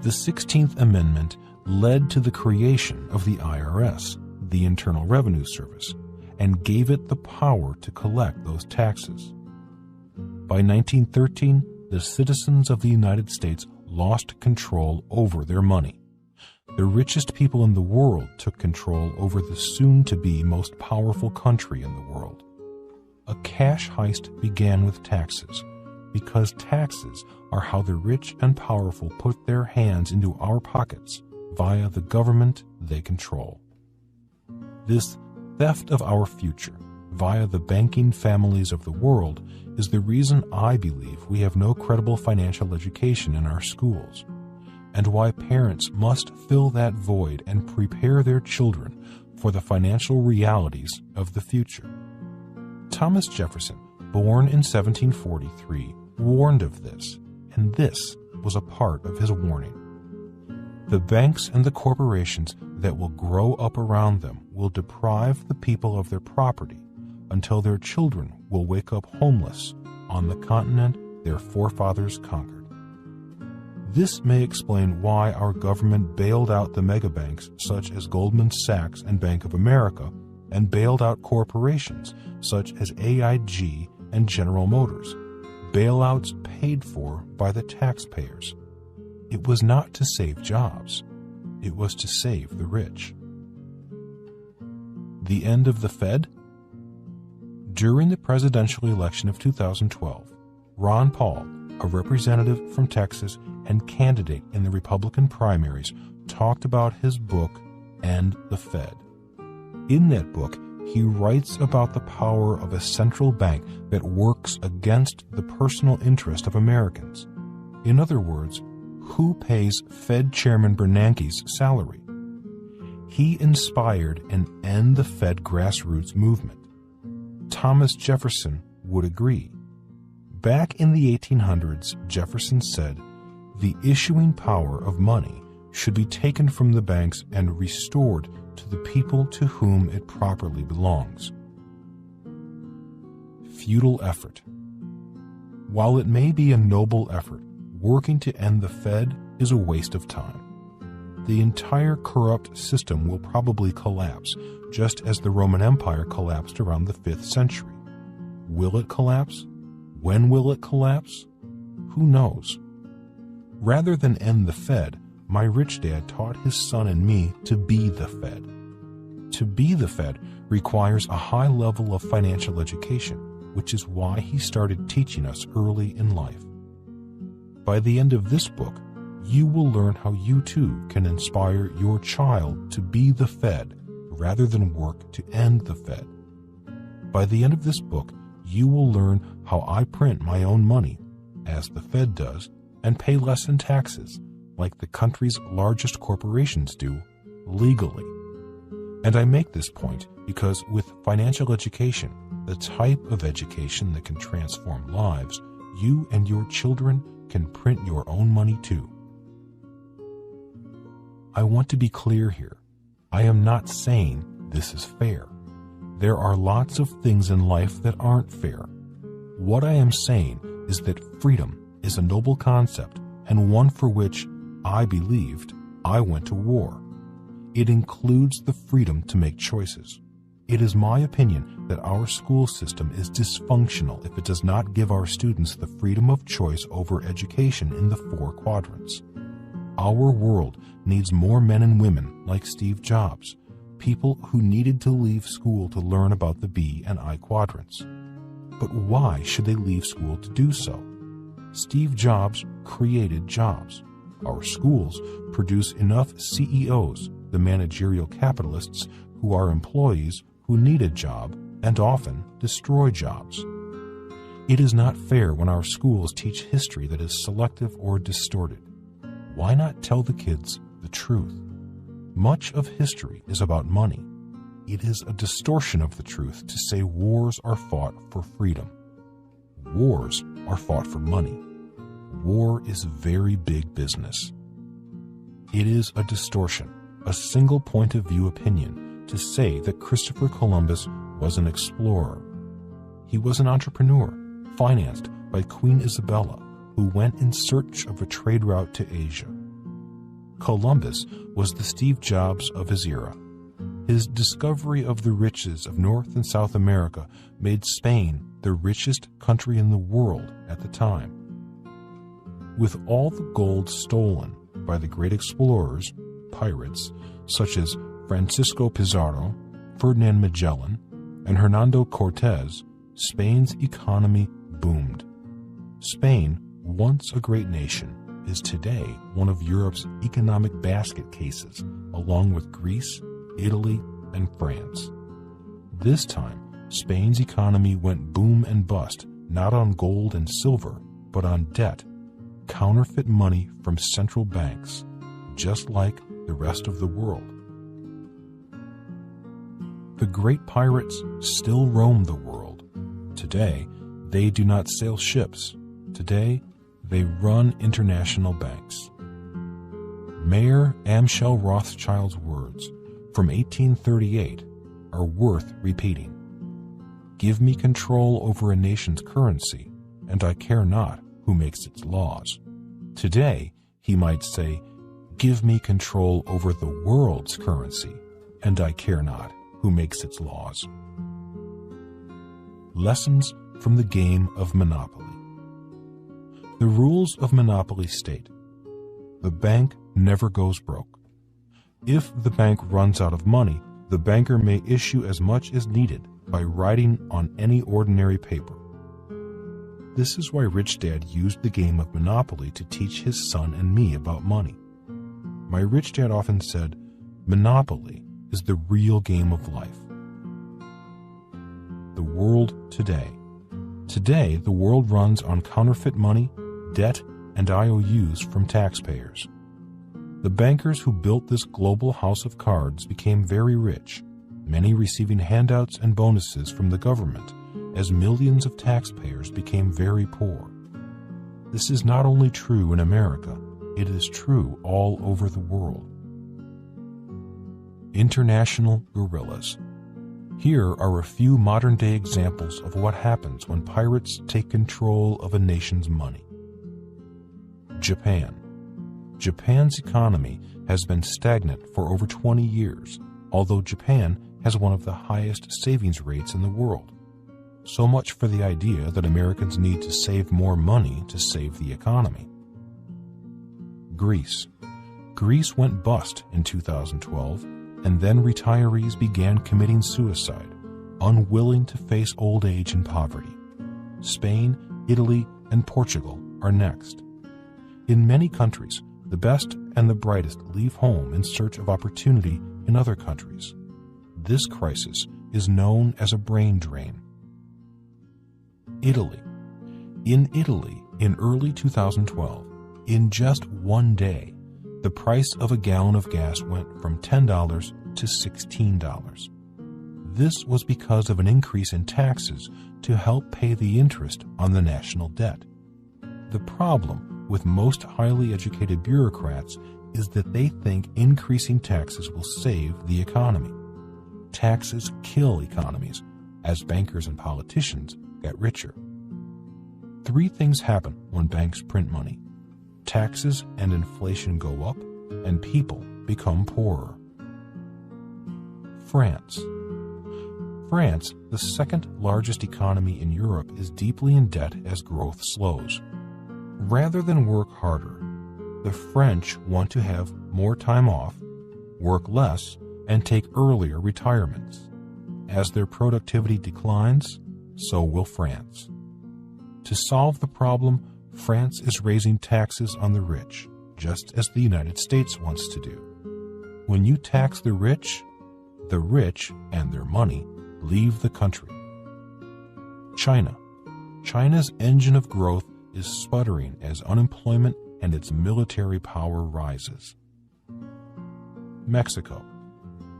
Speaker 1: The 16th Amendment led to the creation of the IRS, the Internal Revenue Service, and gave it the power to collect those taxes. By 1913, the citizens of the United States lost control over their money. The richest people in the world took control over the soon-to-be most powerful country in the world. A cash heist began with taxes, because taxes are how the rich and powerful put their hands into our pockets via the government they control. This theft of our future via the banking families of the world is the reason I believe we have no credible financial education in our schools, and why parents must fill that void and prepare their children for the financial realities of the future. Thomas Jefferson, born in 1743, warned of this, and this was a part of his warning. The banks and the corporations that will grow up around them will deprive the people of their property until their children will wake up homeless on the continent their forefathers conquered. This may explain why our government bailed out the megabanks such as Goldman Sachs and Bank of America, and bailed out corporations such as AIG and General Motors, bailouts paid for by the taxpayers. It was not to save jobs. It was to save the rich. The end of the Fed? During the presidential election of 2012, Ron Paul, a representative from Texas and candidate in the Republican primaries, talked about his book, End the Fed. In that book, he writes about the power of a central bank that works against the personal interest of Americans. In other words, who pays Fed Chairman Bernanke's salary? He inspired an End the Fed grassroots movement. Thomas Jefferson would agree. Back in the 1800s, Jefferson said, "The issuing power of money should be taken from the banks and restored to the people to whom it properly belongs." Futile effort. While it may be a noble effort, working to end the Fed is a waste of time. The entire corrupt system will probably collapse, just as the Roman Empire collapsed around the 5th century. Will it collapse? When will it collapse? Who knows? Rather than end the Fed, my rich dad taught his son and me to be the Fed. To be the Fed requires a high level of financial education, which is why he started teaching us early in life. By the end of this book, you will learn how you too can inspire your child to be the Fed rather than work to end the Fed. By the end of this book, you will learn how I print my own money, as the Fed does, and pay less in taxes, like the country's largest corporations do, legally. And I make this point because with financial education, the type of education that can transform lives, you and your children can print your own money too. I want to be clear here. I am not saying this is fair. There are lots of things in life that aren't fair. What I am saying is that freedom is a noble concept and one for which I believed I went to war. It includes the freedom to make choices. It is my opinion that our school system is dysfunctional if it does not give our students the freedom of choice over education in the 4 quadrants. Our world needs more men and women like Steve Jobs, people who needed to leave school to learn about the B and I quadrants. But why should they leave school to do so? Steve Jobs created jobs. Our schools produce enough CEOs, the managerial capitalists, who are employees who need a job and often destroy jobs. It is not fair when our schools teach history that is selective or distorted. Why not tell the kids the truth? Much of history is about money. It is a distortion of the truth to say wars are fought for freedom. Wars are fought for money. War is very big business. It is a distortion, a single point of view opinion to say that Christopher Columbus was an explorer. He was an entrepreneur, financed by Queen Isabella, who went in search of a trade route to Asia. Columbus was the Steve Jobs of his era. His discovery of the riches of North and South America made Spain the richest country in the world at the time. With all the gold stolen by the great explorers, pirates, such as Francisco Pizarro, Ferdinand Magellan, and Hernando Cortez, Spain's economy boomed. Spain, once a great nation, is today one of Europe's economic basket cases, along with Greece, Italy, and France. This time, Spain's economy went boom and bust, not on gold and silver, but on debt, counterfeit money from central banks, just like the rest of the world. The great pirates still roam the world. Today, they do not sail ships. Today, they run international banks. Mayor Amschel Rothschild's words from 1838 are worth repeating. Give me control over a nation's currency, and I care not who makes its laws. Today, he might say, give me control over the world's currency, and I care not who makes its laws. Lessons from the game of Monopoly. The rules of Monopoly state, the bank never goes broke. If the bank runs out of money, the banker may issue as much as needed by writing on any ordinary paper. This is why Rich Dad used the game of Monopoly to teach his son and me about money. My Rich Dad often said, Monopoly is the real game of life. The world today. Today, the world runs on counterfeit money, debt, and IOUs from taxpayers. The bankers who built this global house of cards became very rich, many receiving handouts and bonuses from the government, as millions of taxpayers became very poor. This is not only true in America, it is true all over the world. International guerrillas. Here are a few modern-day examples of what happens when pirates take control of a nation's money. Japan. Japan's economy has been stagnant for over 20 years, although Japan has one of the highest savings rates in the world. So much for the idea that Americans need to save more money to save the economy. Greece. Greece went bust in 2012, and then retirees began committing suicide, unwilling to face old age and poverty. Spain, Italy, and Portugal are next. In many countries, the best and the brightest leave home in search of opportunity in other countries. This crisis is known as a brain drain. Italy. In Italy, in early 2012, in just one day, the price of a gallon of gas went from $10 to $16. This was because of an increase in taxes to help pay the interest on the national debt. The problem with most highly educated bureaucrats is that they think increasing taxes will save the economy. Taxes kill economies, as bankers and politicians get richer. 3 things happen when banks print money. Taxes and inflation go up, and people become poorer. France. France, the second largest economy in Europe, is deeply in debt as growth slows. Rather than work harder, the French want to have more time off, work less, and take earlier retirements. As their productivity declines, so will France. To solve the problem, France is raising taxes on the rich, just as the United States wants to do. When you tax the rich and their money leave the country. China. China's engine of growth is sputtering as unemployment and its military power rises. Mexico.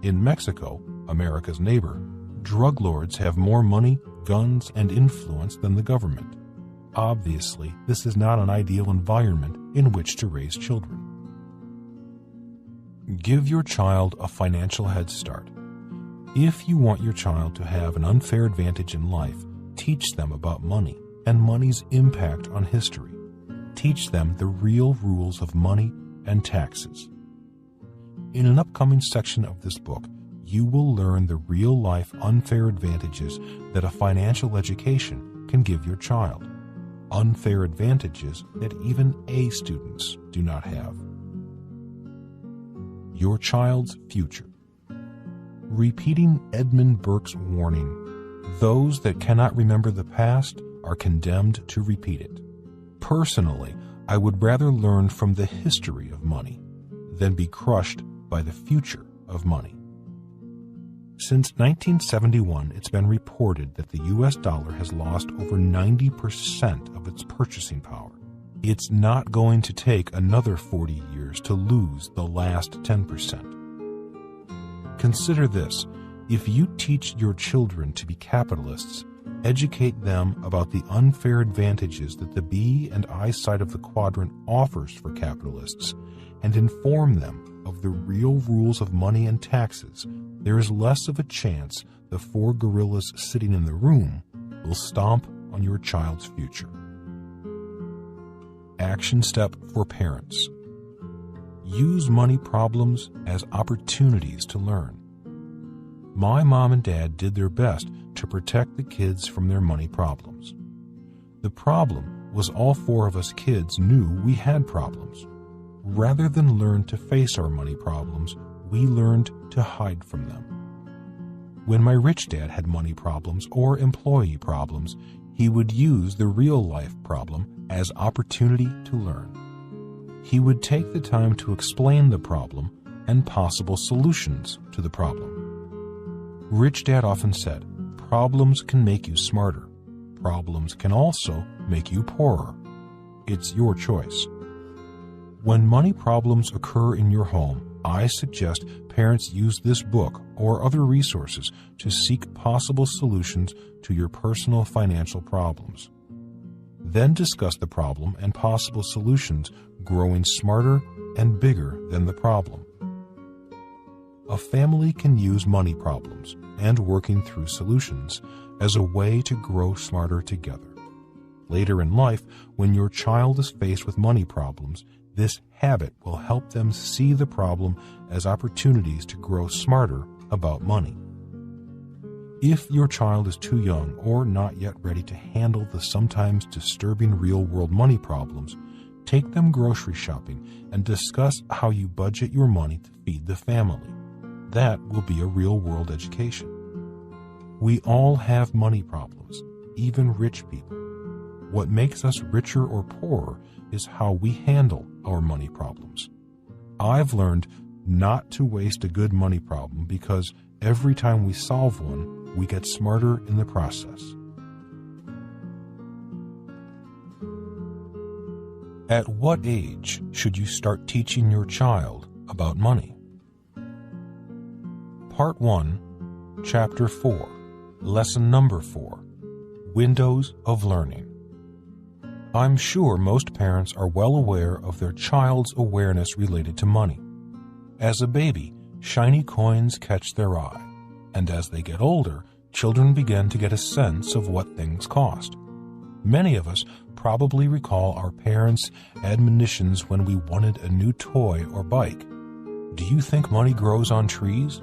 Speaker 1: In Mexico, America's neighbor, drug lords have more money, guns, and influence than the government. Obviously, this is not an ideal environment in which to raise children. Give your child a financial head start. If you want your child to have an unfair advantage in life, teach them about money and money's impact on history. Teach them the real rules of money and taxes. In an upcoming section of this book, you will learn the real-life unfair advantages that a financial education can give your child. Unfair advantages that even A students do not have. Your child's future. Repeating Edmund Burke's warning, those that cannot remember the past are condemned to repeat it. Personally, I would rather learn from the history of money than be crushed by the future of money. Since 1971, it's been reported that the U.S. dollar has lost over 90% of its purchasing power. It's not going to take another 40 years to lose the last 10%. Consider this. If you teach your children to be capitalists, educate them about the unfair advantages that the B and I side of the quadrant offers for capitalists, and inform them of the real rules of money and taxes, there is less of a chance the four gorillas sitting in the room will stomp on your child's future. Action step for parents. Use money problems as opportunities to learn. My mom and dad did their best to protect the kids from their money problems. The problem was all four of us kids knew we had problems. Rather than learn to face our money problems, we learned to hide from them. When my rich dad had money problems or employee problems, he would use the real-life problem as opportunity to learn. He would take the time to explain the problem and possible solutions to the problem. Rich Dad often said, problems can make you smarter. Problems can also make you poorer. It's your choice. When money problems occur in your home, I suggest parents use this book or other resources to seek possible solutions to your personal financial problems. Then discuss the problem and possible solutions, growing smarter and bigger than the problem. A family can use money problems and working through solutions as a way to grow smarter together. Later in life, when your child is faced with money problems, this habit will help them see the problem as opportunities to grow smarter about money. If your child is too young or not yet ready to handle the sometimes disturbing real-world money problems, take them grocery shopping and discuss how you budget your money to feed the family. That will be a real-world education. We all have money problems, even rich people. What makes us richer or poorer is how we handle our money problems. I've learned not to waste a good money problem because every time we solve one, we get smarter in the process. At what age should you start teaching your child about money? Part 1, Chapter 4, Lesson Number 4, Windows of Learning. I'm sure most parents are well aware of their child's awareness related to money. As a baby, shiny coins catch their eye, and as they get older, children begin to get a sense of what things cost. Many of us probably recall our parents' admonitions when we wanted a new toy or bike. Do you think money grows on trees?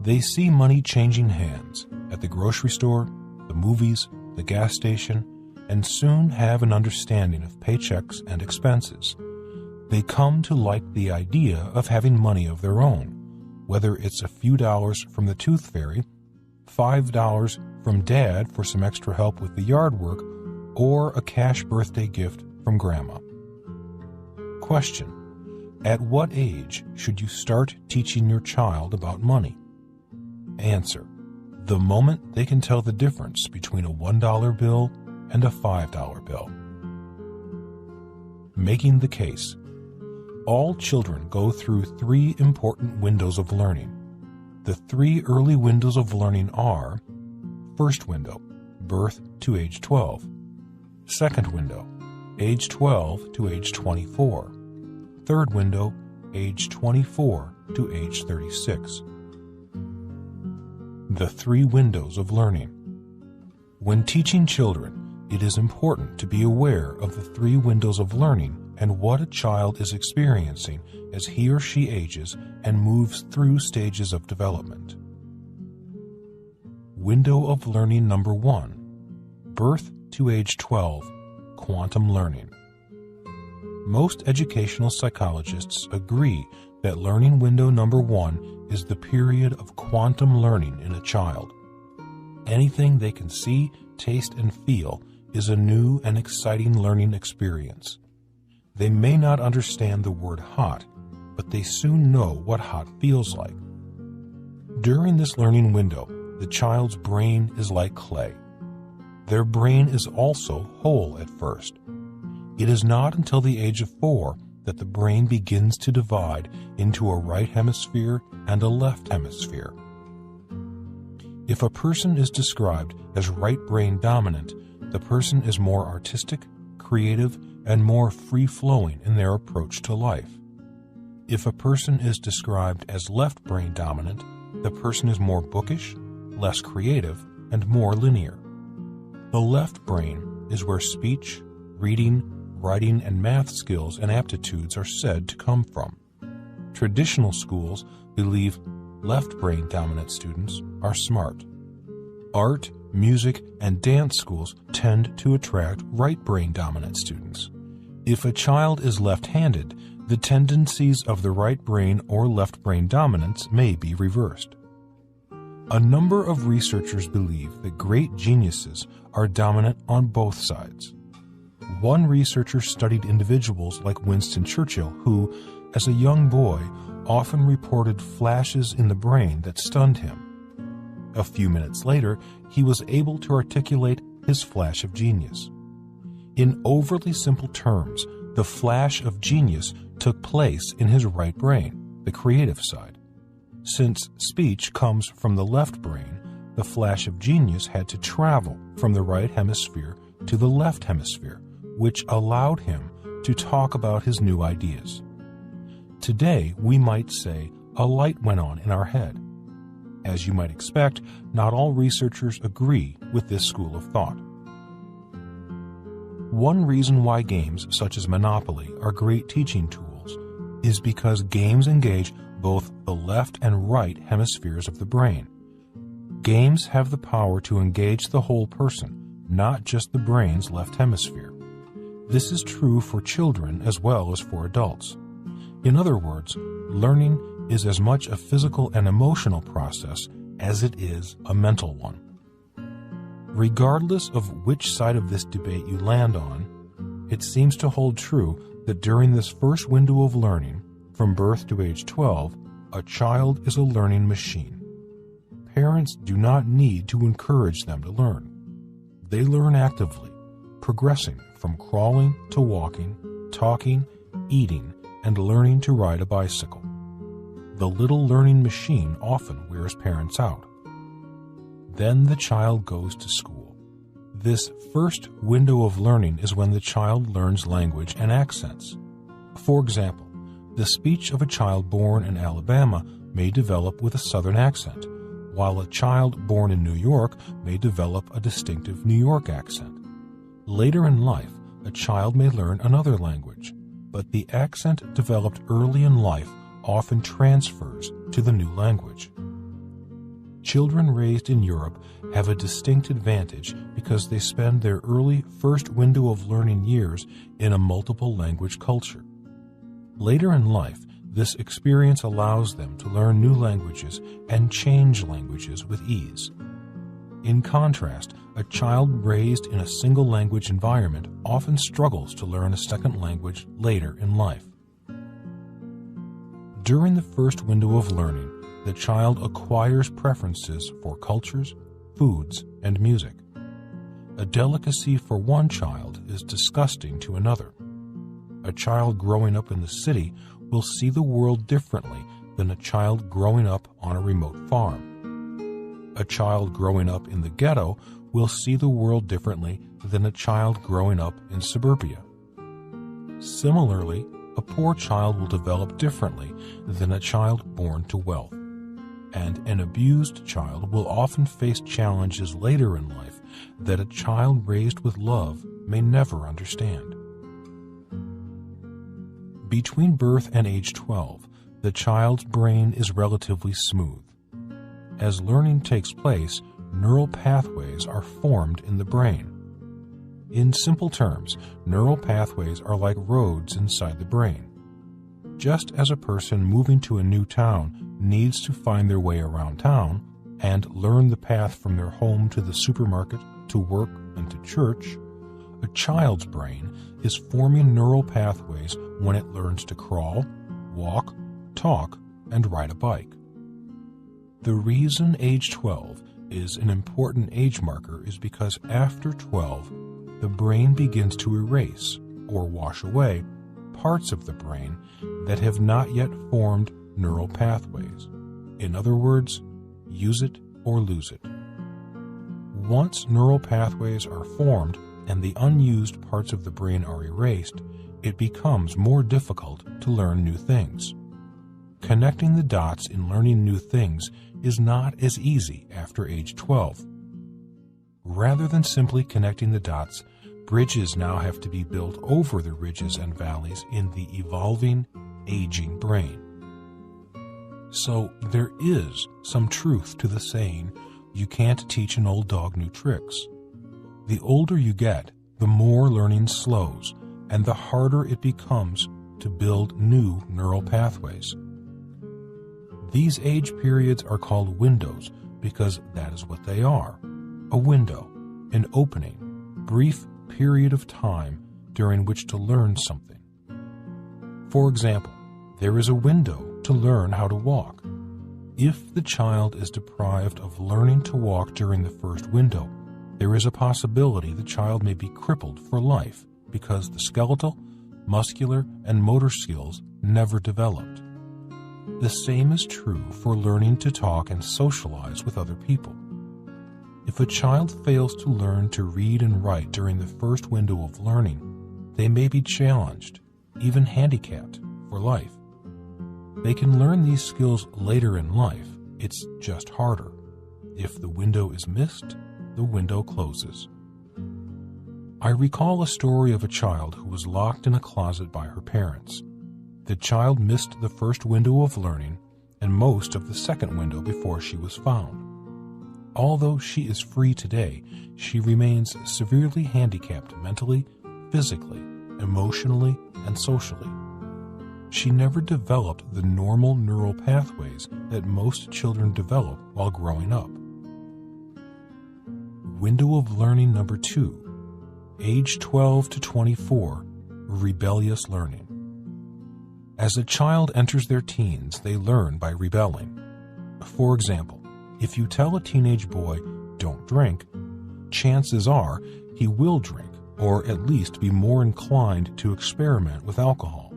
Speaker 1: They see money changing hands at the grocery store, the movies, the gas station, and soon have an understanding of paychecks and expenses. They come to like the idea of having money of their own, whether it's a few dollars from the tooth fairy, $5 from Dad for some extra help with the yard work, or a cash birthday gift from Grandma. Question: at what age should you start teaching your child about money? Answer: the moment they can tell the difference between a $1 bill and a $5 bill. Making the case. All children go through 3 important windows of learning. The 3 early windows of learning are: first window, birth to age 12. Second window, age 12 to age 24. Third window, age 24 to age 36. The 3 windows of learning. When teaching children, it is important to be aware of the 3 windows of learning and what a child is experiencing as he or she ages and moves through stages of development. Window of learning number 1, birth to age 12, quantum learning. Most educational psychologists agree that learning window number 1 is the period of quantum learning in a child. Anything they can see, taste, and feel is a new and exciting learning experience. They may not understand the word hot, but they soon know what hot feels like. During this learning window, the child's brain is like clay. Their brain is also whole at first. It is not until the age of 4 that the brain begins to divide into a right hemisphere and a left hemisphere. If a person is described as right brain dominant, the person is more artistic, creative, and more free-flowing in their approach to life. If a person is described as left brain dominant, the person is more bookish, less creative, and more linear. The left brain is where speech, reading, writing, and math skills and aptitudes are said to come from. Traditional schools believe left brain dominant students are smart. Art, music, and dance schools tend to attract right brain dominant students. If a child is left-handed, the tendencies of the right brain or left brain dominance may be reversed. A number of researchers believe that great geniuses are dominant on both sides. One researcher studied individuals like Winston Churchill who, as a young boy, often reported flashes in the brain that stunned him. A few minutes later, he was able to articulate his flash of genius. In overly simple terms, the flash of genius took place in his right brain, the creative side. Since speech comes from the left brain, the flash of genius had to travel from the right hemisphere to the left hemisphere, which allowed him to talk about his new ideas. Today, we might say a light went on in our head. As you might expect, not all researchers agree with this school of thought. One reason why games such as Monopoly are great teaching tools is because games engage both the left and right hemispheres of the brain. Games have the power to engage the whole person, not just the brain's left hemisphere. This is true for children as well as for adults. In other words, learning is as much a physical and emotional process as it is a mental one. Regardless of which side of this debate you land on, it seems to hold true that during this first window of learning, from birth to age 12, a child is a learning machine. Parents do not need to encourage them to learn. They learn actively, progressing from crawling to walking, talking, eating, and learning to ride a bicycle. The little learning machine often wears parents out. Then the child goes to school. This first window of learning is when the child learns language and accents. For example, the speech of a child born in Alabama may develop with a Southern accent, while a child born in New York may develop a distinctive New York accent. Later in life, a child may learn another language, but the accent developed early in life often transfers to the new language. Children raised in Europe have a distinct advantage because they spend their early first window of learning years in a multiple language culture. Later in life, this experience allows them to learn new languages and change languages with ease. In contrast, a child raised in a single language environment often struggles to learn a second language later in life. During the first window of learning, the child acquires preferences for cultures, foods, and music. A delicacy for one child is disgusting to another. A child growing up in the city will see the world differently than a child growing up on a remote farm. A child growing up in the ghetto will see the world differently than a child growing up in suburbia. Similarly, a poor child will develop differently than a child born to wealth, and an abused child will often face challenges later in life that a child raised with love may never understand. Between birth and age 12, the child's brain is relatively smooth. As learning takes place, neural pathways are formed in the brain. In simple terms, neural pathways are like roads inside the brain. Just as a person moving to a new town needs to find their way around town and learn the path from their home to the supermarket, to work, and to church, a child's brain is forming neural pathways when it learns to crawl, walk, talk, and ride a bike. The reason age 12 is an important age marker is because after 12, the brain begins to erase or wash away parts of the brain that have not yet formed neural pathways. In other words, use it or lose it. Once neural pathways are formed and the unused parts of the brain are erased, it becomes more difficult to learn new things. Connecting the dots in learning new things is not as easy after age 12. Rather than simply connecting the dots, bridges now have to be built over the ridges and valleys in the evolving, aging brain. So there is some truth to the saying, you can't teach an old dog new tricks. The older you get, the more learning slows, and the harder it becomes to build new neural pathways. These age periods are called windows because that is what they are. A window, an opening, brief period of time during which to learn something. For example, there is a window to learn how to walk. If the child is deprived of learning to walk during the first window, there is a possibility the child may be crippled for life because the skeletal, muscular, and motor skills never developed. The same is true for learning to talk and socialize with other people. If a child fails to learn to read and write during the first window of learning, they may be challenged, even handicapped, for life. They can learn these skills later in life, it's just harder. If the window is missed, the window closes. I recall a story of a child who was locked in a closet by her parents. The child missed the first window of learning and most of the second window before she was found. Although she is free today, she remains severely handicapped mentally, physically, emotionally, and socially. She never developed the normal neural pathways that most children develop while growing up. Window of learning number 2, age 12 to 24, rebellious learning. As a child enters their teens, they learn by rebelling. For example, if you tell a teenage boy, "Don't drink," chances are he will drink, or at least be more inclined to experiment with alcohol.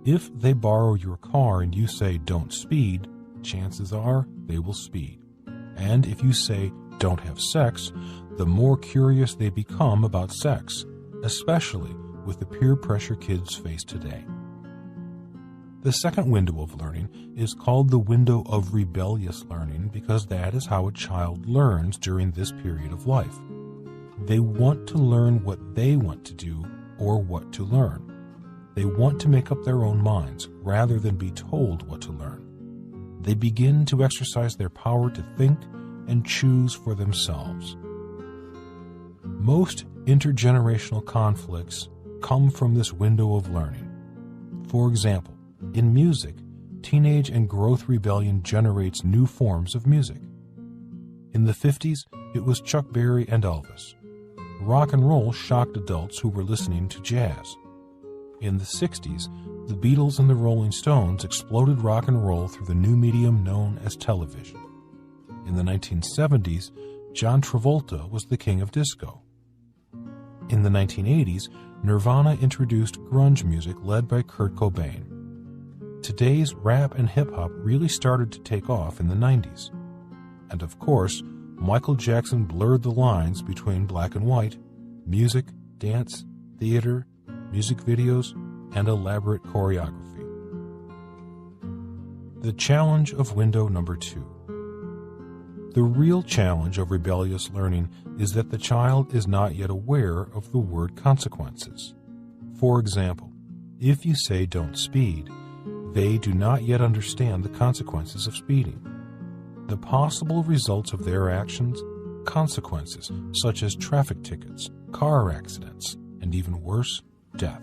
Speaker 1: If they borrow your car and you say, "Don't speed," chances are they will speed. And if you say, "Don't have sex," the more curious they become about sex, especially with the peer pressure kids face today. The second window of learning is called the window of rebellious learning because that is how a child learns during this period of life. They want to learn what they want to do or what to learn. They want to make up their own minds rather than be told what to learn. They begin to exercise their power to think and choose for themselves. Most intergenerational conflicts come from this window of learning. For example, in music, teenage and growth rebellion generates new forms of music. In the 50s, it was Chuck Berry and Elvis. Rock and roll shocked adults who were listening to jazz. In the 60s, the Beatles and the Rolling Stones exploded rock and roll through the new medium known as television. In the 1970s, John Travolta was the king of disco. In the 1980s, Nirvana introduced grunge music led by Kurt Cobain. Today's rap and hip-hop really started to take off in the 90s. And of course, Michael Jackson blurred the lines between black and white, music, dance, theater, music videos, and elaborate choreography. The challenge of window number 2. The real challenge of rebellious learning is that the child is not yet aware of the word consequences. For example, if you say don't speed, they do not yet understand the consequences of speeding. The possible results of their actions, consequences such as traffic tickets, car accidents, and even worse, death.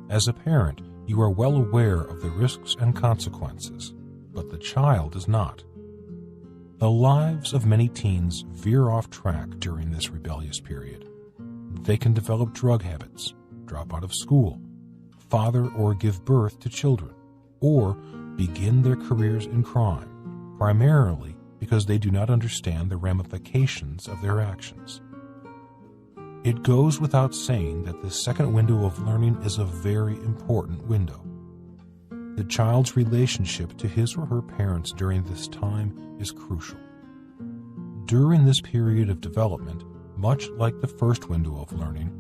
Speaker 1: As a parent, you are well aware of the risks and consequences, but the child is not. The lives of many teens veer off track during this rebellious period. They can develop drug habits, drop out of school, father or give birth to children, or begin their careers in crime, primarily because they do not understand the ramifications of their actions. It goes without saying that the second window of learning is a very important window. The child's relationship to his or her parents during this time is crucial. During this period of development, much like the first window of learning,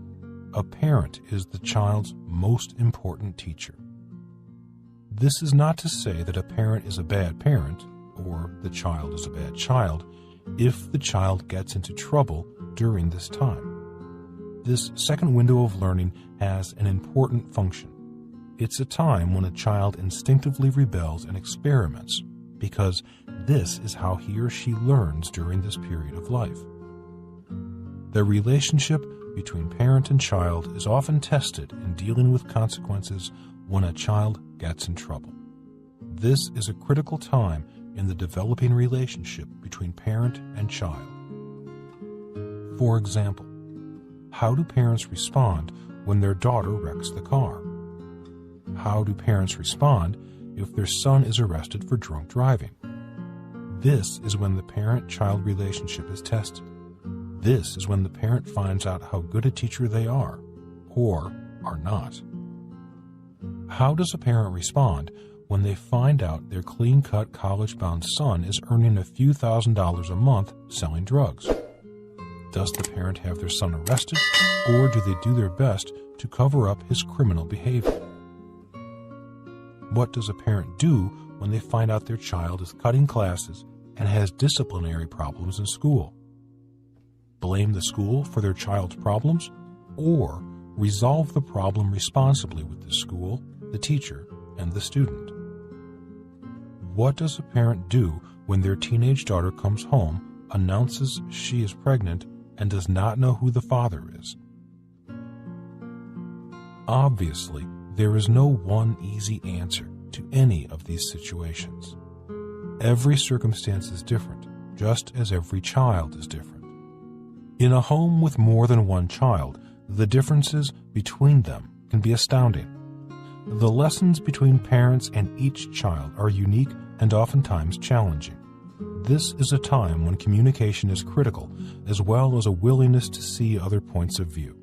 Speaker 1: a parent is the child's most important teacher. This is not to say that a parent is a bad parent, or the child is a bad child, if the child gets into trouble during this time. This second window of learning has an important function. It's a time when a child instinctively rebels and experiments, because this is how he or she learns during this period of life. The relationship between parent and child is often tested in dealing with consequences when a child gets in trouble. This is a critical time in the developing relationship between parent and child. For example, how do parents respond when their daughter wrecks the car? How do parents respond if their son is arrested for drunk driving? This is when the parent-child relationship is tested. This is when the parent finds out how good a teacher they are, or are not. How does a parent respond when they find out their clean-cut, college-bound son is earning a few $1,000s a month selling drugs? Does the parent have their son arrested, or do they do their best to cover up his criminal behavior? What does a parent do when they find out their child is cutting classes and has disciplinary problems in school? Blame the school for their child's problems, or resolve the problem responsibly with the school, the teacher, and the student? What does a parent do when their teenage daughter comes home, announces she is pregnant, and does not know who the father is? Obviously, there is no one easy answer to any of these situations. Every circumstance is different, just as every child is different. In a home with more than one child, the differences between them can be astounding. The lessons between parents and each child are unique and oftentimes challenging. This is a time when communication is critical, as well as a willingness to see other points of view.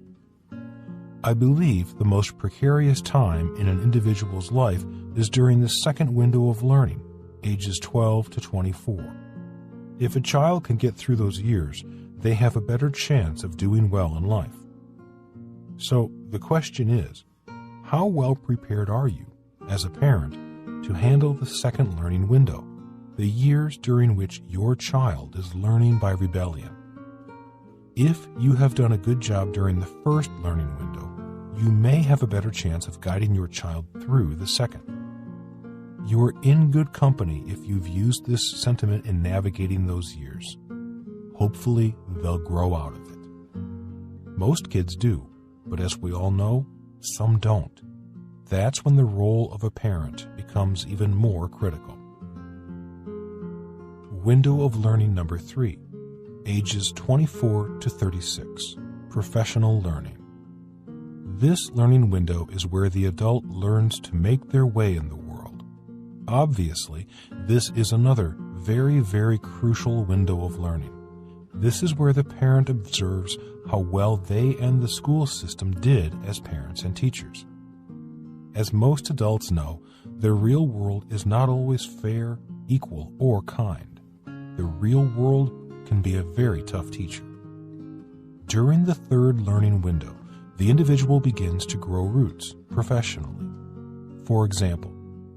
Speaker 1: I believe the most precarious time in an individual's life is during the second window of learning, ages 12 to 24. If a child can get through those years, they have a better chance of doing well in life. So the question is, how well prepared are you, as a parent, to handle the second learning window, the years during which your child is learning by rebellion? If you have done a good job during the first learning window, you may have a better chance of guiding your child through the second. You are in good company if you've used this sentiment in navigating those years. Hopefully, they'll grow out of it. Most kids do, but as we all know, some don't. That's when the role of a parent becomes even more critical. Window of learning number 3, ages 24 to 36, professional learning. This learning window is where the adult learns to make their way in the world. Obviously, this is another very, very crucial window of learning. This is where the parent observes how well they and the school system did as parents and teachers. As most adults know, the real world is not always fair, equal, or kind. The real world can be a very tough teacher. During the third learning window, the individual begins to grow roots professionally. For example,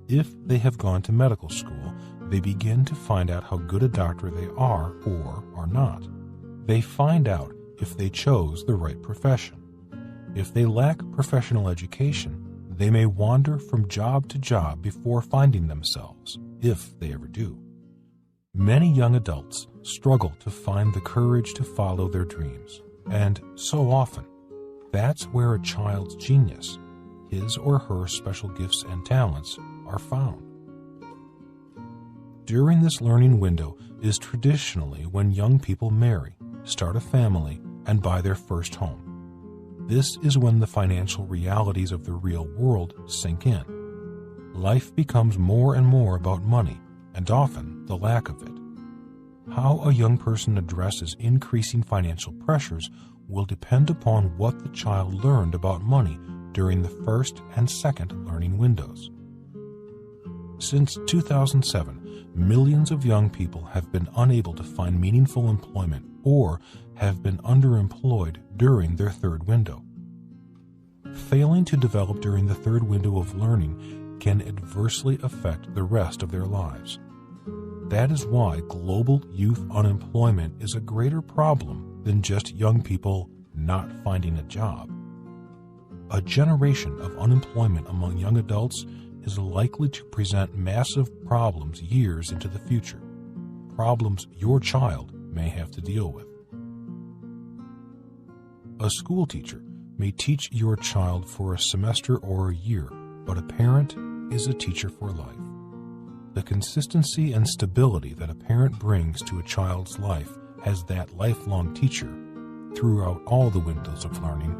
Speaker 1: if they have gone to medical school, they begin to find out how good a doctor they are or are not. They find out if they chose the right profession. If they lack professional education, they may wander from job to job before finding themselves, if they ever do. Many young adults struggle to find the courage to follow their dreams, and so often, that's where a child's genius, his or her special gifts and talents, are found. During this learning window is traditionally when young people marry, start a family, and buy their first home. This is when the financial realities of the real world sink in. Life becomes more and more about money, and often the lack of it. How a young person addresses increasing financial pressures will depend upon what the child learned about money during the first and second learning windows. Since 2007, millions of young people have been unable to find meaningful employment or have been underemployed during their third window. Failing to develop during the third window of learning can adversely affect the rest of their lives. That is why global youth unemployment is a greater problem than just young people not finding a job. A generation of unemployment among young adults is likely to present massive problems years into the future, problems your child may have to deal with. A school teacher may teach your child for a semester or a year, but a parent is a teacher for life. The consistency and stability that a parent brings to a child's life as that lifelong teacher throughout all the windows of learning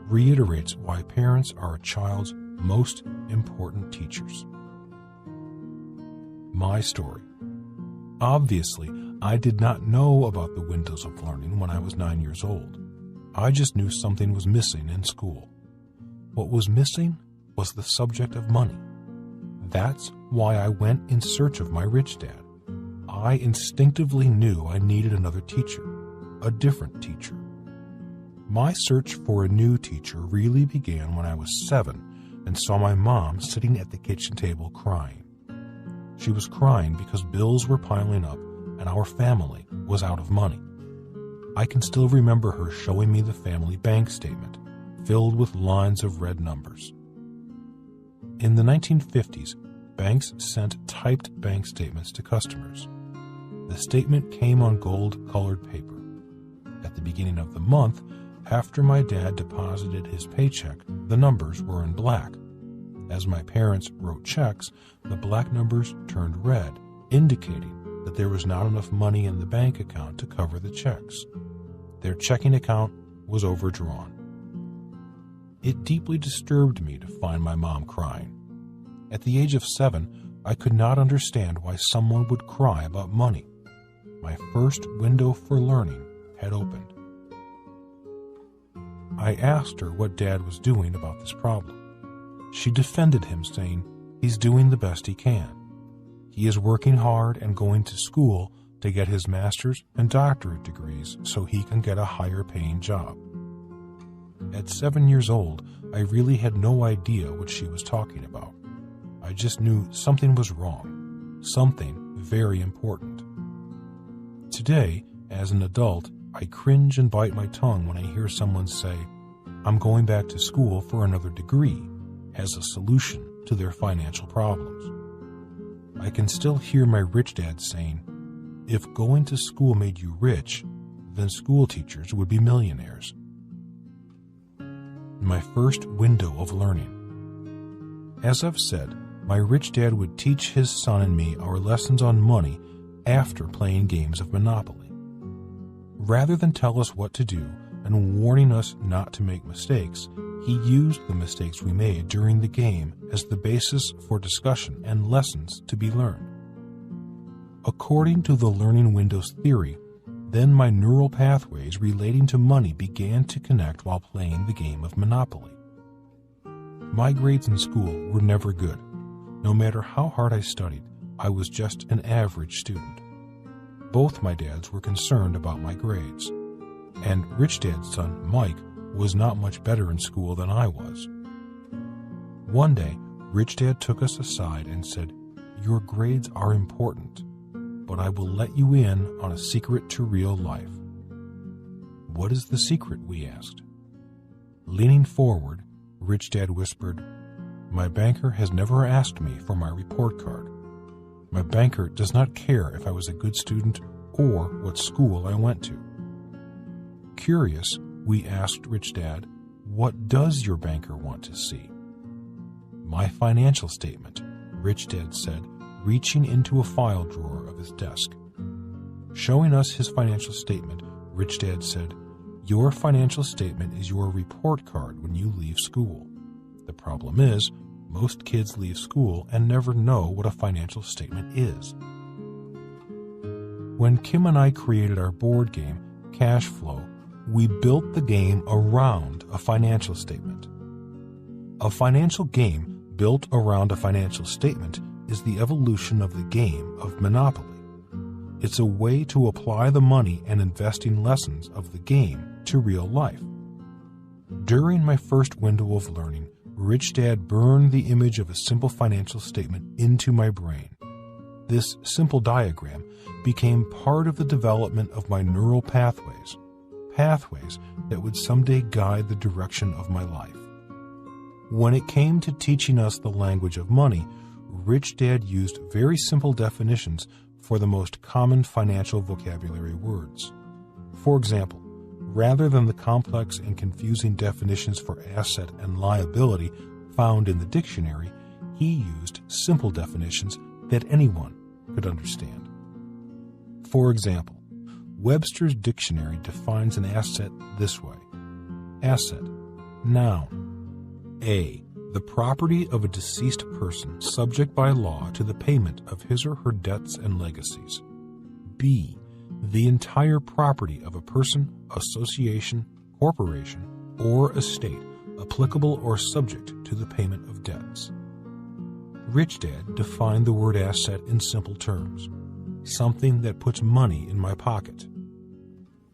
Speaker 1: reiterates why parents are a child's most important teachers. My story. Obviously, I did not know about the windows of learning when I was 9 years old. I just knew something was missing in school. What was missing was the subject of money. That's why I went in search of my rich dad. I instinctively knew I needed another teacher, a different teacher. My search for a new teacher really began when I was 7 and saw my mom sitting at the kitchen table crying. She was crying because bills were piling up and our family was out of money. I can still remember her showing me the family bank statement, filled with lines of red numbers. In the 1950s, banks sent typed bank statements to customers. The statement came on gold-colored paper. At the beginning of the month, after my dad deposited his paycheck, the numbers were in black. As my parents wrote checks, the black numbers turned red, indicating that there was not enough money in the bank account to cover the checks. Their checking account was overdrawn. It deeply disturbed me to find my mom crying. At the age of 7, I could not understand why someone would cry about money. My first window for learning had opened. I asked her what Dad was doing about this problem. She defended him, saying he's doing the best he can. He is working hard and going to school to get his master's and doctorate degrees so he can get a higher paying job. At 7 years old, I really had no idea what she was talking about. I just knew something was wrong, something very important. Today, as an adult, I cringe and bite my tongue when I hear someone say, "I'm going back to school for another degree," as a solution to their financial problems. I can still hear my rich dad saying, "If going to school made you rich, then school teachers would be millionaires." My first window of learning. As I've said, my rich dad would teach his son and me our lessons on money after playing games of Monopoly. Rather than tell us what to do and warning us not to make mistakes, he used the mistakes we made during the game as the basis for discussion and lessons to be learned. According to the learning windows theory, then my neural pathways relating to money began to connect while playing the game of Monopoly. My grades in school were never good. No matter how hard I studied, I was just an average student. Both my dads were concerned about my grades, and Rich Dad's son, Mike, was not much better in school than I was. One day, Rich Dad took us aside and said, "Your grades are important, but I will let you in on a secret to real life." "What is the secret?" we asked. Leaning forward, Rich Dad whispered, "My banker has never asked me for my report card. My banker does not care if I was a good student or what school I went to." Curious, we asked Rich Dad, "What does your banker want to see?" "My financial statement," Rich Dad said, reaching into a file drawer of his desk. Showing us his financial statement, Rich Dad said, "Your financial statement is your report card when you leave school. The problem is, most kids leave school and never know what a financial statement is." When Kim and I created our board game, Cash Flow, we built the game around a financial statement. A financial game built around a financial statement is the evolution of the game of Monopoly. It's a way to apply the money and investing lessons of the game to real life. During my first window of learning, Rich Dad burned the image of a simple financial statement into my brain. This simple diagram became part of the development of my neural pathways that would someday guide the direction of my life. When it came to teaching us the language of money, Rich Dad used very simple definitions for the most common financial vocabulary words. For example, rather than the complex and confusing definitions for asset and liability found in the dictionary, he used simple definitions that anyone could understand. For example, Webster's dictionary defines an asset this way. Asset, noun. A, the property of a deceased person subject by law to the payment of his or her debts and legacies. B, the entire property of a person, association, corporation, or estate applicable or subject to the payment of debts. Rich Dad defined the word asset in simple terms, something that puts money in my pocket.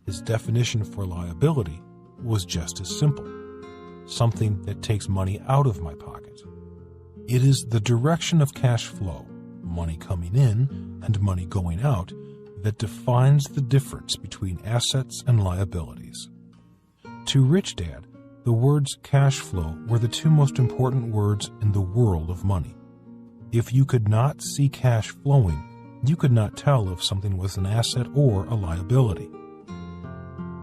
Speaker 1: His definition for liability was just as simple, something that takes money out of my pocket. It is the direction of cash flow, money coming in and money going out, that defines the difference between assets and liabilities. To Rich Dad, the words cash flow were the two most important words in the world of money. If you could not see cash flowing, you could not tell if something was an asset or a liability.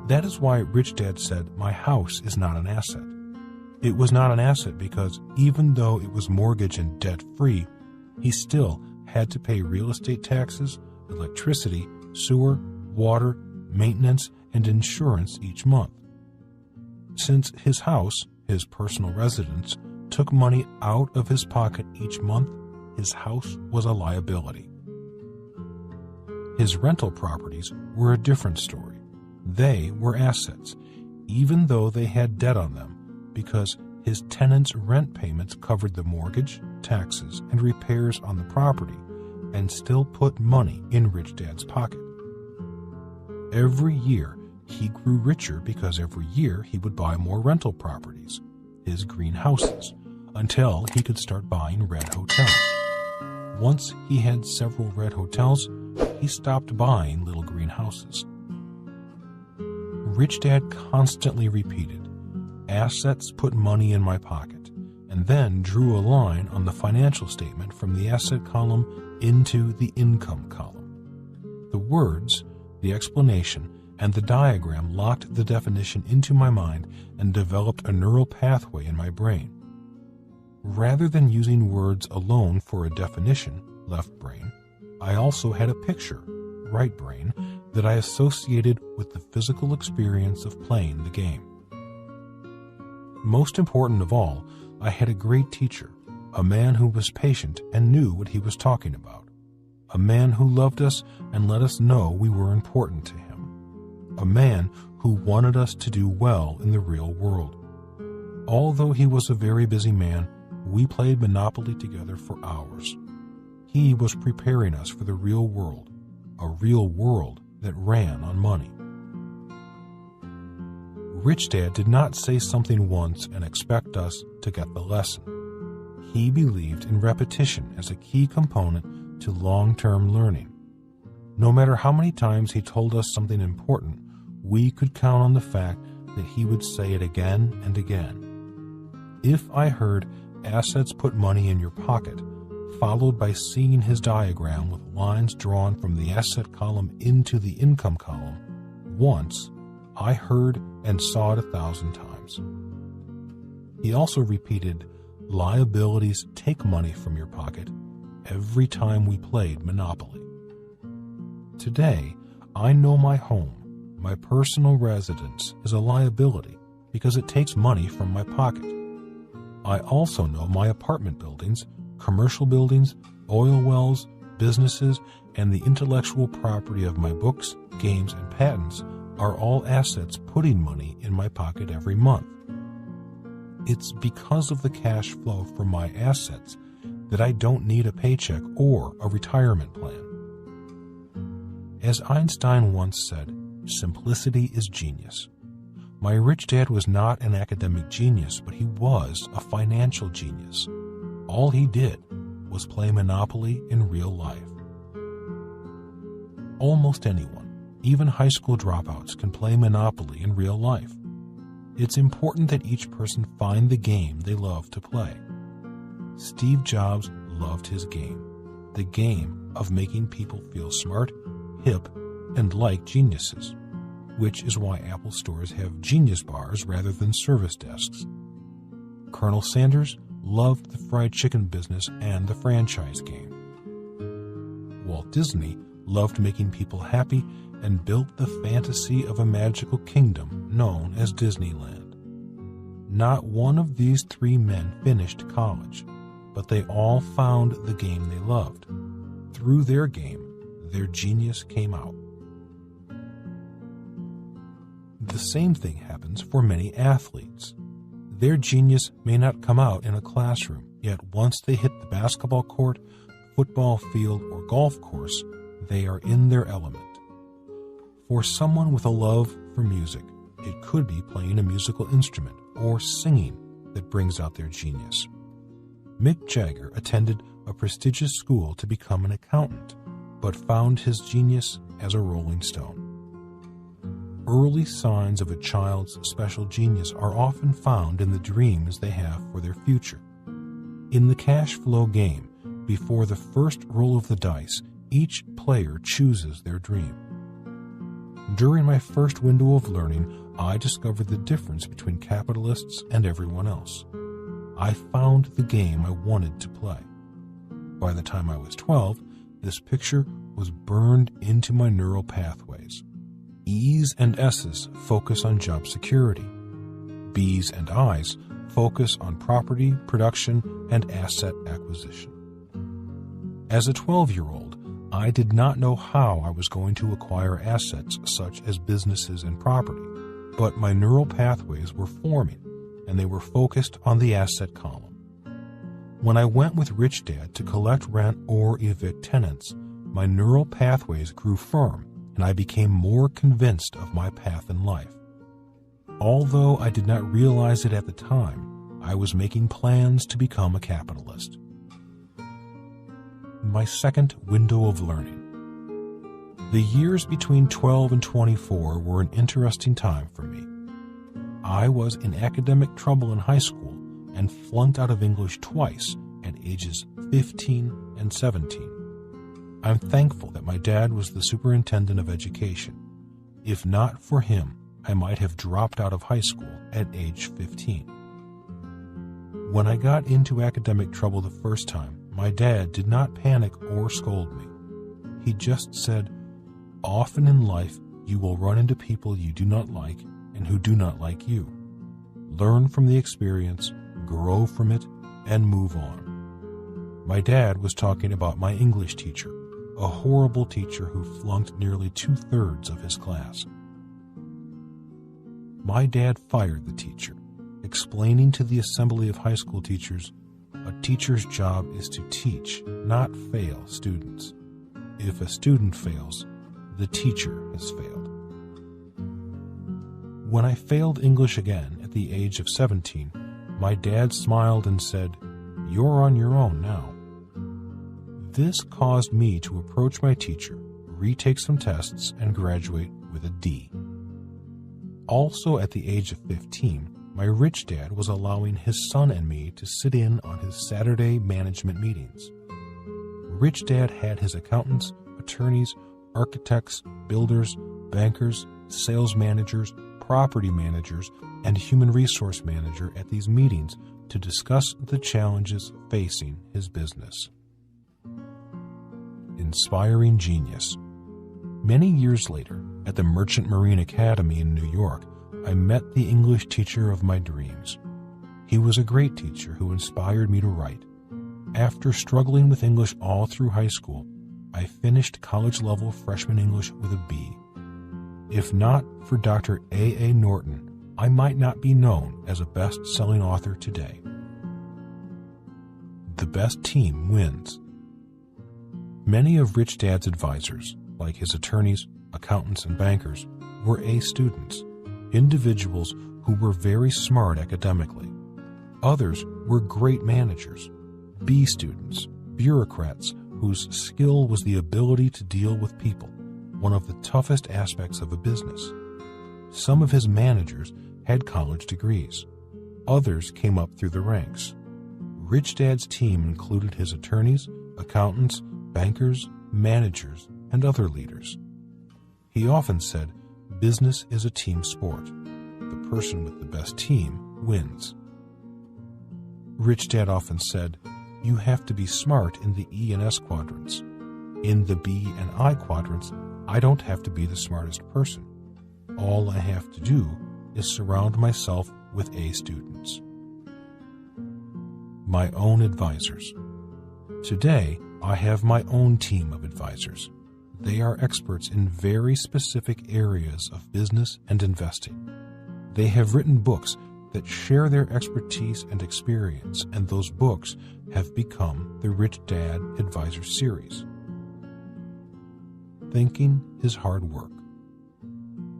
Speaker 1: That is why Rich Dad said, "My house is not an asset." It was not an asset because even though it was mortgage and debt-free, he still had to pay real estate taxes, electricity, sewer, water, maintenance, and insurance each month. Since his house, his personal residence, took money out of his pocket each month, his house was a liability. His rental properties were a different story. They were assets, even though they had debt on them, because his tenants' rent payments covered the mortgage, taxes, and repairs on the property, and still put money in Rich Dad's pocket. Every year, he grew richer because every year he would buy more rental properties, his green houses, until he could start buying red hotels. Once he had several red hotels, he stopped buying little green houses. Rich Dad constantly repeated, "Assets put money in my pocket," and then drew a line on the financial statement from the asset column into the income column. The words, the explanation, and the diagram locked the definition into my mind and developed a neural pathway in my brain. Rather than using words alone for a definition, left brain, I also had a picture, right brain, that I associated with the physical experience of playing the game. Most important of all, I had a great teacher, a man who was patient and knew what he was talking about, a man who loved us and let us know we were important to him, a man who wanted us to do well in the real world. Although he was a very busy man, we played Monopoly together for hours. He was preparing us for the real world, a real world that ran on money. Rich Dad did not say something once and expect us to get the lesson. He believed in repetition as a key component to long-term learning. No matter how many times he told us something important, we could count on the fact that he would say it again and again. If I heard "assets put money in your pocket," followed by seeing his diagram with lines drawn from the asset column into the income column once, I heard and saw it 1,000 times. He also repeated, "Liabilities take money from your pocket," every time we played Monopoly. Today, I know my home, my personal residence, is a liability because it takes money from my pocket. I also know my apartment buildings, commercial buildings, oil wells, businesses, and the intellectual property of my books, games, and patents are all assets putting money in my pocket every month. It's because of the cash flow from my assets that I don't need a paycheck or a retirement plan. As Einstein once said, simplicity is genius. My rich dad was not an academic genius, but he was a financial genius. All he did was play Monopoly in real life. Almost anyone, even high school dropouts, can play Monopoly in real life. It's important that each person find the game they love to play. Steve Jobs loved his game, the game of making people feel smart, hip, and like geniuses, which is why Apple stores have Genius bars rather than service desks. Colonel Sanders loved the fried chicken business and the franchise game. Walt Disney loved making people happy and built the fantasy of a magical kingdom known as Disneyland. Not one of these three men finished college, but they all found the game they loved. Through their game, their genius came out. The same thing happens for many athletes. Their genius may not come out in a classroom, yet once they hit the basketball court, football field, or golf course, they are in their element. For someone with a love for music, it could be playing a musical instrument or singing that brings out their genius. Mick Jagger attended a prestigious school to become an accountant, but found his genius as a Rolling Stone. Early signs of a child's special genius are often found in the dreams they have for their future. In the cash flow game, before the first roll of the dice, each player chooses their dream. During my first window of learning, I discovered the difference between capitalists and everyone else. I found the game I wanted to play. By the time I was 12, this picture was burned into my neural pathways. E's and S's focus on job security. B's and I's focus on property, production, and asset acquisition. As a 12-year-old, I did not know how I was going to acquire assets such as businesses and property, but my neural pathways were forming, and they were focused on the asset column. When I went with Rich Dad to collect rent or evict tenants, my neural pathways grew firm, and I became more convinced of my path in life. Although I did not realize it at the time, I was making plans to become a capitalist. My second window of learning. The years between 12 and 24 were an interesting time for me. I was in academic trouble in high school and flunked out of English twice at ages 15 and 17. I'm thankful that my dad was the superintendent of education. If not for him, I might have dropped out of high school at age 15. When I got into academic trouble the first time, my dad did not panic or scold me. He just said, "Often in life, you will run into people you do not like and who do not like you. Learn from the experience, grow from it, and move on." My dad was talking about my English teacher, a horrible teacher who flunked nearly 2/3 of his class. My dad fired the teacher, explaining to the assembly of high school teachers, "A teacher's job is to teach, not fail students. If a student fails, the teacher has failed." When I failed English again at the age of 17, my dad smiled and said, "You're on your own now." This caused me to approach my teacher, retake some tests, and graduate with a D. Also at the age of 15, my rich dad was allowing his son and me to sit in on his Saturday management meetings. Rich Dad had his accountants, attorneys, architects, builders, bankers, sales managers, property managers, and human resource manager at these meetings to discuss the challenges facing his business. Inspiring genius. Many years later, at the Merchant Marine Academy in New York, I met the English teacher of my dreams. He was a great teacher who inspired me to write. After struggling with English all through high school, I finished college-level freshman English with a B. If not for Dr. A. Norton, I might not be known as a best-selling author today. The best team wins. Many of Rich Dad's advisors, like his attorneys, accountants, and bankers, were A students, individuals who were very smart academically. Others were great managers, B students, bureaucrats whose skill was the ability to deal with people, one of the toughest aspects of a business. Some of his managers had college degrees. Others came up through the ranks. Rich Dad's team included his attorneys, accountants, bankers, managers, and other leaders. He often said, "Business is a team sport. The person with the best team wins." Rich Dad often said, "You have to be smart in the E and S quadrants. In the B and I quadrants, I don't have to be the smartest person. All I have to do is surround myself with A students." My own advisors. Today, I have my own team of advisors. They are experts in very specific areas of business and investing. They have written books that share their expertise and experience, and those books have become the Rich Dad Advisor Series. Thinking is hard work.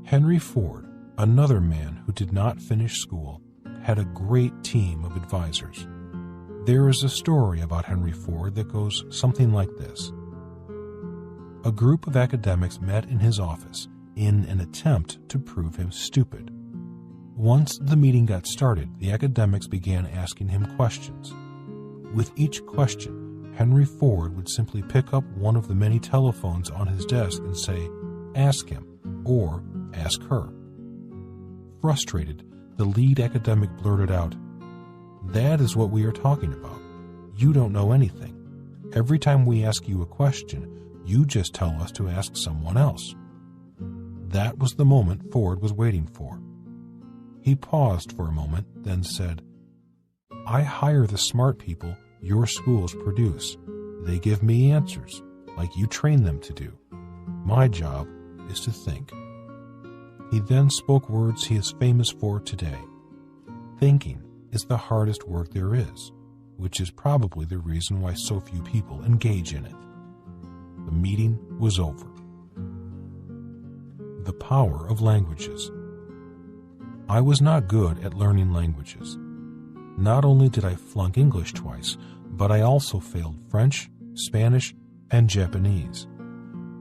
Speaker 1: Henry Ford, another man who did not finish school, had a great team of advisors. There is a story about Henry Ford that goes something like this. A group of academics met in his office in an attempt to prove him stupid. Once the meeting got started, the academics began asking him questions. With each question, Henry Ford would simply pick up one of the many telephones on his desk and say, "Ask him," or "Ask her." Frustrated, the lead academic blurted out, "That is what we are talking about. You don't know anything. Every time we ask you a question, you just tell us to ask someone else." That was the moment Ford was waiting for. He paused for a moment, then said, "I hire the smart people your schools produce. They give me answers, like you train them to do. My job is to think." He then spoke words he is famous for today. Thinking is the hardest work there is, which is probably the reason why so few people engage in it. The meeting was over. The power of languages. I was not good at learning languages. Not only did I flunk English twice, but I also failed French, Spanish, and Japanese.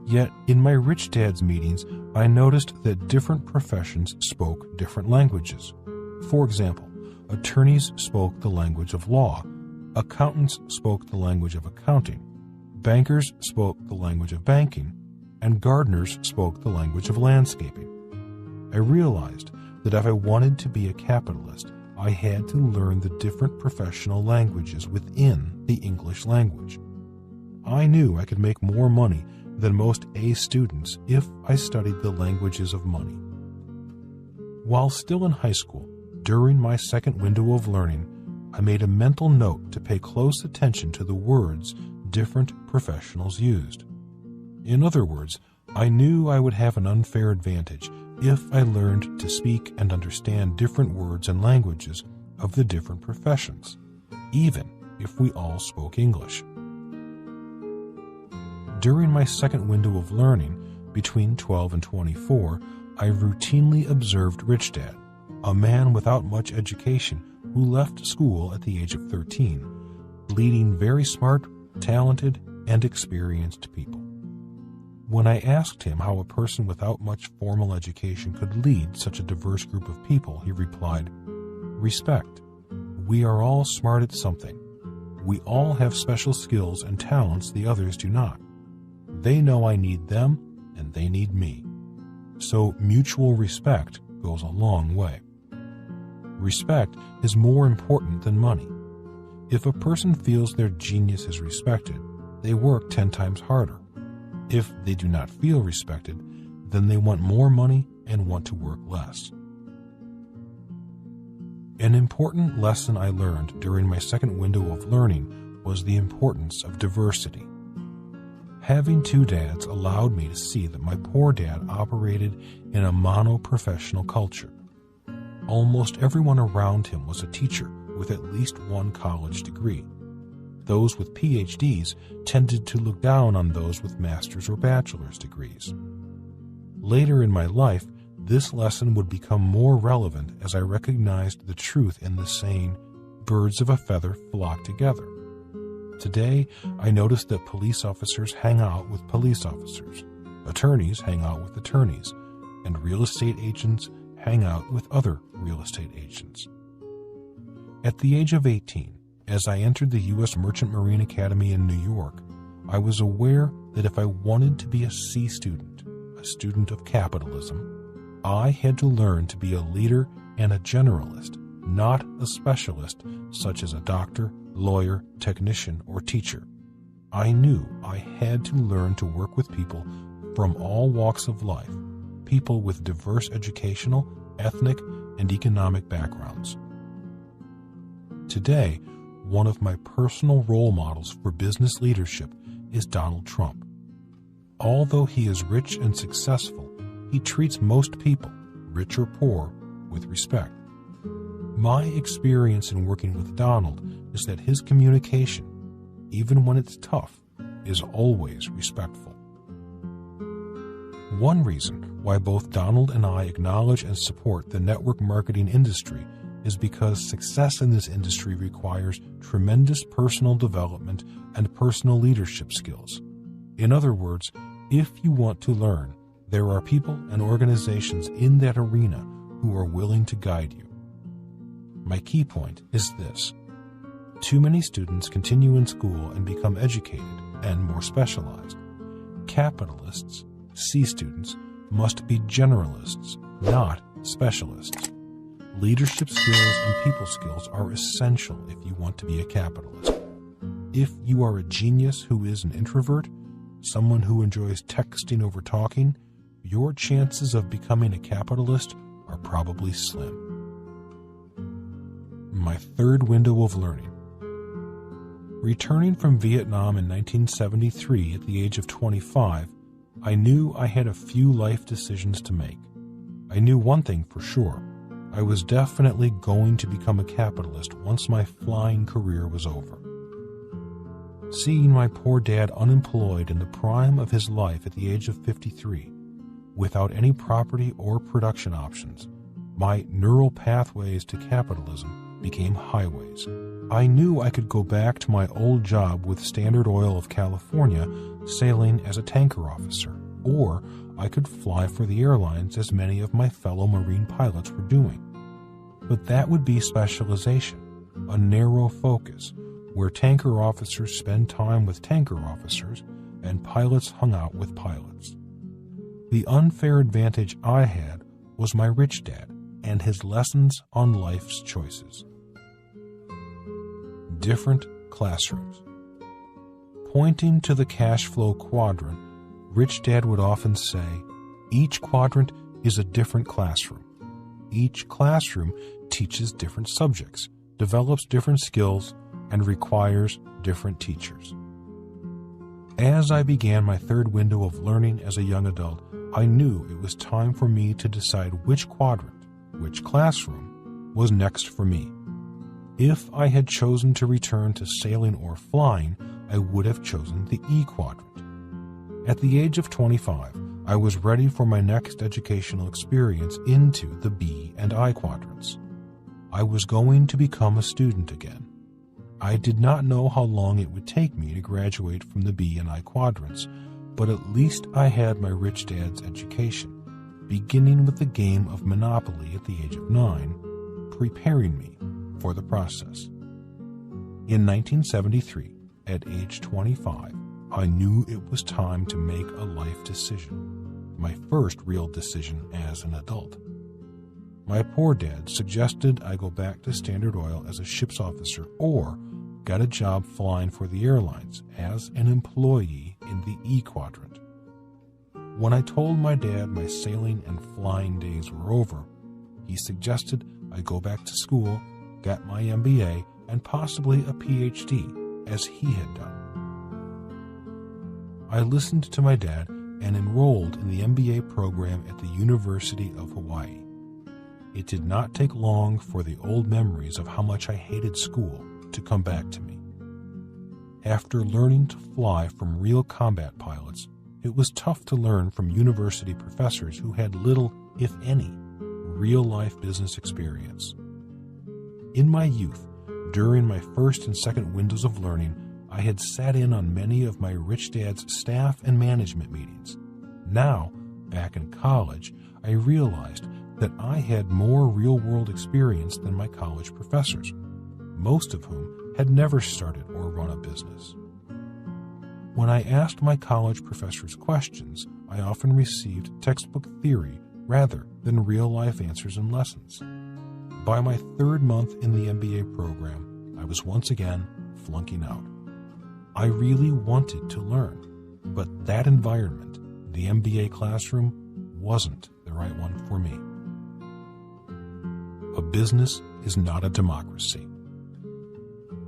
Speaker 1: Yet, in my Rich Dad's meetings, I noticed that different professions spoke different languages. For example, attorneys spoke the language of law, accountants spoke the language of accounting, bankers spoke the language of banking, and gardeners spoke the language of landscaping. I realized that if I wanted to be a capitalist, I had to learn the different professional languages within the English language. I knew I could make more money than most A students if I studied the languages of money. While still in high school, during my second window of learning, I made a mental note to pay close attention to the words different professionals used. In other words, I knew I would have an unfair advantage if I learned to speak and understand different words and languages of the different professions, even if we all spoke English. During my second window of learning, between 12 and 24, I routinely observed Rich Dad, a man without much education who left school at the age of 13, leading very smart, talented, and experienced people. When I asked him how a person without much formal education could lead such a diverse group of people, he replied, "Respect. We are all smart at something. We all have special skills and talents the others do not. They know I need them, and they need me. So mutual respect goes a long way." Respect is more important than money. If a person feels their genius is respected, they work 10 times harder. If they do not feel respected, then they want more money and want to work less. An important lesson I learned during my second window of learning was the importance of diversity. Having two dads allowed me to see that my poor dad operated in a mono-professional culture. Almost everyone around him was a teacher with at least one college degree. Those with PhDs tended to look down on those with master's or bachelor's degrees. Later in my life, this lesson would become more relevant as I recognized the truth in the saying, "Birds of a feather flock together." Today, I notice that police officers hang out with police officers, attorneys hang out with attorneys, and real estate agents hang out with other real estate agents. At the age of 18, as I entered the U.S. Merchant Marine Academy in New York, I was aware that if I wanted to be a C student, a student of capitalism, I had to learn to be a leader and a generalist, not a specialist such as a doctor, lawyer, technician, or teacher. I knew I had to learn to work with people from all walks of life, people with diverse educational, ethnic, and economic backgrounds. Today, one of my personal role models for business leadership is Donald Trump. Although he is rich and successful, he treats most people, rich or poor, with respect. My experience in working with Donald is that his communication, even when it's tough, is always respectful. One reason why both Donald and I acknowledge and support the network marketing industry is because success in this industry requires tremendous personal development and personal leadership skills. In other words, if you want to learn, there are people and organizations in that arena who are willing to guide you. My key point is this: too many students continue in school and become educated and more specialized. Capitalists, C students, must be generalists, not specialists. Leadership skills and people skills are essential if you want to be a capitalist. If you are a genius who is an introvert, someone who enjoys texting over talking, your chances of becoming a capitalist are probably slim. My third window of learning. Returning from Vietnam in 1973 at the age of 25, I knew I had a few life decisions to make. I knew one thing for sure. I was definitely going to become a capitalist once my flying career was over. Seeing my poor dad unemployed in the prime of his life at the age of 53, without any property or production options, my neural pathways to capitalism became highways. I knew I could go back to my old job with Standard Oil of California sailing as a tanker officer, or I could fly for the airlines as many of my fellow Marine pilots were doing. But that would be specialization, a narrow focus, where tanker officers spend time with tanker officers and pilots hung out with pilots. The unfair advantage I had was my rich dad and his lessons on life's choices. Different classrooms. Pointing to the cash flow quadrant, Rich Dad would often say, each quadrant is a different classroom. Each classroom teaches different subjects, develops different skills, and requires different teachers. As I began my third window of learning as a young adult, I knew it was time for me to decide which quadrant, which classroom, was next for me. If I had chosen to return to sailing or flying, I would have chosen the E quadrant. At the age of 25, I was ready for my next educational experience into the B and I quadrants. I was going to become a student again. I did not know how long it would take me to graduate from the B and I quadrants, but at least I had my rich dad's education, beginning with the game of Monopoly at the age of 9, preparing me for the process. In 1973, at age 25, I knew it was time to make a life decision, my first real decision as an adult. My poor dad suggested I go back to Standard Oil as a ship's officer or get a job flying for the airlines as an employee in the E quadrant. When I told my dad my sailing and flying days were over, he suggested I go back to school, get my MBA, and possibly a PhD, as he had done. I listened to my dad and enrolled in the MBA program at the University of Hawaii. It did not take long for the old memories of how much I hated school to come back to me. After learning to fly from real combat pilots, it was tough to learn from university professors who had little, if any, real-life business experience. In my youth, during my first and second windows of learning, I had sat in on many of my rich dad's staff and management meetings. Now, back in college, I realized that I had more real-world experience than my college professors, most of whom had never started or run a business. When I asked my college professors questions, I often received textbook theory rather than real-life answers and lessons. By my third month in the MBA program, I was once again flunking out. I really wanted to learn, but that environment, the MBA classroom, wasn't the right one for me. A business is not a democracy.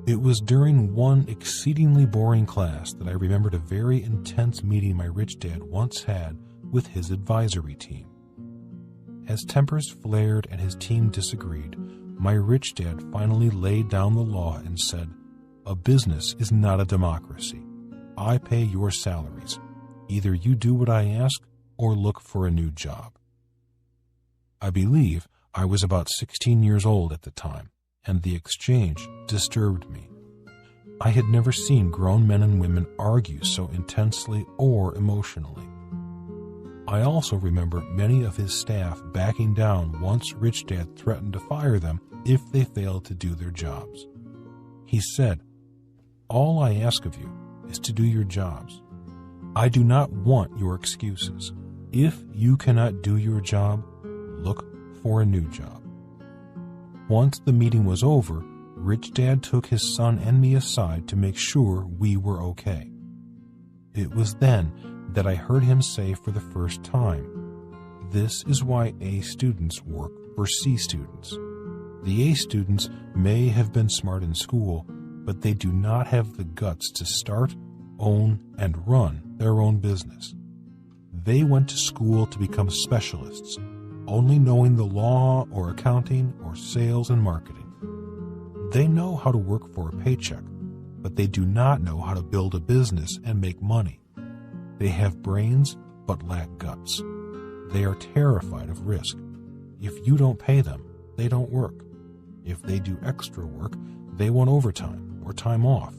Speaker 1: It was during one exceedingly boring class that I remembered a very intense meeting my rich dad once had with his advisory team. As tempers flared and his team disagreed, my rich dad finally laid down the law and said, "A business is not a democracy. I pay your salaries. Either you do what I ask or look for a new job." I believe I was about 16 years old at the time, and the exchange disturbed me. I had never seen grown men and women argue so intensely or emotionally. I also remember many of his staff backing down once Rich Dad threatened to fire them if they failed to do their jobs. He said, "All I ask of you is to do your jobs. I do not want your excuses. If you cannot do your job, look for a new job." Once the meeting was over, Rich Dad took his son and me aside to make sure we were okay. It was then that I heard him say for the first time, "This is why A students work for C students. The A students may have been smart in school, but they do not have the guts to start, own, and run their own business. They went to school to become specialists, only knowing the law or accounting or sales and marketing. They know how to work for a paycheck, but they do not know how to build a business and make money. They have brains but lack guts. They are terrified of risk. If you don't pay them, they don't work. If they do extra work, they want overtime or time off.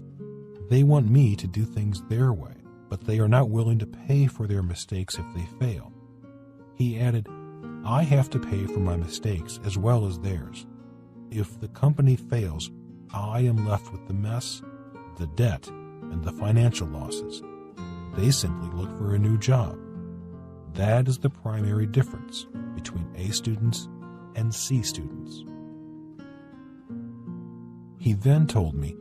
Speaker 1: They want me to do things their way, but they are not willing to pay for their mistakes if they fail." He added, "I have to pay for my mistakes as well as theirs. If the company fails, I am left with the mess, the debt, and the financial losses. They simply look for a new job. That is the primary difference between A students and C students." He then told me,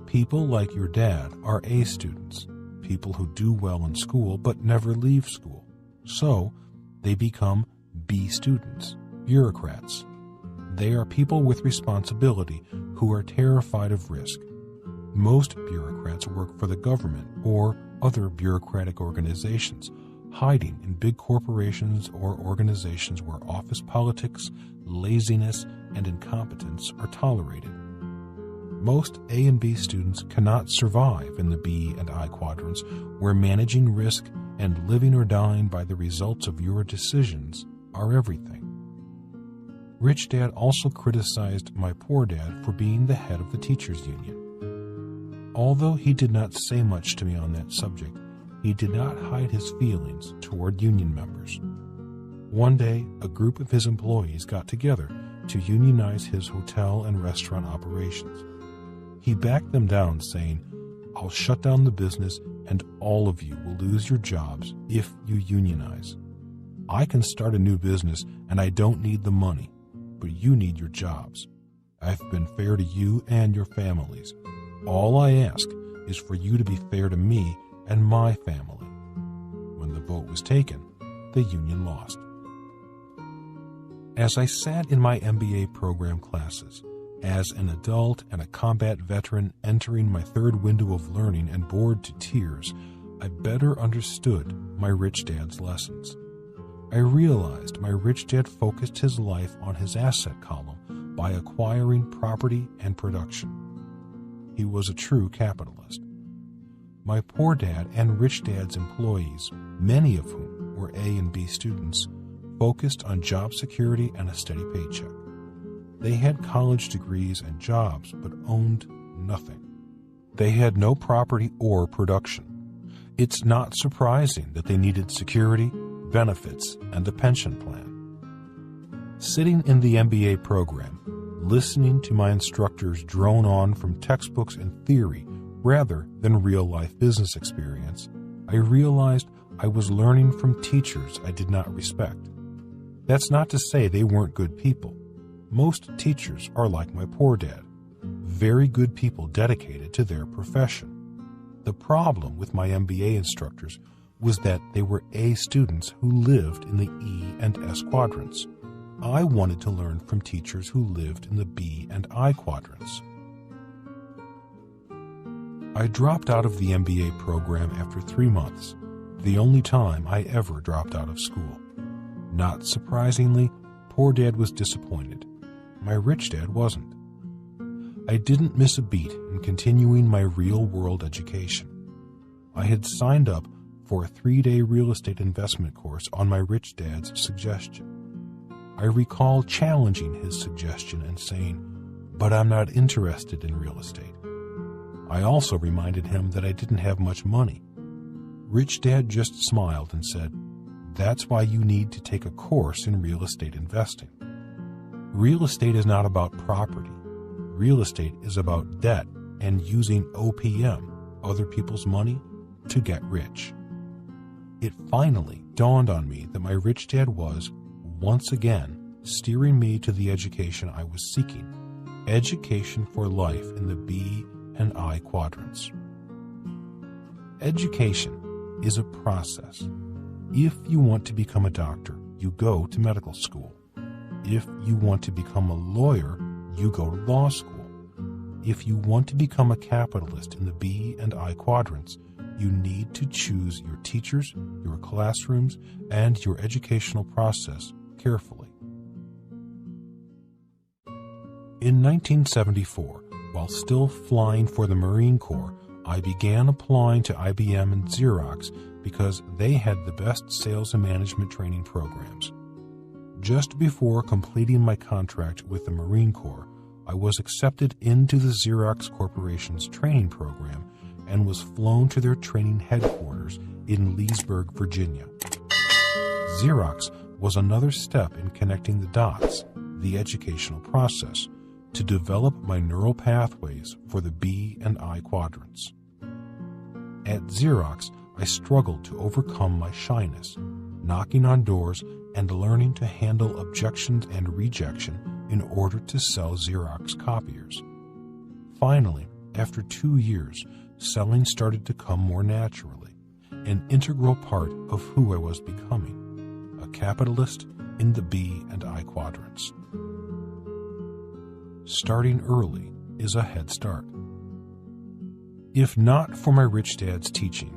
Speaker 1: "People like your dad are A students, people who do well in school but never leave school. So they become B students, bureaucrats. They are people with responsibility who are terrified of risk. Most bureaucrats work for the government or other bureaucratic organizations, hiding in big corporations or organizations where office politics, laziness, and incompetence are tolerated. Most A and B students cannot survive in the B and I quadrants, where managing risk and living or dying by the results of your decisions are everything. Rich Dad also criticized my poor dad for being the head of the teachers' union. Although he did not say much to me on that subject, he did not hide his feelings toward union members. One day, a group of his employees got together to unionize his hotel and restaurant operations. He backed them down, saying, "I'll shut down the business and all of you will lose your jobs if you unionize. I can start a new business and I don't need the money, but you need your jobs. I've been fair to you and your families. All I ask is for you to be fair to me and my family." When the vote was taken, the union lost. As I sat in my MBA program classes, as an adult and a combat veteran entering my third window of learning and bored to tears, I better understood my rich dad's lessons. I realized my rich dad focused his life on his asset column by acquiring property and production. He was a true capitalist. My poor dad and rich dad's employees, many of whom were A and B students, focused on job security and a steady paycheck. They had college degrees and jobs, but owned nothing. They had no property or production. It's not surprising that they needed security, benefits, and a pension plan. Sitting in the MBA program, listening to my instructors drone on from textbooks and theory rather than real-life business experience, I realized I was learning from teachers I did not respect. That's not to say they weren't good people. Most teachers are like my poor dad, very good people dedicated to their profession. The problem with my MBA instructors was that they were A students who lived in the E and S quadrants. I wanted to learn from teachers who lived in the B and I quadrants. I dropped out of the MBA program after 3 months, the only time I ever dropped out of school. Not surprisingly, poor dad was disappointed. My rich dad wasn't. I didn't miss a beat in continuing my real-world education. I had signed up for a 3-day real estate investment course on my rich dad's suggestion. I recall challenging his suggestion and saying, "But I'm not interested in real estate." I also reminded him that I didn't have much money. Rich Dad just smiled and said, "That's why you need to take a course in real estate investing. Real estate is not about property. Real estate is about debt and using OPM, other people's money, to get rich." It finally dawned on me that my rich dad was, once again, steering me to the education I was seeking, education for life in the B and I quadrants. Education is a process. If you want to become a doctor, you go to medical school. If you want to become a lawyer, you go to law school. If you want to become a capitalist in the B and I quadrants, you need to choose your teachers, your classrooms, and your educational process carefully. In 1974, while still flying for the Marine Corps, I began applying to IBM and Xerox because they had the best sales and management training programs. Just before completing my contract with the Marine Corps, I was accepted into the Xerox Corporation's training program and was flown to their training headquarters in Leesburg, Virginia. Xerox was another step in connecting the dots, the educational process, to develop my neural pathways for the B and I quadrants. At Xerox, I struggled to overcome my shyness, knocking on doors and learning to handle objections and rejection in order to sell Xerox copiers. Finally, after 2 years, selling started to come more naturally, an integral part of who I was becoming, a capitalist in the B and I quadrants. Starting early is a head start. If not for my rich dad's teaching,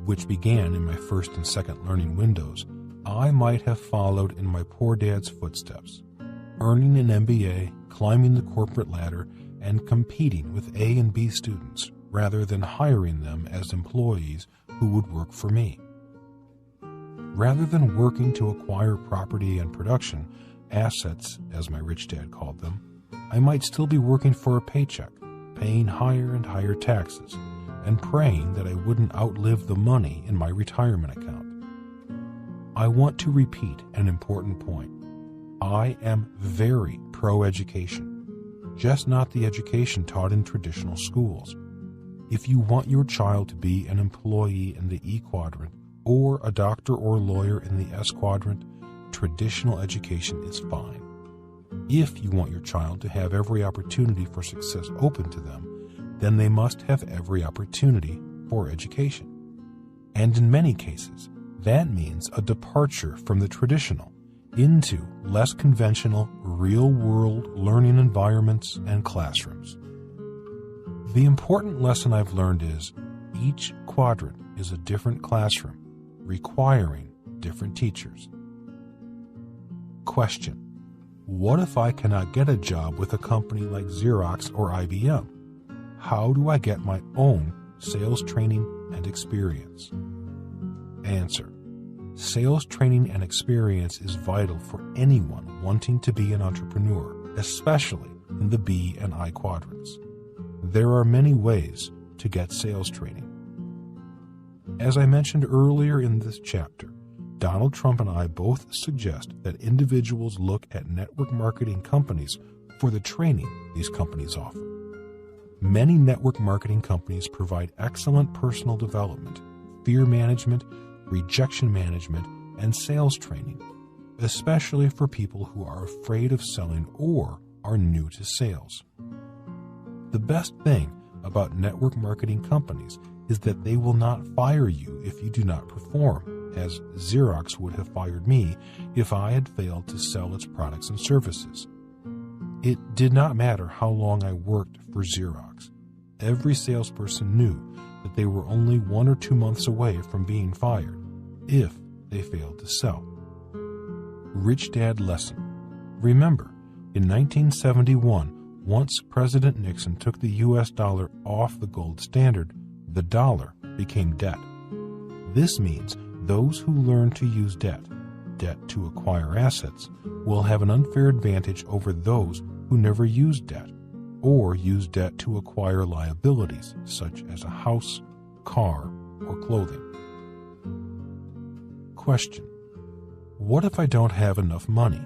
Speaker 1: which began in my first and second learning windows, I might have followed in my poor dad's footsteps, earning an MBA, climbing the corporate ladder, and competing with A and B students rather than hiring them as employees who would work for me. Rather than working to acquire property and production, assets, as my rich dad called them, I might still be working for a paycheck, paying higher and higher taxes, and praying that I wouldn't outlive the money in my retirement account. I want to repeat an important point. I am very pro-education, just not the education taught in traditional schools. If you want your child to be an employee in the E quadrant or a doctor or lawyer in the S quadrant, traditional education is fine. If you want your child to have every opportunity for success open to them, then they must have every opportunity for education. And in many cases, that means a departure from the traditional into less conventional, real-world learning environments and classrooms. The important lesson I've learned is each quadrant is a different classroom, requiring different teachers. Question: what if I cannot get a job with a company like Xerox or IBM? How do I get my own sales training and experience? Answer: sales training and experience is vital for anyone wanting to be an entrepreneur, especially in the B and I quadrants. There are many ways to get sales training. As I mentioned earlier in this chapter, Donald Trump and I both suggest that individuals look at network marketing companies for the training these companies offer. Many network marketing companies provide excellent personal development, fear management, rejection management, and sales training, especially for people who are afraid of selling or are new to sales. The best thing about network marketing companies is that they will not fire you if you do not perform, as Xerox would have fired me if I had failed to sell its products and services. It did not matter how long I worked for Xerox. Every salesperson knew that they were only 1 or 2 months away from being fired if they failed to sell. Rich Dad lesson. Remember, in 1971, once President Nixon took the U.S. dollar off the gold standard, the dollar became debt. This means those who learn to use debt to acquire assets, will have an unfair advantage over those who never use debt or use debt to acquire liabilities such as a house, car, or clothing. Question: what if I don't have enough money?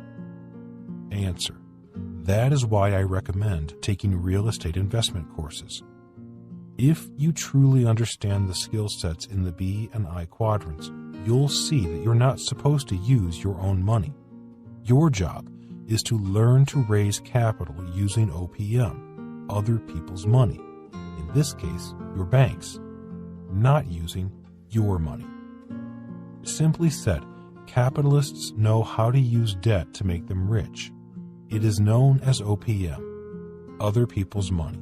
Speaker 1: Answer: that is why I recommend taking real estate investment courses. If you truly understand the skill sets in the B and I quadrants, you'll see that you're not supposed to use your own money. Your job is to learn to raise capital using OPM, other people's money, in this case, your bank's, not using your money. Simply said, capitalists know how to use debt to make them rich. It is known as OPM, other people's money.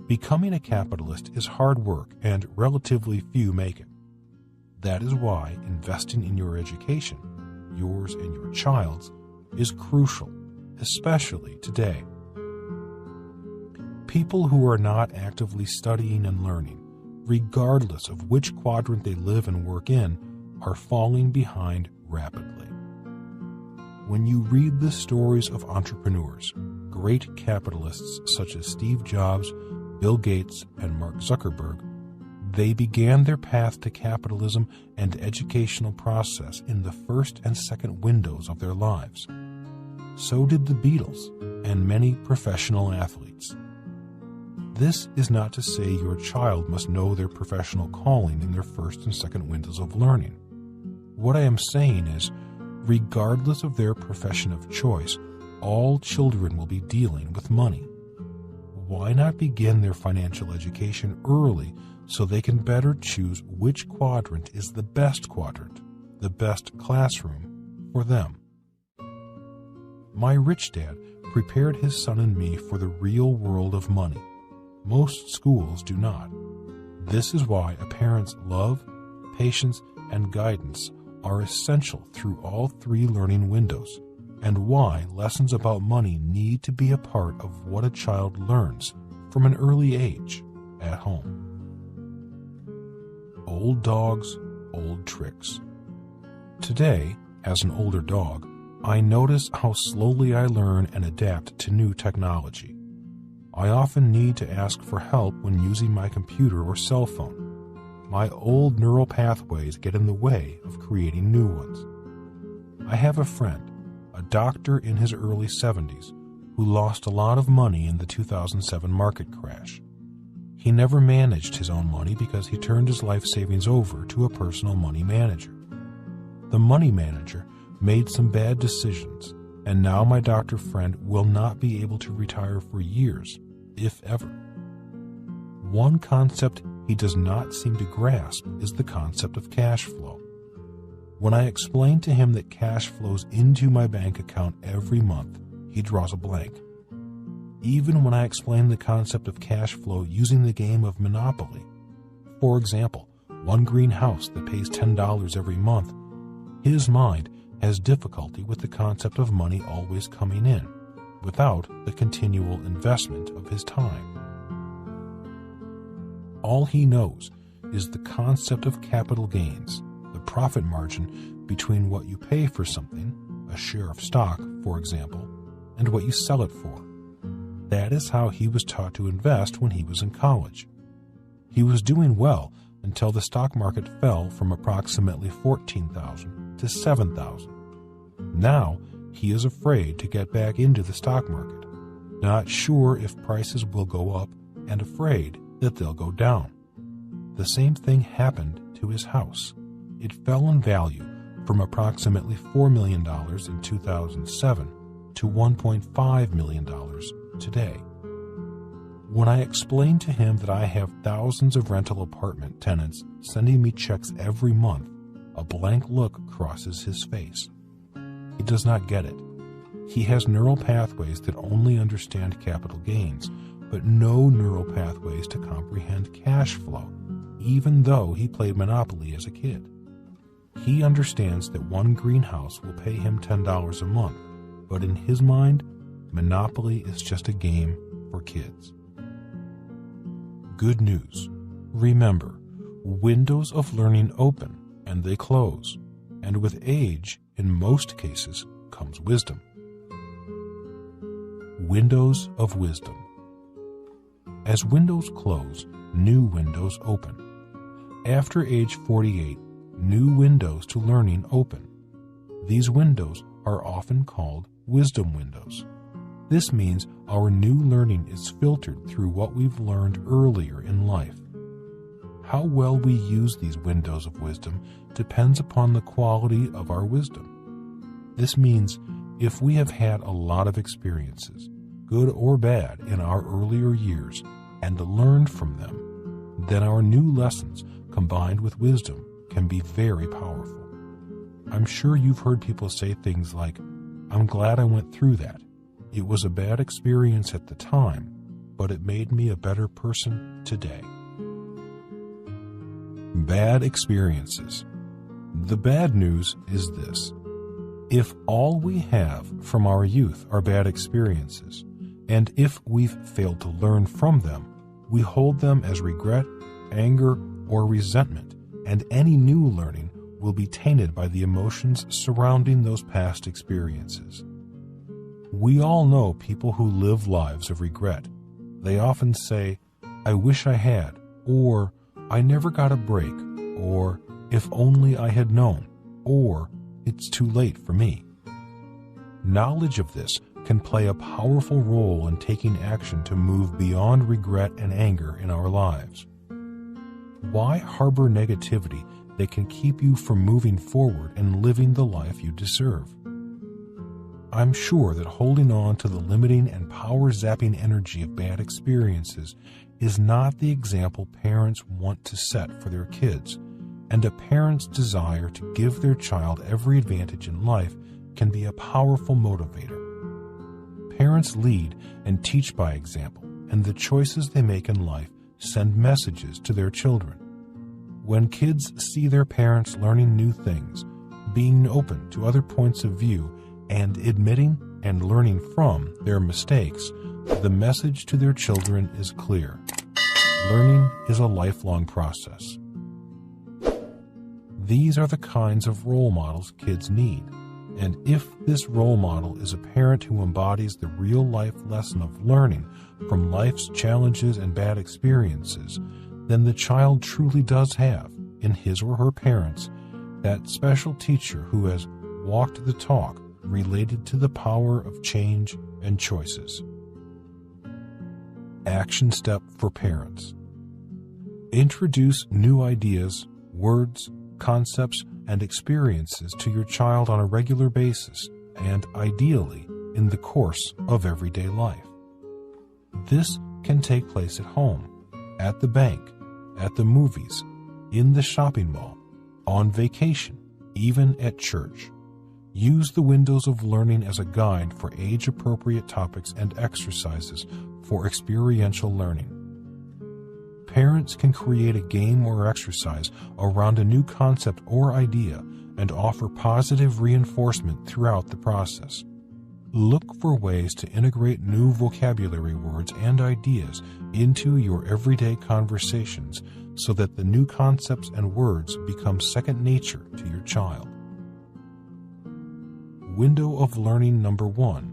Speaker 1: Becoming a capitalist is hard work, and relatively few make it. That is why investing in your education, yours and your child's, is crucial, especially today. People who are not actively studying and learning, regardless of which quadrant they live and work in, are falling behind rapidly. When you read the stories of entrepreneurs, great capitalists such as Steve Jobs, Bill Gates, and Mark Zuckerberg, they began their path to capitalism and educational process in the first and second windows of their lives. So did the Beatles and many professional athletes. This is not to say your child must know their professional calling in their first and second windows of learning. What I am saying is, regardless of their profession of choice, all children will be dealing with money. Why not begin their financial education early so they can better choose which quadrant is the best quadrant, the best classroom for them? My rich dad prepared his son and me for the real world of money. Most schools do not. This is why a parent's love, patience, and guidance are essential through all three learning windows, and why lessons about money need to be a part of what a child learns from an early age at home. Old dogs, old tricks. Today, as an older dog, I notice how slowly I learn and adapt to new technology. I often need to ask for help when using my computer or cell phone. My old neural pathways get in the way of creating new ones. I have a friend, a doctor in his early 70s, who lost a lot of money in the 2007 market crash. He never managed his own money because he turned his life savings over to a personal money manager. The money manager made some bad decisions, and now my doctor friend will not be able to retire for years, if ever. One concept he does not seem to grasp is the concept of cash flow. When I explain to him that cash flows into my bank account every month, he draws a blank. Even when I explain the concept of cash flow using the game of Monopoly, for example, one green house that pays $10 every month, his mind has difficulty with the concept of money always coming in, without the continual investment of his time. All he knows is the concept of capital gains, the profit margin between what you pay for something, a share of stock, for example, and what you sell it for. That is how he was taught to invest when he was in college. He was doing well until the stock market fell from approximately $14,000 to $7,000. Now, he is afraid to get back into the stock market, not sure if prices will go up and afraid that they'll go down. The same thing happened to his house. It fell in value from approximately $4 million in 2007 to $1.5 million today. When I explain to him that I have thousands of rental apartment tenants sending me checks every month, a blank look crosses his face. He does not get it. He has neural pathways that only understand capital gains, but no neural pathways to comprehend cash flow, even though he played Monopoly as a kid. He understands that one greenhouse will pay him $10 a month, but in his mind, Monopoly is just a game for kids. Good news. Remember, windows of learning open and they close, and with age, in most cases, comes wisdom. Windows of wisdom. As windows close, new windows open. After age 48, new windows to learning open. These windows are often called wisdom windows. This means our new learning is filtered through what we've learned earlier in life. How well we use these windows of wisdom depends upon the quality of our wisdom. This means if we have had a lot of experiences, good or bad, in our earlier years and learned from them, then our new lessons combined with wisdom can be very powerful. I'm sure you've heard people say things like, "I'm glad I went through that. It was a bad experience at the time, but it made me a better person today." Bad experiences. The bad news is this. If all we have from our youth are bad experiences, and if we've failed to learn from them, we hold them as regret, anger, or resentment, and any new learning will be tainted by the emotions surrounding those past experiences. We all know people who live lives of regret. They often say, "I wish I had," or "I never got a break," or "if only I had known," or "it's too late for me." Knowledge of this can play a powerful role in taking action to move beyond regret and anger in our lives. Why harbor negativity that can keep you from moving forward and living the life you deserve? I'm sure that holding on to the limiting and power-zapping energy of bad experiences is not the example parents want to set for their kids, and a parent's desire to give their child every advantage in life can be a powerful motivator. Parents lead and teach by example, and the choices they make in life send messages to their children. When kids see their parents learning new things, being open to other points of view, and admitting and learning from their mistakes, the message to their children is clear. Learning is a lifelong process. These are the kinds of role models kids need. And if this role model is a parent who embodies the real-life lesson of learning from life's challenges and bad experiences, then the child truly does have, in his or her parents, that special teacher who has walked the talk related to the power of change and choices. Action step for parents. Introduce new ideas, words, concepts, and experiences to your child on a regular basis and, ideally, in the course of everyday life. This can take place at home, at the bank, at the movies, in the shopping mall, on vacation, even at church. Use the windows of learning as a guide for age-appropriate topics and exercises for experiential learning. Parents can create a game or exercise around a new concept or idea and offer positive reinforcement throughout the process. Look for ways to integrate new vocabulary words and ideas into your everyday conversations so that the new concepts and words become second nature to your child. Window of learning number 1,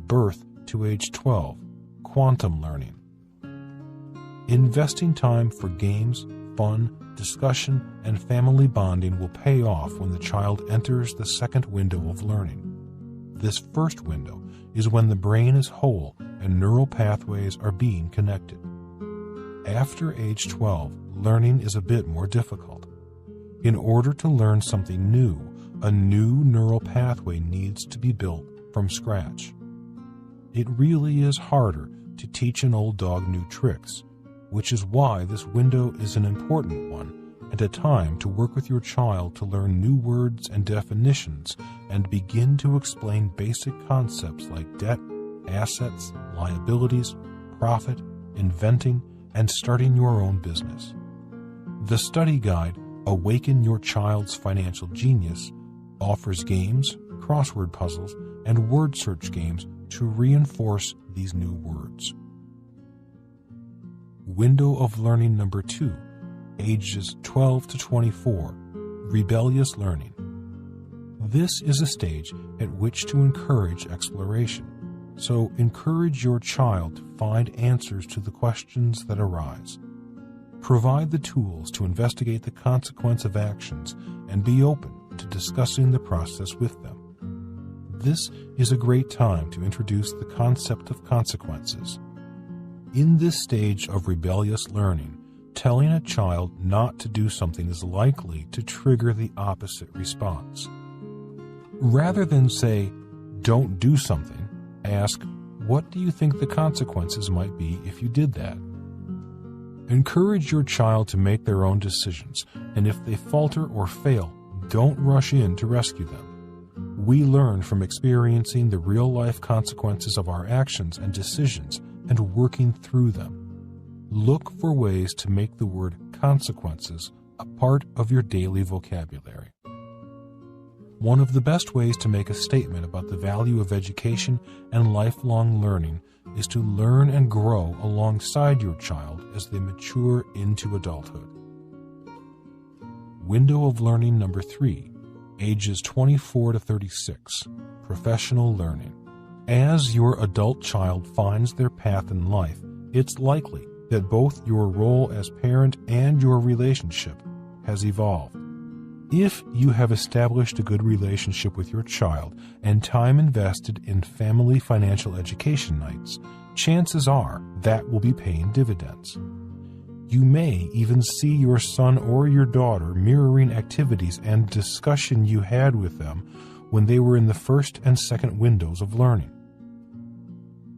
Speaker 1: birth to age 12, quantum learning. Investing time for games, fun, discussion, and family bonding will pay off when the child enters the second window of learning. This first window is when the brain is whole and neural pathways are being connected. After age 12, learning is a bit more difficult. In order to learn something new, a new neural pathway needs to be built from scratch. It really is harder to teach an old dog new tricks, which is why this window is an important one and a time to work with your child to learn new words and definitions and begin to explain basic concepts like debt, assets, liabilities, profit, inventing, and starting your own business. The study guide, Awaken Your Child's Financial Genius, offers games, crossword puzzles, and word search games to reinforce these new words. Window of learning number 2, ages 12 to 24, rebellious learning. This is a stage at which to encourage exploration, so encourage your child to find answers to the questions that arise. Provide the tools to investigate the consequence of actions and be open to discussing the process with them. This is a great time to introduce the concept of consequences. In this stage of rebellious learning, telling a child not to do something is likely to trigger the opposite response. Rather than say, "Don't do something," ask, "What do you think the consequences might be if you did that?" Encourage your child to make their own decisions, and if they falter or fail, don't rush in to rescue them. We learn from experiencing the real-life consequences of our actions and decisions and working through them. Look for ways to make the word consequences a part of your daily vocabulary. One of the best ways to make a statement about the value of education and lifelong learning is to learn and grow alongside your child as they mature into adulthood. Window of learning number 3, ages 24 to 36, professional learning. As your adult child finds their path in life, it's likely that both your role as parent and your relationship has evolved. If you have established a good relationship with your child and time invested in family financial education nights, chances are that will be paying dividends. You may even see your son or your daughter mirroring activities and discussion you had with them when they were in the first and second windows of learning.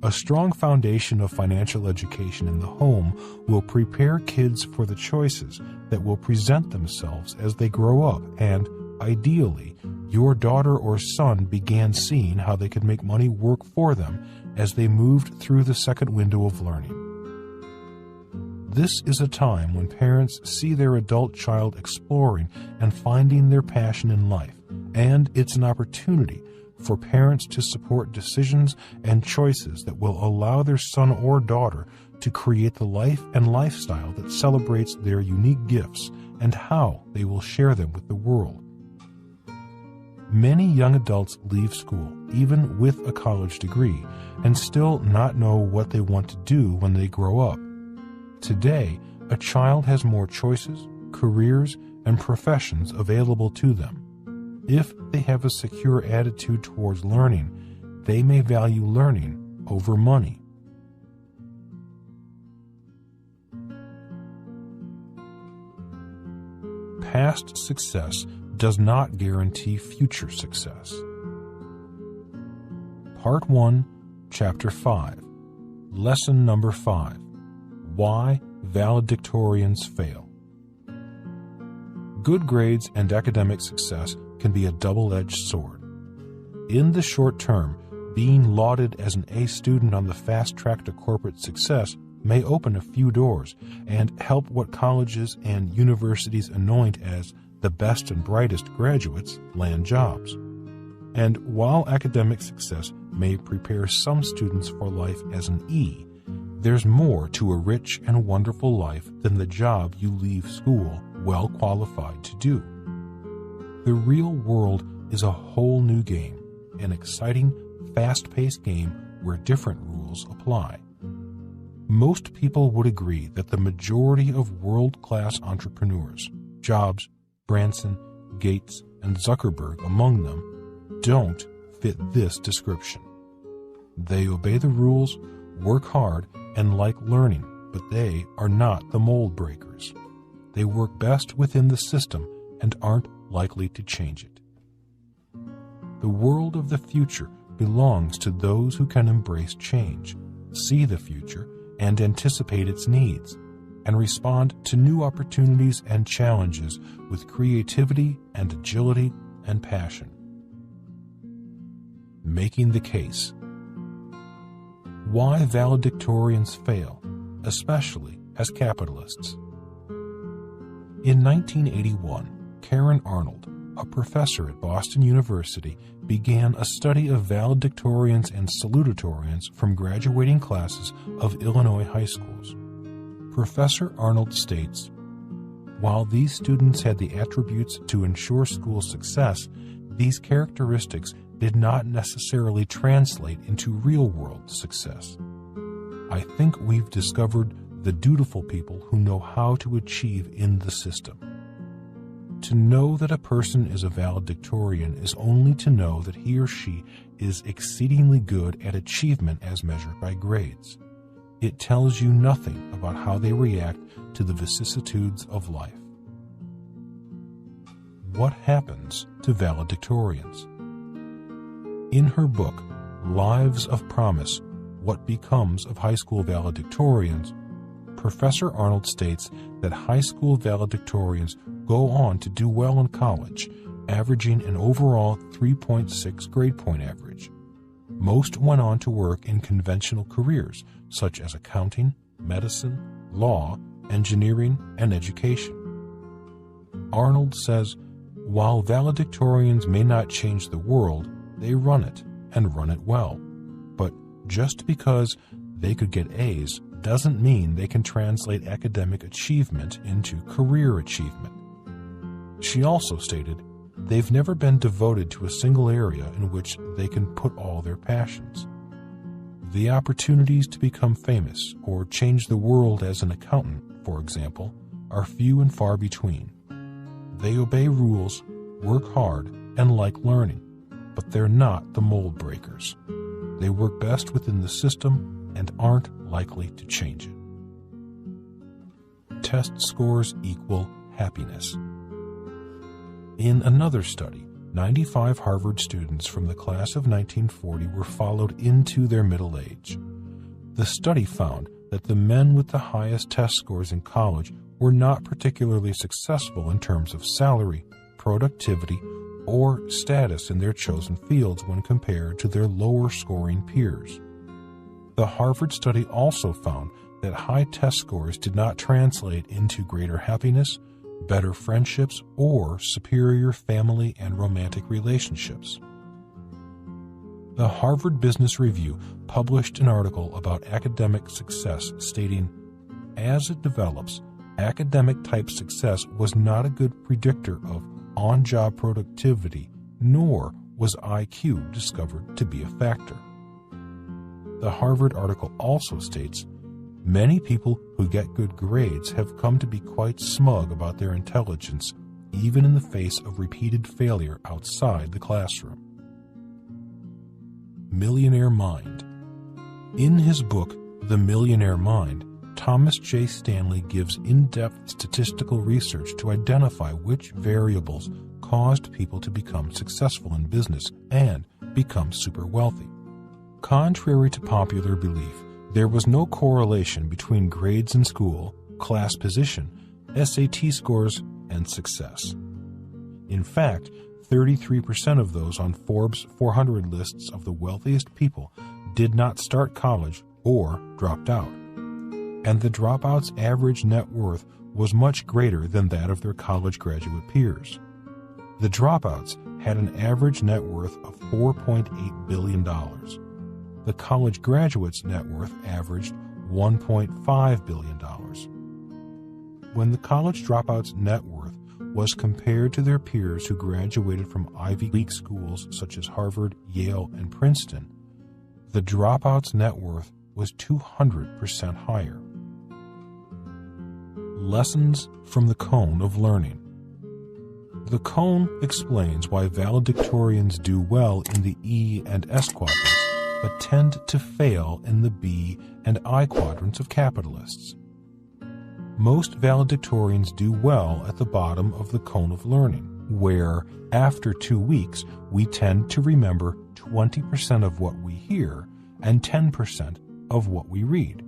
Speaker 1: A strong foundation of financial education in the home will prepare kids for the choices that will present themselves as they grow up, and, ideally, your daughter or son began seeing how they could make money work for them as they moved through the second window of learning. This is a time when parents see their adult child exploring and finding their passion in life, and it's an opportunity for parents to support decisions and choices that will allow their son or daughter to create the life and lifestyle that celebrates their unique gifts and how they will share them with the world. Many young adults leave school, even with a college degree, and still not know what they want to do when they grow up. Today, a child has more choices, careers, and professions available to them. If they have a secure attitude towards learning, they may value learning over money. Past success does not guarantee future success. Part 1, Chapter 5, Lesson number 5, Why Valedictorians Fail. Good grades and academic success can be a double-edged sword. In the short term, being lauded as an A student on the fast track to corporate success may open a few doors and help what colleges and universities anoint as the best and brightest graduates land jobs. And while academic success may prepare some students for life as an E, there's more to a rich and wonderful life than the job you leave school well qualified to do. The real world is a whole new game, an exciting, fast-paced game where different rules apply. Most people would agree that the majority of world-class entrepreneurs, Jobs, Branson, Gates, and Zuckerberg among them, don't fit this description. They obey the rules, work hard, and like learning, but they are not the mold breakers. They work best within the system and aren't likely to change it. The world of the future belongs to those who can embrace change, see the future, and anticipate its needs, and respond to new opportunities and challenges with creativity and agility and passion. Making the case. Why valedictorians fail, especially as capitalists. In 1981, Karen Arnold, a professor at Boston University, began a study of valedictorians and salutatorians from graduating classes of Illinois high schools. Professor Arnold states, while these students had the attributes to ensure school success, these characteristics did not necessarily translate into real-world success. I think we've discovered the dutiful people who know how to achieve in the system. To know that a person is a valedictorian is only to know that he or she is exceedingly good at achievement as measured by grades. It tells you nothing about how they react to the vicissitudes of life. What happens to valedictorians? In her book, Lives of Promise, What Becomes of High School Valedictorians, Professor Arnold states that high school valedictorians go on to do well in college, averaging an overall 3.6 grade point average. Most went on to work in conventional careers such as accounting, medicine, law, engineering, and education. Arnold says, while valedictorians may not change the world, they run it, and run it well. But just because they could get A's doesn't mean they can translate academic achievement into career achievement. She also stated, they've never been devoted to a single area in which they can put all their passions. The opportunities to become famous or change the world as an accountant, for example, are few and far between. They obey rules, work hard, and like learning, but they're not the mold breakers. They work best within the system and aren't likely to change it. Test scores equal happiness. In another study, 95 Harvard students from the class of 1940 were followed into their middle age. The study found that the men with the highest test scores in college were not particularly successful in terms of salary, productivity, or status in their chosen fields when compared to their lower-scoring peers. The Harvard study also found that high test scores did not translate into greater happiness, better friendships, or superior family and romantic relationships. The Harvard Business Review published an article about academic success stating, "As it develops, academic-type success was not a good predictor of on-job productivity, nor was IQ discovered to be a factor." The Harvard article also states, "Many people who get good grades have come to be quite smug about their intelligence, even in the face of repeated failure outside the classroom." Millionaire Mind. In his book, The Millionaire Mind, Thomas J. Stanley gives in-depth statistical research to identify which variables caused people to become successful in business and become super wealthy. Contrary to popular belief, there was no correlation between grades in school, class position, SAT scores, and success. In fact, 33% of those on Forbes 400 lists of the wealthiest people did not start college or dropped out. And the dropouts' average net worth was much greater than that of their college graduate peers. The dropouts had an average net worth of $4.8 billion. The college graduates' net worth averaged $1.5 billion. When the college dropouts' net worth was compared to their peers who graduated from Ivy League schools such as Harvard, Yale, and Princeton, the dropouts' net worth was 200% higher. Lessons from the Cone of Learning. The cone explains why valedictorians do well in the E and S quadrants, but tend to fail in the B and I quadrants of capitalists. Most valedictorians do well at the bottom of the cone of learning, where, after 2 weeks, we tend to remember 20% of what we hear and 10% of what we read.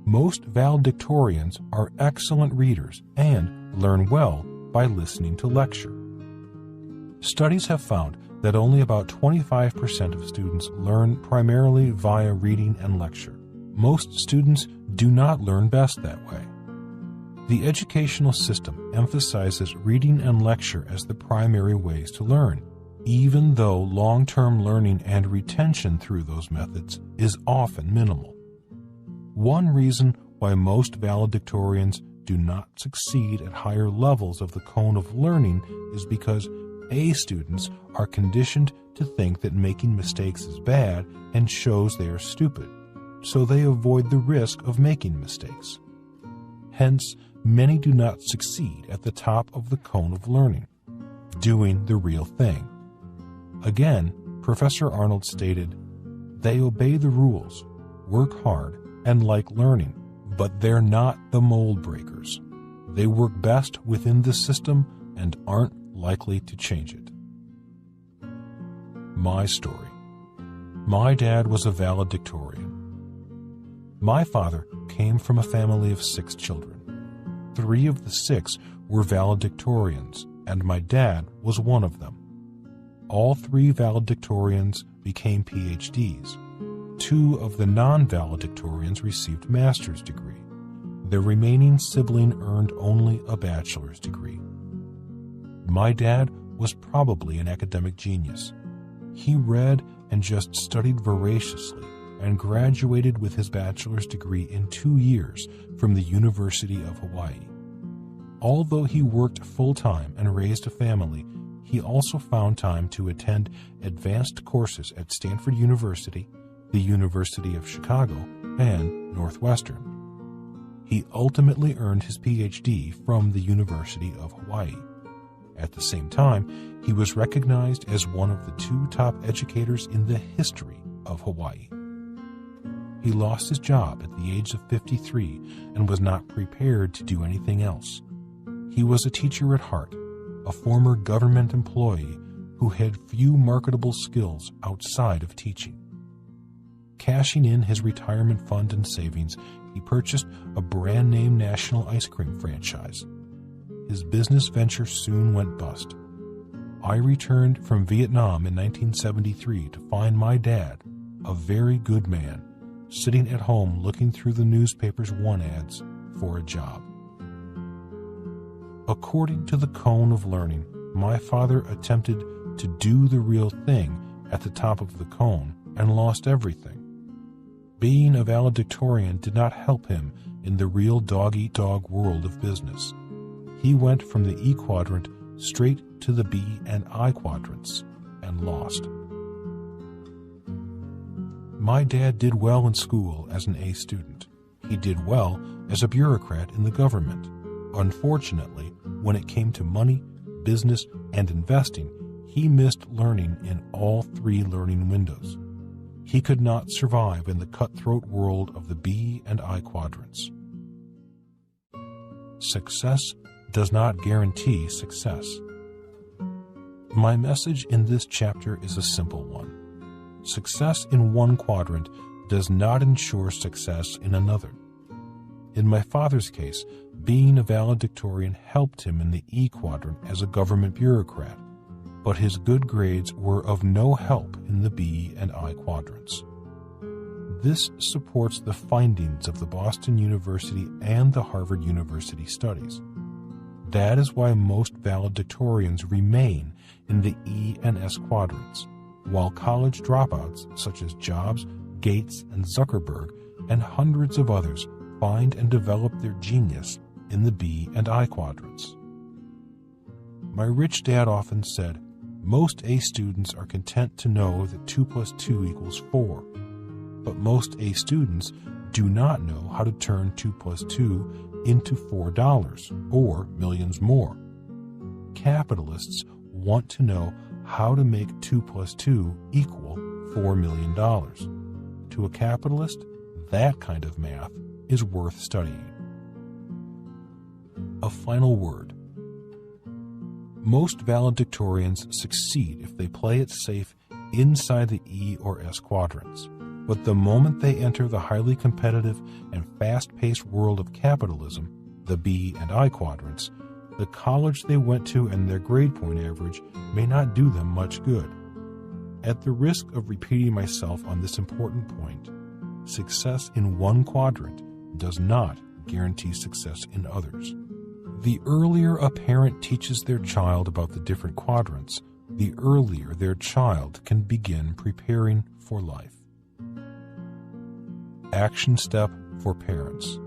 Speaker 1: Most valedictorians are excellent readers and learn well by listening to lecture. Studies have found that only about 25% of students learn primarily via reading and lecture. Most students do not learn best that way. The educational system emphasizes reading and lecture as the primary ways to learn, even though long-term learning and retention through those methods is often minimal. One reason why most valedictorians do not succeed at higher levels of the cone of learning is because A students are conditioned to think that making mistakes is bad and shows they are stupid, so they avoid the risk of making mistakes. Hence, many do not succeed at the top of the cone of learning, doing the real thing. Again, Professor Arnold stated, "They obey the rules, work hard, and like learning, but they're not the mold breakers. They work best within the system and aren't likely to change it." My story. My dad was a valedictorian. My father came from a family of 6 children. 3 of the 6 were valedictorians, and my dad was one of them. All 3 valedictorians became PhDs. 2 of the non-valedictorians received master's degree. The remaining sibling earned only a bachelor's degree. My dad was probably an academic genius. He read and just studied voraciously and graduated with his bachelor's degree in 2 years from the University of Hawaii. Although he worked full-time and raised a family, he also found time to attend advanced courses at Stanford University, the University of Chicago, and Northwestern. He ultimately earned his PhD from the University of Hawaii. At the same time, he was recognized as one of the 2 top educators in the history of Hawaii. He lost his job at the age of 53 and was not prepared to do anything else. He was a teacher at heart, a former government employee who had few marketable skills outside of teaching. Cashing in his retirement fund and savings, he purchased a brand-name national ice cream franchise. His business venture soon went bust. I returned from Vietnam in 1973 to find my dad, a very good man, sitting at home looking through the newspaper's want ads for a job. According to the cone of learning, my father attempted to do the real thing at the top of the cone and lost everything. Being a valedictorian did not help him in the real dog-eat-dog world of business. He went from the E quadrant straight to the B and I quadrants and lost. My dad did well in school as an A student. He did well as a bureaucrat in the government. Unfortunately, when it came to money, business, and investing, he missed learning in all three learning windows. He could not survive in the cutthroat world of the B and I quadrants. Success does not guarantee success. My message in this chapter is a simple one. Success in one quadrant does not ensure success in another. In my father's case, being a valedictorian helped him in the E quadrant as a government bureaucrat, but his good grades were of no help in the B and I quadrants. This supports the findings of the Boston University and the Harvard University studies. That is why most valedictorians remain in the E and S quadrants, while college dropouts such as Jobs, Gates, and Zuckerberg, and hundreds of others find and develop their genius in the B and I quadrants. My rich dad often said, most A students are content to know that 2 + 2 = 4, but most A students do not know how to turn 2 + 2 into $4 or millions more. Capitalists want to know how to make 2 + 2 equal $4 million. To a capitalist, that kind of math is worth studying. A final word. Most valedictorians succeed if they play it safe inside the E or S quadrants, but the moment they enter the highly competitive and fast-paced world of capitalism, the B and I quadrants, the college they went to and their grade point average may not do them much good. At the risk of repeating myself on this important point, success in one quadrant does not guarantee success in others. The earlier a parent teaches their child about the different quadrants, the earlier their child can begin preparing for life. Action step for parents.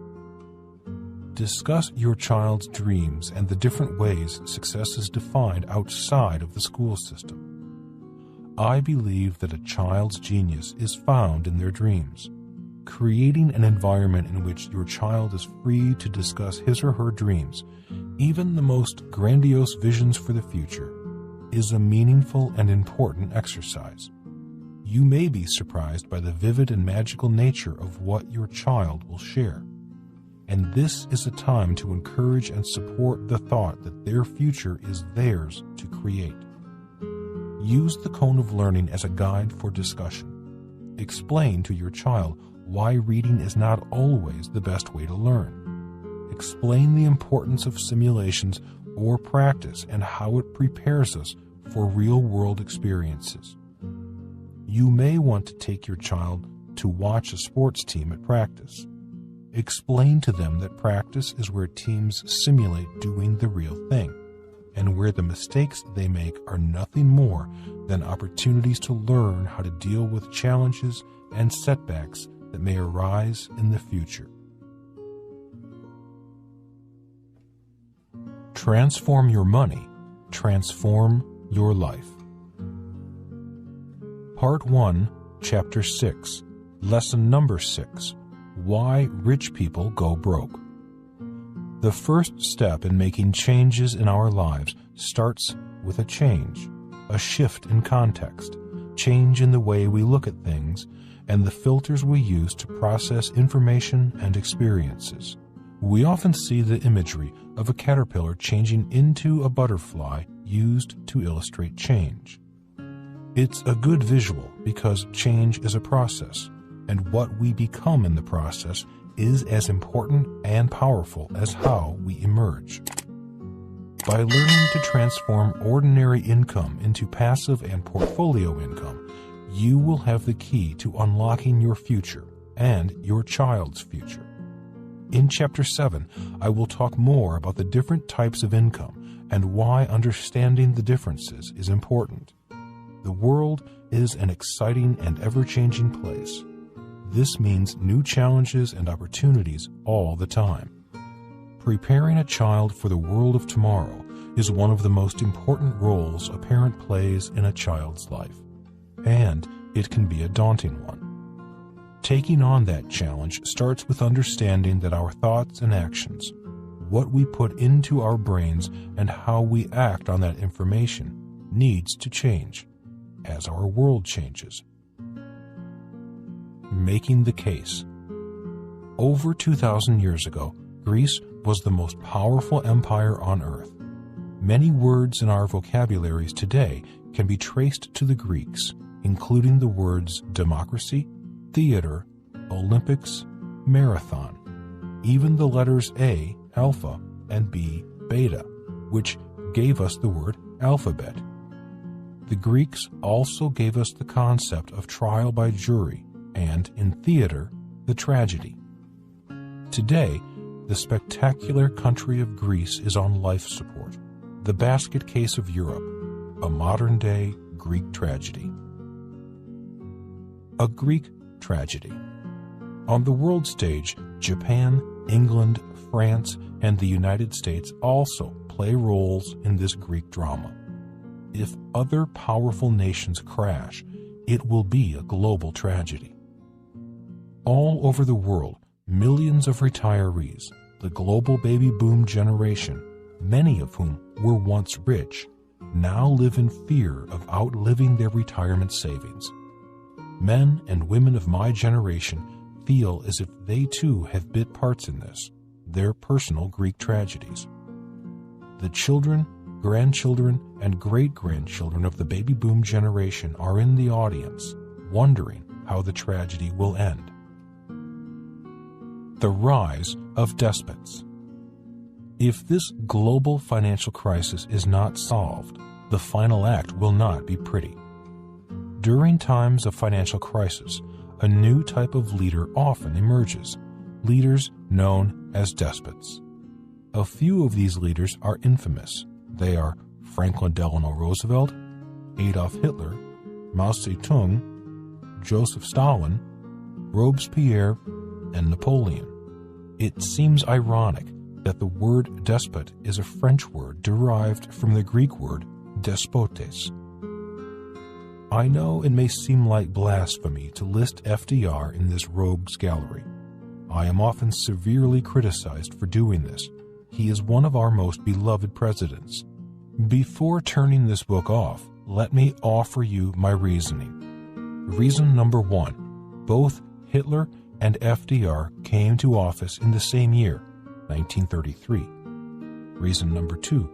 Speaker 1: Discuss your child's dreams and the different ways success is defined outside of the school system. I believe that a child's genius is found in their dreams. Creating an environment in which your child is free to discuss his or her dreams, even the most grandiose visions for the future, is a meaningful and important exercise. You may be surprised by the vivid and magical nature of what your child will share. And this is a time to encourage and support the thought that their future is theirs to create. Use the cone of learning as a guide for discussion. Explain to your child why reading is not always the best way to learn. Explain the importance of simulations or practice and how it prepares us for real-world experiences. You may want to take your child to watch a sports team at practice. Explain to them that practice is where teams simulate doing the real thing, and where the mistakes they make are nothing more than opportunities to learn how to deal with challenges and setbacks that may arise in the future. Transform your money. Transform your life. Part 1, Chapter 6, Lesson number 6, Why Rich People Go Broke. The first step in making changes in our lives starts with a change, a shift in context, change in the way we look at things, and the filters we use to process information and experiences. We often see the imagery of a caterpillar changing into a butterfly used to illustrate change. It's a good visual because change is a process, and what we become in the process is as important and powerful as how we emerge. By learning to transform ordinary income into passive and portfolio income, you will have the key to unlocking your future and your child's future. In Chapter 7, I will talk more about the different types of income and why understanding the differences is important. The world is an exciting and ever-changing place. This means new challenges and opportunities all the time. Preparing a child for the world of tomorrow is one of the most important roles a parent plays in a child's life, and it can be a daunting one. Taking on that challenge starts with understanding that our thoughts and actions, what we put into our brains and how we act on that information, needs to change as our world changes. Making the case. Over 2,000 years ago, Greece was the most powerful empire on earth. Many words in our vocabularies today can be traced to the Greeks, including the words democracy, theater, Olympics, marathon, even the letters A, alpha, and B, beta, which gave us the word alphabet. The Greeks also gave us the concept of trial by jury, and, in theater, the tragedy. Today, the spectacular country of Greece is on life support, the basket case of Europe, a modern-day Greek tragedy. A Greek tragedy. On the world stage, Japan, England, France, and the United States also play roles in this Greek drama. If other powerful nations crash, it will be a global tragedy. All over the world, millions of retirees, the global baby boom generation, many of whom were once rich, now live in fear of outliving their retirement savings. Men and women of my generation feel as if they too have bit parts in this, their personal Greek tragedies. The children, grandchildren, and great-grandchildren of the baby boom generation are in the audience, wondering how the tragedy will end. The rise of despots. If this global financial crisis is not solved, the final act will not be pretty. During times of financial crisis, a new type of leader often emerges, leaders known as despots. A few of these leaders are infamous. They are Franklin Delano Roosevelt, Adolf Hitler, Mao Zedong, Joseph Stalin, Robespierre, and Napoleon. It seems ironic that the word despot is a French word derived from the Greek word despotes. I know it may seem like blasphemy to list FDR in this rogues gallery. I am often severely criticized for doing this. He is one of our most beloved presidents. Before turning this book off, let me offer you my reasoning. Reason number 1. Both Hitler and FDR came to office in the same year, 1933. Reason number 2.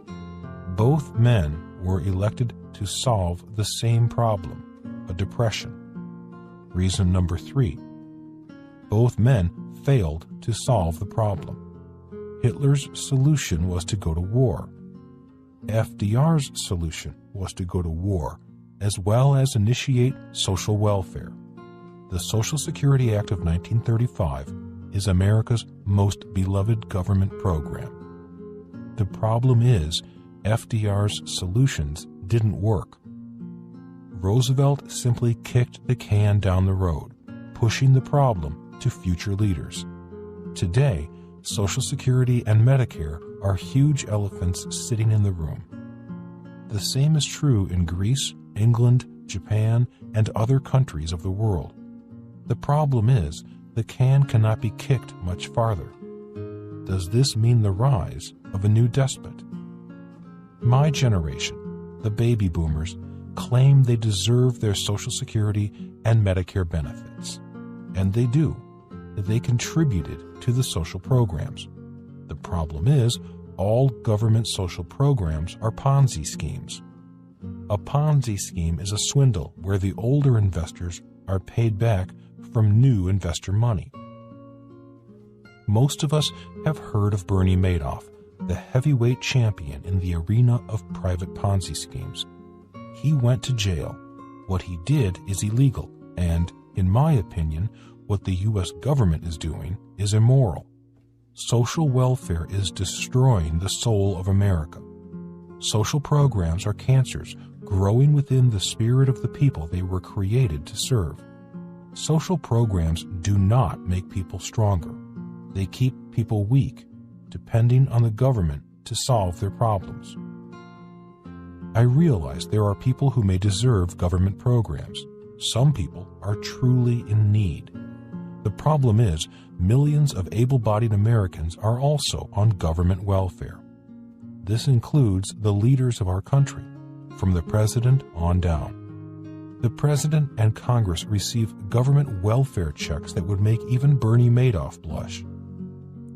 Speaker 1: Both men were elected to solve the same problem, a depression. Reason number 3. Both men failed to solve the problem. Hitler's solution was to go to war. FDR's solution was to go to war, as well as initiate social welfare. The Social Security Act of 1935 is America's most beloved government program. The problem is, FDR's solutions didn't work. Roosevelt simply kicked the can down the road, pushing the problem to future leaders. Today, Social Security and Medicare are huge elephants sitting in the room. The same is true in Greece, England, Japan, and other countries of the world. The problem is, the can cannot be kicked much farther. Does this mean the rise of a new despot? My generation, the baby boomers, claim they deserve their Social Security and Medicare benefits. And they do. They contributed to the social programs. The problem is, all government social programs are Ponzi schemes. A Ponzi scheme is a swindle where the older investors are paid back from new investor money. Most of us have heard of Bernie Madoff, the heavyweight champion in the arena of private Ponzi schemes. He went to jail. What he did is illegal, and, in my opinion, what the U.S. government is doing is immoral. Social welfare is destroying the soul of America. Social programs are cancers growing within the spirit of the people they were created to serve. Social programs do not make people stronger. They keep people weak, depending on the government to solve their problems. I realize there are people who may deserve government programs. Some people are truly in need. The problem is, millions of able-bodied Americans are also on government welfare. This includes the leaders of our country, from the president on down. The president and Congress receive government welfare checks that would make even Bernie Madoff blush.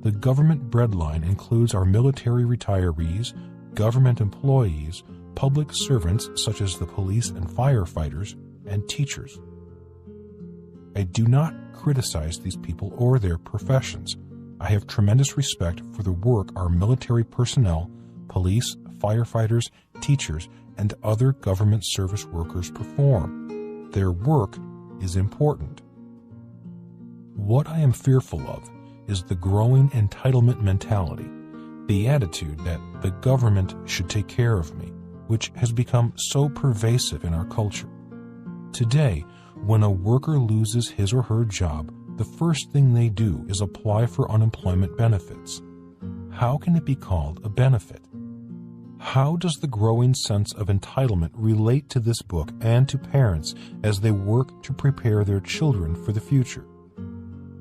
Speaker 1: The government breadline includes our military retirees, government employees, public servants such as the police and firefighters, and teachers. I do not criticize these people or their professions. I have tremendous respect for the work our military personnel, police, firefighters, teachers, and other government service workers perform. Their work is important. What I am fearful of is the growing entitlement mentality, the attitude that the government should take care of me, which has become so pervasive in our culture. Today, when a worker loses his or her job, the first thing they do is apply for unemployment benefits. How can it be called a benefit? How does the growing sense of entitlement relate to this book and to parents as they work to prepare their children for the future?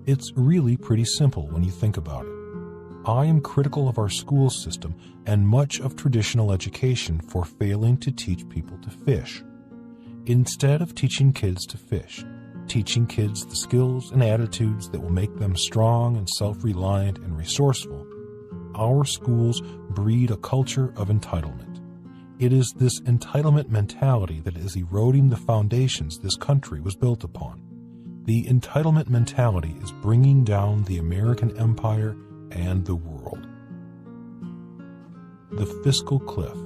Speaker 1: It's really pretty simple when you think about it. I am critical of our school system and much of traditional education for failing to teach people to fish. Instead of teaching kids to fish, teaching kids the skills and attitudes that will make them strong and self-reliant and resourceful, our schools breed a culture of entitlement. It is this entitlement mentality that is eroding the foundations this country was built upon. The entitlement mentality is bringing down the American empire and the world. The fiscal cliff.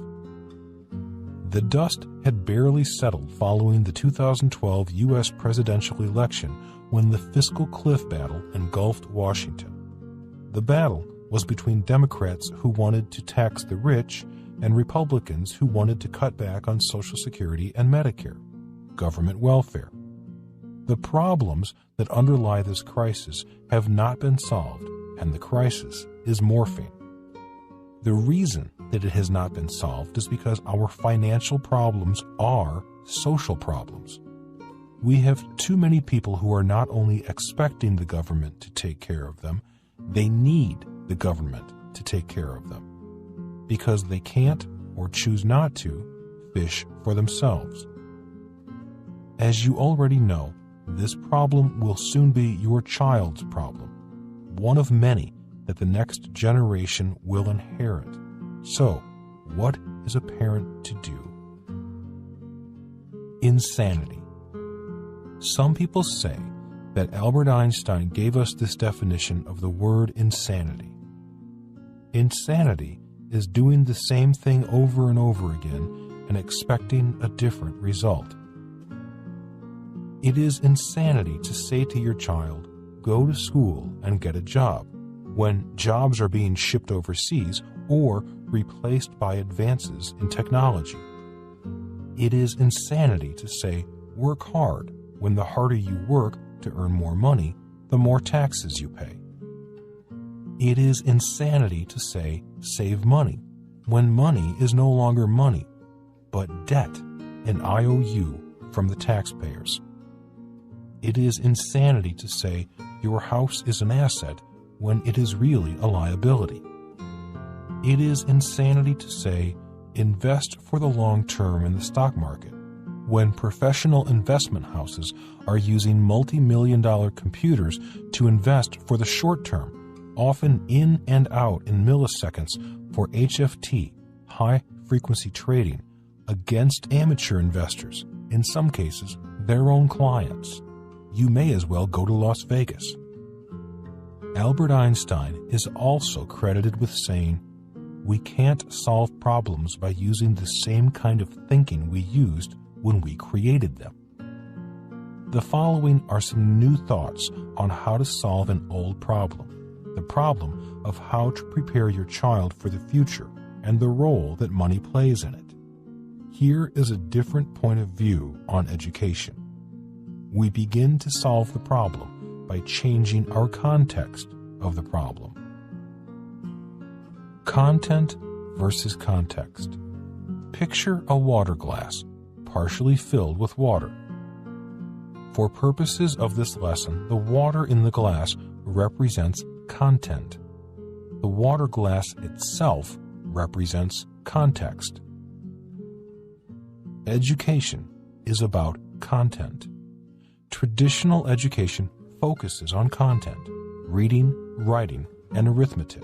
Speaker 1: The dust had barely settled following the 2012 U.S. presidential election when the fiscal cliff battle engulfed Washington. The battle was between Democrats who wanted to tax the rich and Republicans who wanted to cut back on Social Security and Medicare, government welfare. The problems that underlie this crisis have not been solved, and the crisis is morphing. The reason that it has not been solved is because our financial problems are social problems. We have too many people who are not only expecting the government to take care of them, they need the government to take care of them, because they can't or choose not to fish for themselves. As you already know, this problem will soon be your child's problem, one of many that the next generation will inherit. So, what is a parent to do? Insanity. Some people say that Albert Einstein gave us this definition of the word insanity. Insanity is doing the same thing over and over again and expecting a different result. It is insanity to say to your child, go to school and get a job, when jobs are being shipped overseas or replaced by advances in technology. It is insanity to say, work hard, when the harder you work to earn more money, the more taxes you pay. It is insanity to say, save money, when money is no longer money, but debt, an IOU from the taxpayers. It is insanity to say, your house is an asset, when it is really a liability. It is insanity to say, invest for the long term in the stock market, when professional investment houses are using multi-million-dollar computers to invest for the short term, often in and out in milliseconds for HFT, high-frequency trading, against amateur investors, in some cases, their own clients. You may as well go to Las Vegas. Albert Einstein is also credited with saying, we can't solve problems by using the same kind of thinking we used when we created them. The following are some new thoughts on how to solve an old problem, the problem of how to prepare your child for the future and the role that money plays in it. Here is a different point of view on education. We begin to solve the problem by changing our context of the problem. Content versus context. Picture a water glass, partially filled with water. For purposes of this lesson, the water in the glass represents content. The water glass itself represents context. Education is about content. Traditional education focuses on content, reading, writing, and arithmetic.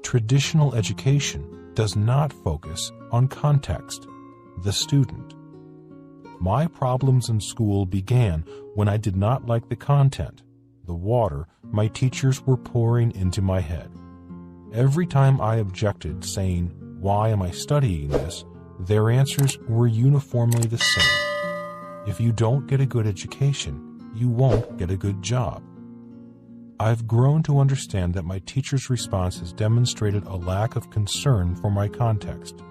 Speaker 1: Traditional education does not focus on context, the student. My problems in school began when I did not like the content, the water my teachers were pouring into my head. Every time I objected, saying, "Why am I studying this?" their answers were uniformly the same. If you don't get a good education, you won't get a good job. I've grown to understand that my teachers' responses demonstrated a lack of concern for my context.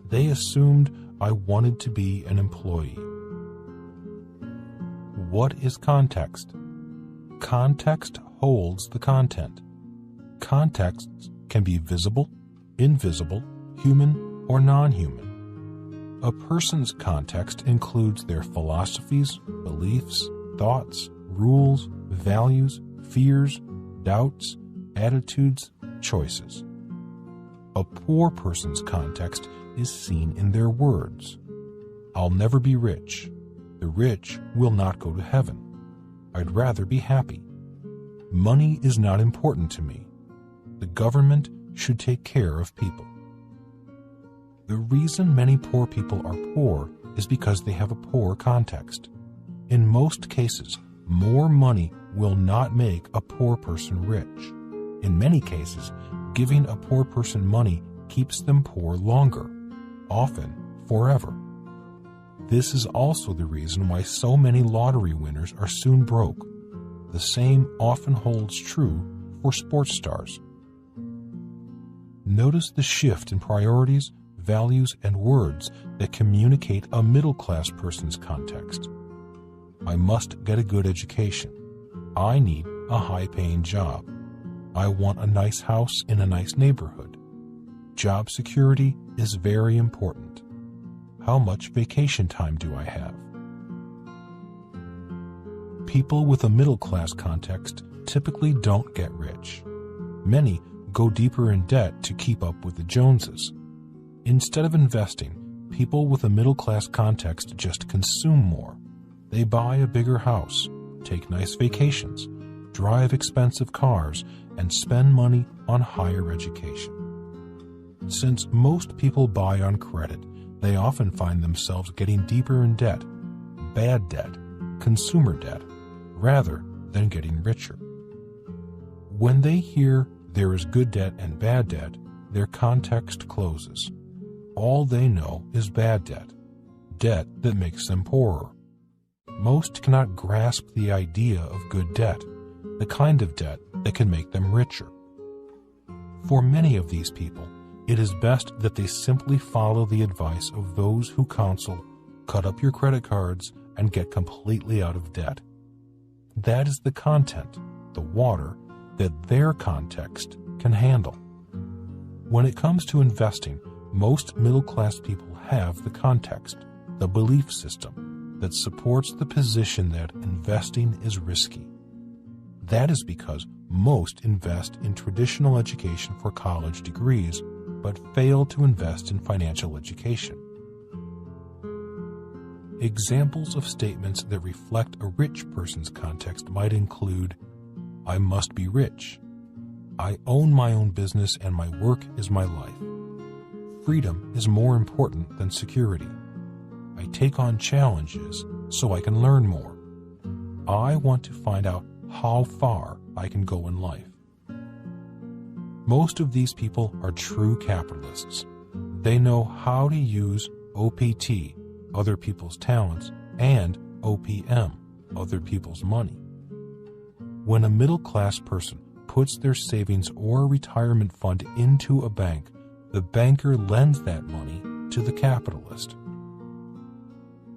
Speaker 1: They assumed I wanted to be an employee. What is context? Context holds the content. Contexts can be visible, invisible, human, or non-human. A person's context includes their philosophies, beliefs, thoughts, rules, values, fears, doubts, attitudes, choices. A poor person's context is seen in their words. I'll never be rich. The rich will not go to heaven. I'd rather be happy. Money is not important to me. The government should take care of people. The reason many poor people are poor is because they have a poor context. In most cases, more money will not make a poor person rich. In many cases, giving a poor person money keeps them poor longer, often forever. This is also the reason why so many lottery winners are soon broke. The same often holds true for sports stars. Notice the shift in priorities, values, and words that communicate a middle-class person's context. I must get a good education. I need a high-paying job. I want a nice house in a nice neighborhood. Job security is very important. How much vacation time do I have? People with a middle-class context typically don't get rich. Many go deeper in debt to keep up with the Joneses. Instead of investing, people with a middle-class context just consume more. They buy a bigger house, take nice vacations, drive expensive cars, and spend money on higher education. Since most people buy on credit, they often find themselves getting deeper in debt, bad debt, consumer debt, rather than getting richer. When they hear there is good debt and bad debt, their context closes. All they know is bad debt, debt that makes them poorer. Most cannot grasp the idea of good debt, the kind of debt that can make them richer. For many of these people, it is best that they simply follow the advice of those who counsel, cut up your credit cards, and get completely out of debt. That is the content, the water, that their context can handle. When it comes to investing, most middle-class people have the context, the belief system, that supports the position that investing is risky. That is because most invest in traditional education for college degrees, but fail to invest in financial education. Examples of statements that reflect a rich person's context might include, I must be rich. I own my own business and my work is my life. Freedom is more important than security. I take on challenges so I can learn more. I want to find out how far I can go in life. Most of these people are true capitalists. They know how to use OPT, other people's talents, and OPM, other people's money. When a middle-class person puts their savings or retirement fund into a bank, the banker lends that money to the capitalist.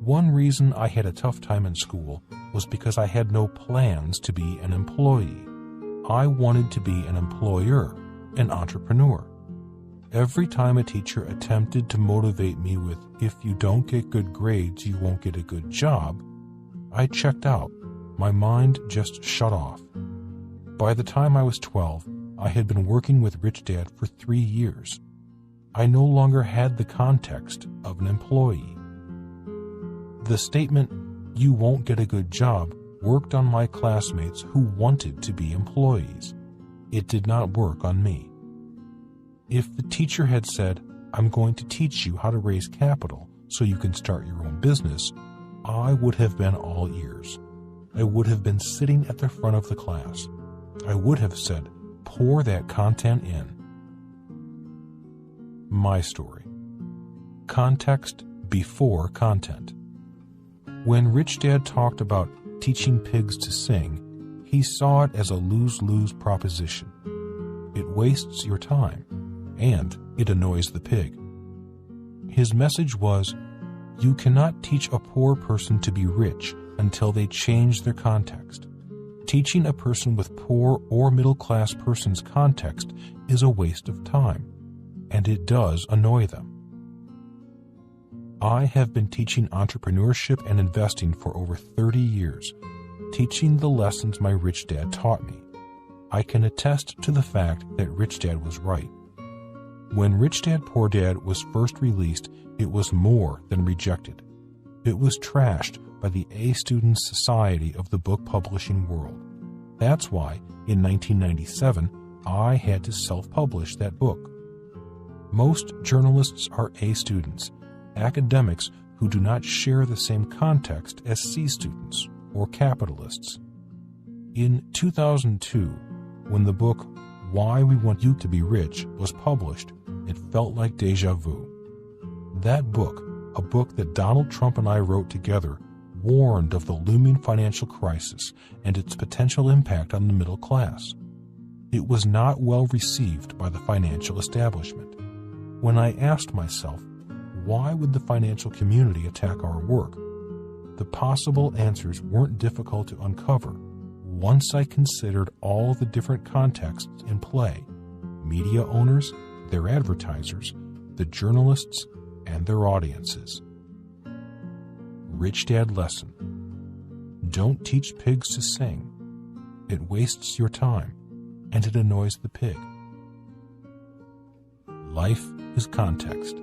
Speaker 1: One reason I had a tough time in school was because I had no plans to be an employee. I wanted to be an employer, an entrepreneur. Every time a teacher attempted to motivate me with, "If you don't get good grades, you won't get a good job," I checked out. My mind just shut off. By the time I was 12, I had been working with Rich Dad for 3 years. I no longer had the context of an employee. The statement, "You won't get a good job," worked on my classmates who wanted to be employees. It did not work on me. If the teacher had said, "I'm going to teach you how to raise capital so you can start your own business," I would have been all ears. I would have been sitting at the front of the class. I would have said, "Pour that content in." My story. Context before content. When Rich Dad talked about teaching pigs to sing, he saw it as a lose-lose proposition. It wastes your time, and it annoys the pig. His message was, you cannot teach a poor person to be rich until they change their context. Teaching a person with poor or middle-class person's context is a waste of time, and it does annoy them. I have been teaching entrepreneurship and investing for over 30 years, teaching the lessons my Rich Dad taught me. I can attest to the fact that Rich Dad was right. When Rich Dad Poor Dad was first released, it was more than rejected. It was trashed by the A Students Society of the book publishing world. That's why, in 1997, I had to self-publish that book. Most journalists are A students, academics who do not share the same context as C students or capitalists. In 2002, when the book Why We Want You to Be Rich was published, it felt like deja vu. That book, a book that Donald Trump and I wrote together, warned of the looming financial crisis and its potential impact on the middle class. It was not well received by the financial establishment. When I asked myself, why would the financial community attack our work? The possible answers weren't difficult to uncover once I considered all the different contexts in play: media owners, their advertisers, the journalists, and their audiences. Rich Dad lesson. Don't teach pigs to sing. It wastes your time, and it annoys the pig. Life is context.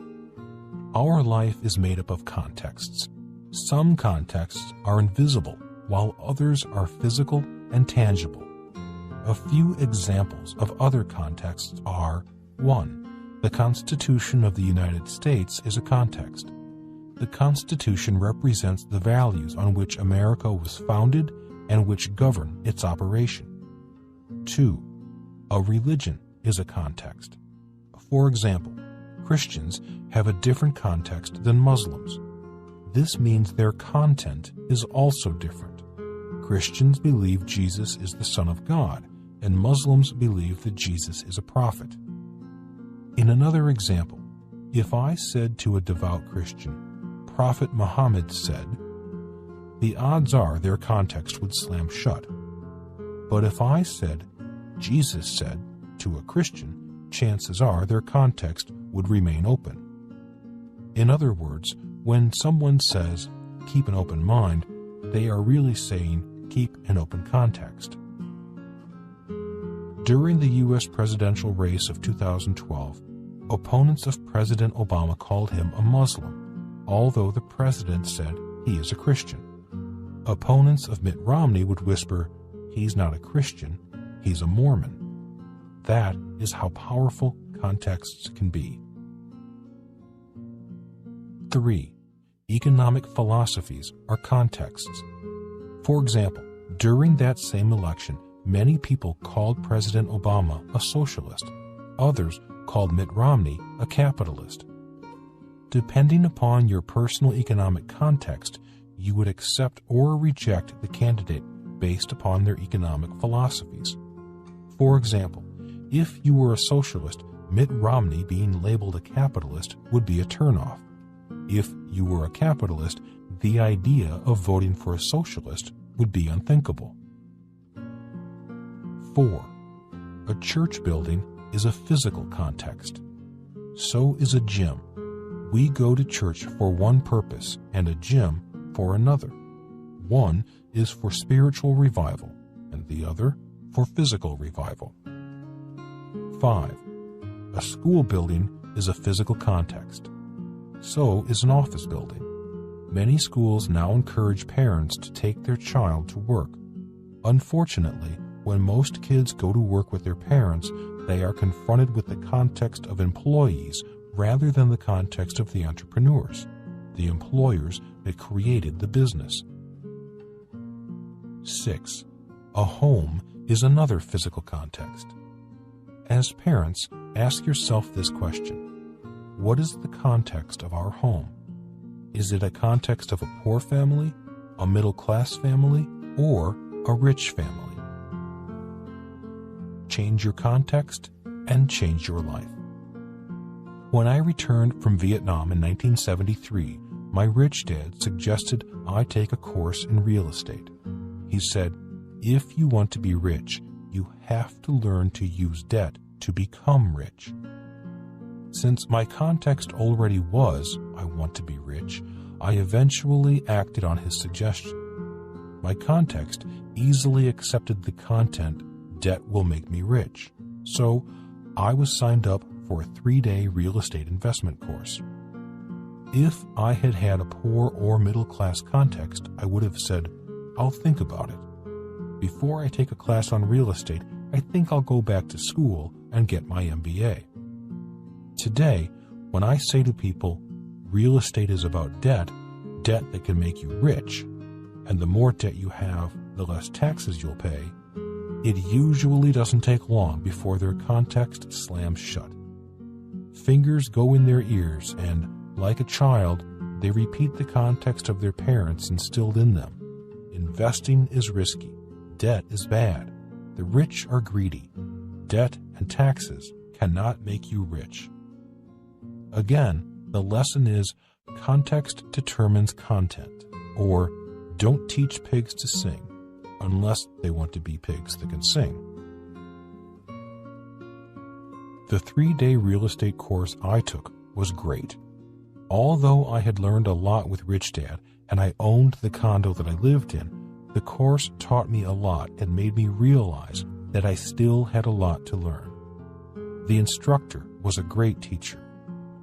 Speaker 1: Our life is made up of contexts. Some contexts are invisible, while others are physical and tangible. A few examples of other contexts are: 1. The Constitution of the United States is a context. The Constitution represents the values on which America was founded and which govern its operation. 2. A religion is a context. For example, Christians have a different context than Muslims. This means their content is also different. Christians believe Jesus is the Son of God, and Muslims believe that Jesus is a prophet. In another example, if I said to a devout Christian, Prophet Muhammad said, the odds are their context would slam shut. But if I said, Jesus said, to a Christian, chances are their context would remain open. In other words, when someone says, keep an open mind, they are really saying, keep an open context. During the U.S. presidential race of 2012, opponents of President Obama called him a Muslim, although the president said he is a Christian. Opponents of Mitt Romney would whisper, he's not a Christian, he's a Mormon. That is how powerful contexts can be. 3. Economic philosophies are contexts. For example, during that same election, many people called President Obama a socialist. Others called Mitt Romney a capitalist. Depending upon your personal economic context, you would accept or reject the candidate based upon their economic philosophies. For example, if you were a socialist, Mitt Romney being labeled a capitalist would be a turnoff. If you were a capitalist, the idea of voting for a socialist would be unthinkable. 4. A church building is a physical context. So is a gym. We go to church for one purpose and a gym for another. One is for spiritual revival and the other for physical revival. 5. A school building is a physical context. So is an office building. Many schools now encourage parents to take their child to work. Unfortunately, when most kids go to work with their parents, they are confronted with the context of employees rather than the context of the entrepreneurs, the employers that created the business. 6. A home is another physical context. As parents, ask yourself this question: what is the context of our home? Is it a context of a poor family, a middle-class family, or a rich family? Change your context and change your life. When I returned from Vietnam in 1973, my rich dad suggested I take a course in real estate. He said, if you want to be rich, you have to learn to use debt to become rich. Since my context already was, I want to be rich, I eventually acted on his suggestion. My context easily accepted the content, debt will make me rich. So I was signed up for a 3-day real estate investment course. If I had had a poor or middle-class context, I would have said, I'll think about it. Before I take a class on real estate, I think I'll go back to school and get my MBA. Today, when I say to people, real estate is about debt that can make you rich, and the more debt you have, the less taxes you'll pay, it usually doesn't take long before their context slams shut. Fingers go in their ears and, like a child, they repeat the context of their parents instilled in them. Investing is risky. Debt is bad. The rich are greedy. Debt and taxes cannot make you rich. Again, the lesson is context determines content, or don't teach pigs to sing unless they want to be pigs that can sing. The 3-day real estate course I took was great. Although I had learned a lot with Rich Dad and I owned the condo that I lived in, the course taught me a lot and made me realize that I still had a lot to learn. The instructor was a great teacher.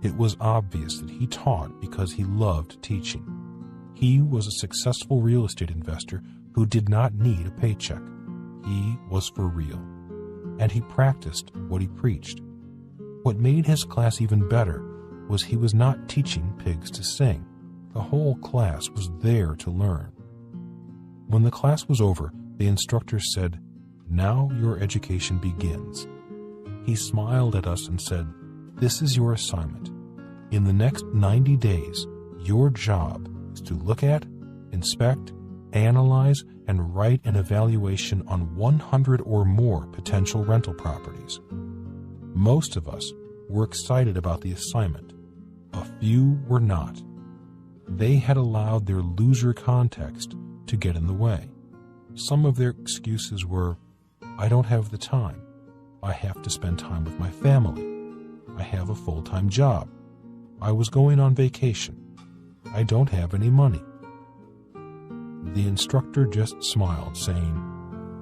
Speaker 1: It was obvious that he taught because he loved teaching. He was a successful real estate investor who did not need a paycheck. He was for real. And he practiced what he preached. What made his class even better was he was not teaching pigs to sing. The whole class was there to learn. When the class was over, the instructor said, "Now your education begins." He smiled at us and said, "This is your assignment. In the next 90 days, your job is to look at, inspect, analyze, and write an evaluation on 100 or more potential rental properties." Most of us were excited about the assignment. A few were not. They had allowed their loser context to get in the way. Some of their excuses were, "I don't have the time. I have to spend time with my family. I have a full-time job. I was going on vacation. I don't have any money." The instructor just smiled, saying,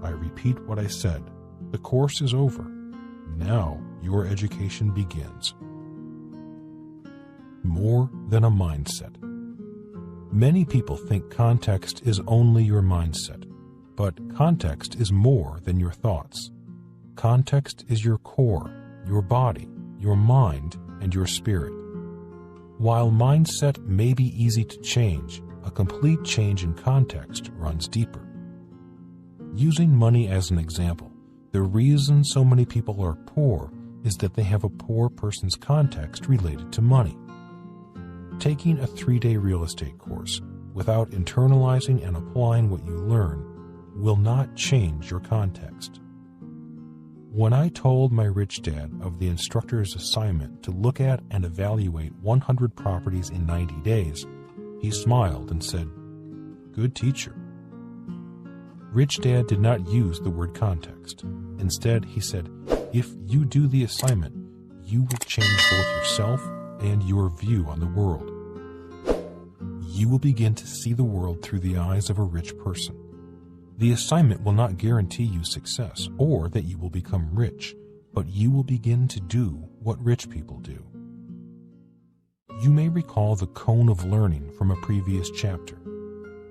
Speaker 1: "I repeat what I said. The course is over. Now your education begins." More than a mindset. Many people think context is only your mindset, but context is more than your thoughts. Context is your core, your body, your mind, and your spirit. While mindset may be easy to change, a complete change in context runs deeper. Using money as an example, the reason so many people are poor is that they have a poor person's context related to money. Taking a 3-day real estate course without internalizing and applying what you learn will not change your context. When I told my rich dad of the instructor's assignment to look at and evaluate 100 properties in 90 days, he smiled and said, "Good teacher." Rich Dad did not use the word context. Instead, he said, "If you do the assignment, you will change both yourself and your view on the world. You will begin to see the world through the eyes of a rich person. The assignment will not guarantee you success or that you will become rich, but you will begin to do what rich people do." You may recall the cone of learning from a previous chapter.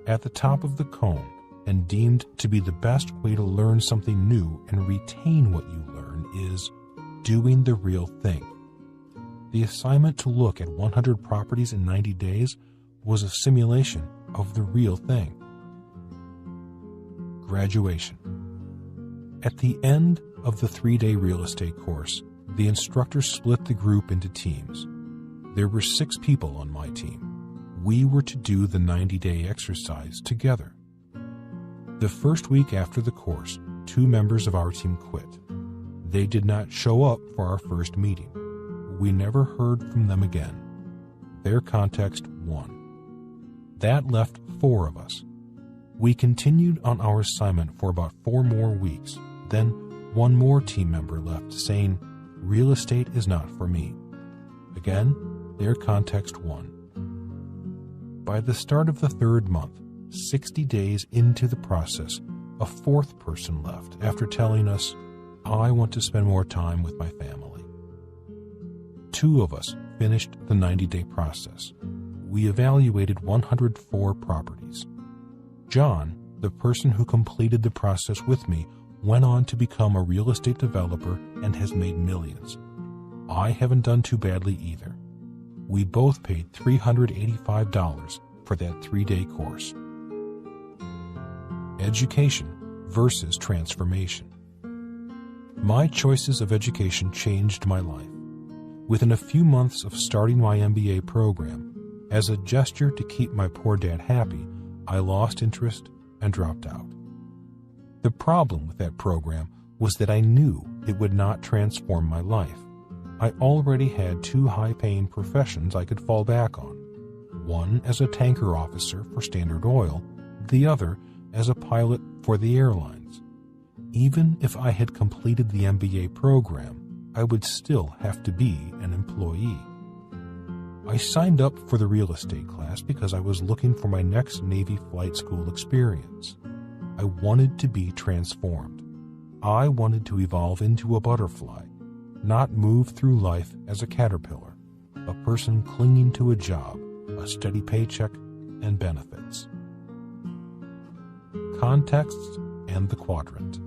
Speaker 1: At the top of the cone, and deemed to be the best way to learn something new and retain what you learn, is doing the real thing. The assignment to look at 100 properties in 90 days was a simulation of the real thing. Graduation. At the end of the 3-day real estate course, the instructor split the group into teams. There were 6 people on my team. We were to do the 90-day exercise together. The first week after the course, 2 members of our team quit. They did not show up for our first meeting. We never heard from them again. Their context 1. That left 4 of us. We continued on our assignment for about 4 more weeks. Then 1 more team member left, saying, "Real estate is not for me." Again, their context 1. By the start of the 3rd month, 60 days into the process, a 4th person left after telling us, "I want to spend more time with my family." 2 of us finished the 90-day process. We evaluated 104 properties. John, the person who completed the process with me, went on to become a real estate developer and has made millions. I haven't done too badly either. We both paid $385 for that 3-day course. Education versus transformation. My choices of education changed my life. Within a few months of starting my MBA program, as a gesture to keep my poor dad happy, I lost interest and dropped out. The problem with that program was that I knew it would not transform my life. I already had 2 high-paying professions I could fall back on. One as a tanker officer for Standard Oil, the other as a pilot for the airlines. Even if I had completed the MBA program, I would still have to be an employee. I signed up for the real estate class because I was looking for my next Navy flight school experience. I wanted to be transformed. I wanted to evolve into a butterfly, not move through life as a caterpillar, a person clinging to a job, a steady paycheck, and benefits. Context and the quadrant.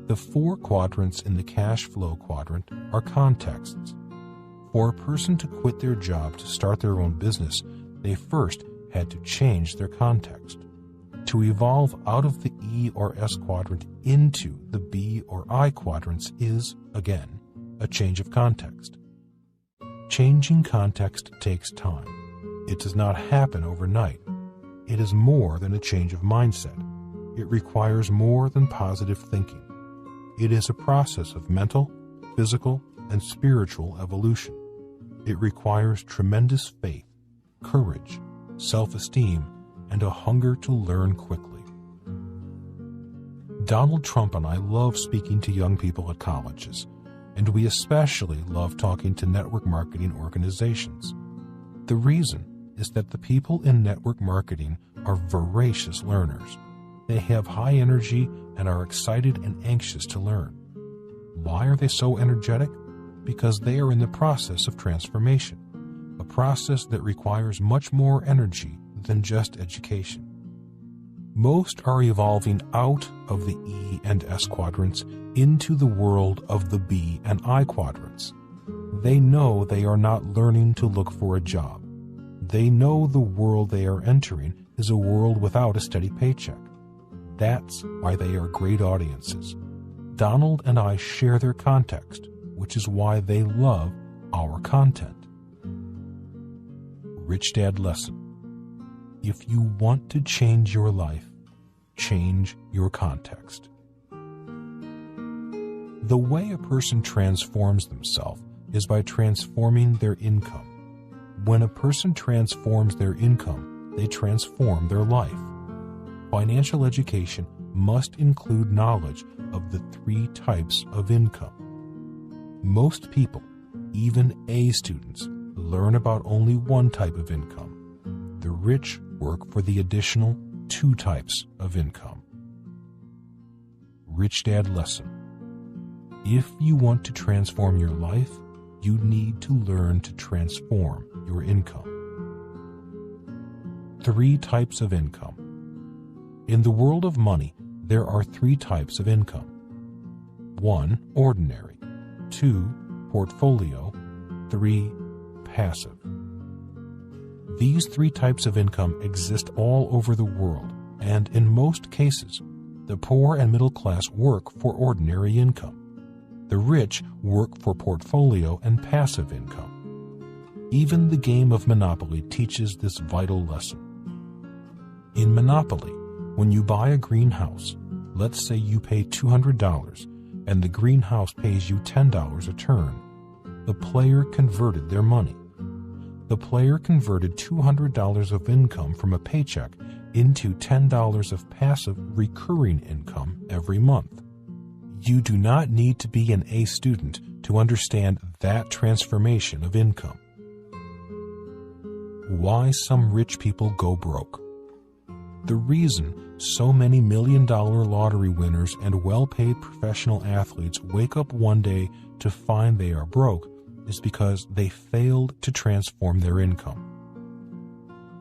Speaker 1: The 4 quadrants in the cash flow quadrant are contexts. For a person to quit their job to start their own business, they first had to change their context. To evolve out of the E or S quadrant into the B or I quadrants is, again, a change of context. Changing context takes time. It does not happen overnight. It is more than a change of mindset. It requires more than positive thinking. It is a process of mental, physical, and spiritual evolution. It requires tremendous faith, courage, self-esteem, and a hunger to learn quickly. Donald Trump and I love speaking to young people at colleges, and we especially love talking to network marketing organizations. The reason is that the people in network marketing are voracious learners. They have high energy and are excited and anxious to learn. Why are they so energetic? Because they are in the process of transformation, a process that requires much more energy than just education. Most are evolving out of the E and S quadrants into the world of the B and I quadrants. They know they are not learning to look for a job. They know the world they are entering is a world without a steady paycheck. That's why they are great audiences. Donald and I share their context, which is why they love our content. Rich Dad Lesson. If you want to change your life, change your context. The way a person transforms themselves is by transforming their income. When a person transforms their income, they transform their life. Financial education must include knowledge of the 3 types of income. Most people, even A students, learn about only one type of income. The rich work for the additional 2 types of income. Rich Dad Lesson. If you want to transform your life, you need to learn to transform your income. 3 types of income. In the world of money, there are 3 types of income. 1. Ordinary. 2. Portfolio. 3. Passive. These 3 types of income exist all over the world, and in most cases, the poor and middle class work for ordinary income. The rich work for portfolio and passive income. Even the game of Monopoly teaches this vital lesson. In Monopoly, when you buy a greenhouse, let's say you pay $200 and the greenhouse pays you $10 a turn, the player converted their money. The player converted $200 of income from a paycheck into $10 of passive recurring income every month. You do not need to be an A student to understand that transformation of income. Why some rich people go broke. The reason so many million-dollar lottery winners and well-paid professional athletes wake up one day to find they are broke is because they failed to transform their income.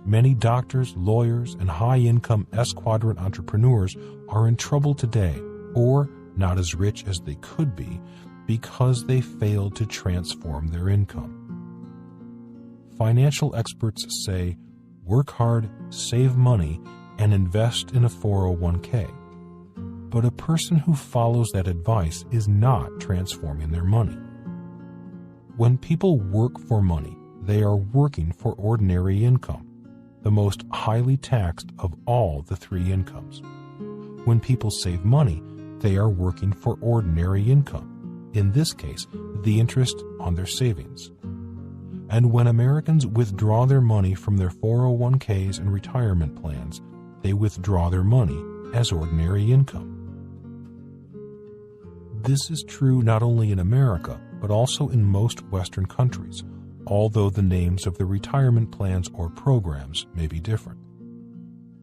Speaker 1: Many doctors, lawyers, and high-income S-quadrant entrepreneurs are in trouble today, or not as rich as they could be, because they failed to transform their income. Financial experts say, work hard, save money, and invest in a 401k. But a person who follows that advice is not transforming their money. When people work for money, they are working for ordinary income, the most highly taxed of all the 3 incomes. When people save money, they are working for ordinary income, in this case, the interest on their savings. And when Americans withdraw their money from their 401ks and retirement plans, they withdraw their money as ordinary income. This is true not only in America, but also in most Western countries, although the names of the retirement plans or programs may be different.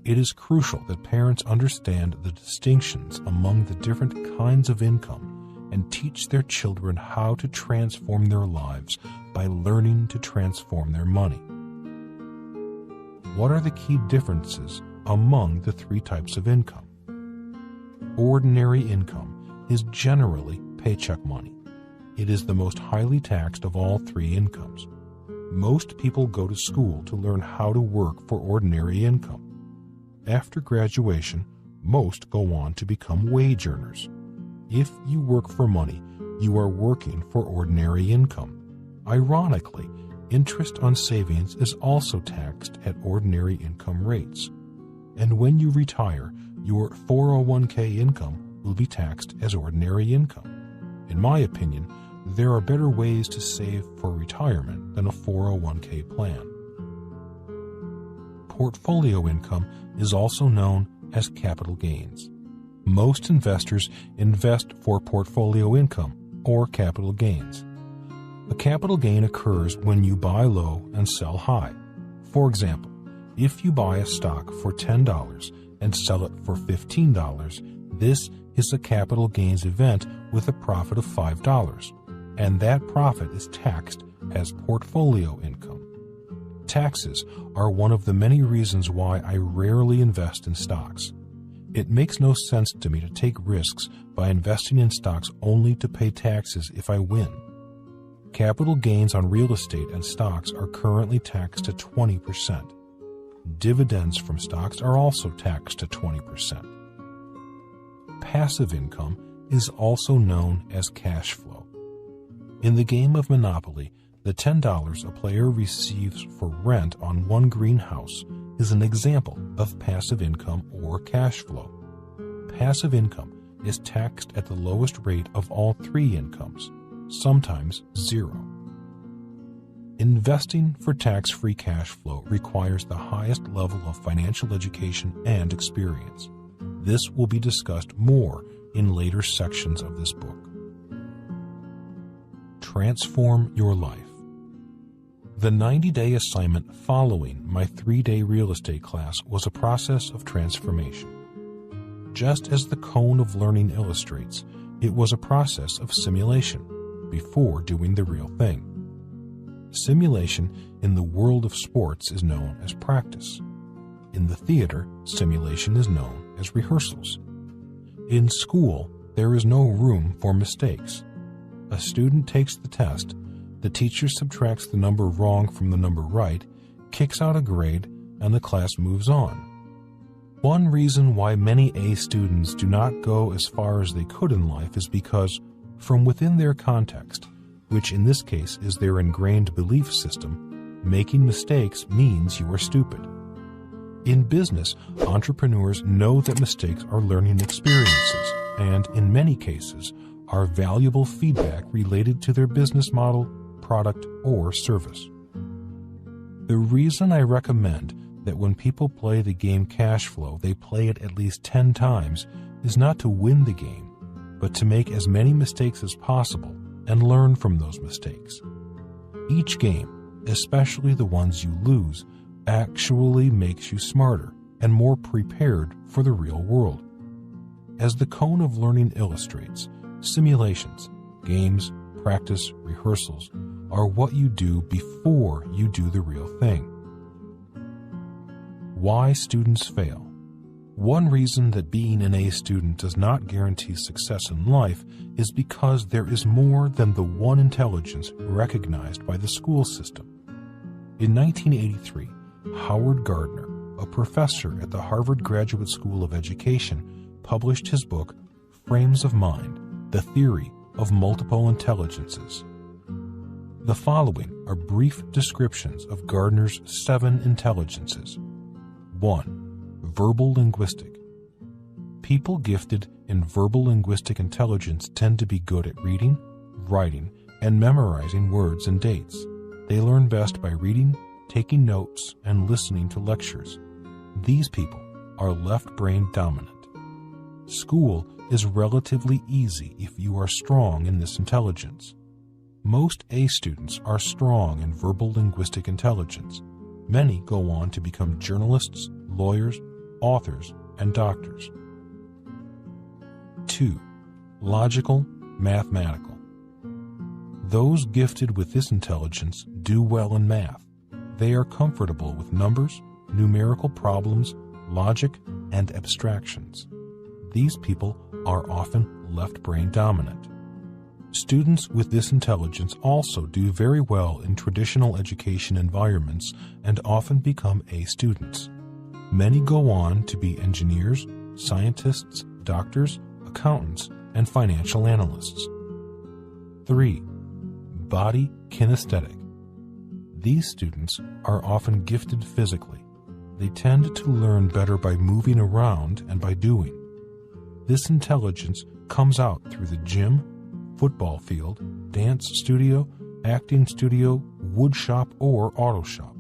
Speaker 1: It is crucial that parents understand the distinctions among the different kinds of income and teach their children how to transform their lives by learning to transform their money. What are the key differences among the 3 types of income? Ordinary income is generally paycheck money. It is the most highly taxed of all 3 incomes. Most people go to school to learn how to work for ordinary income. After graduation, most go on to become wage earners. If you work for money, you are working for ordinary income. Ironically, interest on savings is also taxed at ordinary income rates. And when you retire, your 401k income will be taxed as ordinary income. In my opinion, there are better ways to save for retirement than a 401k plan. Portfolio income is also known as capital gains. Most investors invest for portfolio income or capital gains. A capital gain occurs when you buy low and sell high. For example, if you buy a stock for $10 and sell it for $15, this is a capital gains event with a profit of $5, and that profit is taxed as portfolio income. Taxes are one of the many reasons why I rarely invest in stocks. It makes no sense to me to take risks by investing in stocks only to pay taxes if I win. Capital gains on real estate and stocks are currently taxed at 20%. Dividends from stocks are also taxed at 20%. Passive income is also known as cash flow. In the game of Monopoly, the $10 a player receives for rent on one greenhouse is an example of passive income or cash flow. Passive income is taxed at the lowest rate of all three incomes, sometimes zero. Investing for tax-free cash flow requires the highest level of financial education and experience. This will be discussed more in later sections of this book. Transform your life. The 90-day assignment following my 3-day real estate class was a process of transformation. Just as the cone of learning illustrates, it was a process of simulation before doing the real thing. Simulation in the world of sports is known as practice. In the theater, simulation is known as rehearsals. In school, there is no room for mistakes. A student takes the test, the teacher subtracts the number wrong from the number right, kicks out a grade, and the class moves on. One reason why many A students do not go as far as they could in life is because, from within their context, which in this case is their ingrained belief system, making mistakes means you are stupid. In business, entrepreneurs know that mistakes are learning experiences and, in many cases, are valuable feedback related to their business model, product, or service. The reason I recommend that when people play the game cash flow, they play it at least 10 times is not to win the game, but to make as many mistakes as possible and learn from those mistakes. Each game, especially the ones you lose, actually makes you smarter and more prepared for the real world. As the cone of learning illustrates, simulations, games, practice, rehearsals are what you do before you do the real thing. Why students fail. One reason that being an A student does not guarantee success in life is because there is more than the one intelligence recognized by the school system. In 1983, Howard Gardner, a professor at the Harvard Graduate School of Education, published his book, Frames of Mind, The Theory of Multiple Intelligences. The following are brief descriptions of Gardner's 7 intelligences. 1. Verbal linguistic. People gifted in verbal linguistic intelligence tend to be good at reading, writing, and memorizing words and dates. They learn best by reading, taking notes, and listening to lectures. These people are left brain dominant. School is relatively easy if you are strong in this intelligence. Most A students are strong in verbal linguistic intelligence. Many go on to become journalists, lawyers, authors, and doctors. 2. Logical, mathematical. Those gifted with this intelligence do well in math. They are comfortable with numbers, numerical problems, logic, and abstractions. These people are often left brain dominant. Students with this intelligence also do very well in traditional education environments and often become A students. Many go on to be engineers, scientists, doctors, accountants, and financial analysts. 3. Body kinesthetic. These students are often gifted physically. They tend to learn better by moving around and by doing. This intelligence comes out through the gym, football field, dance studio, acting studio, wood shop, or auto shop.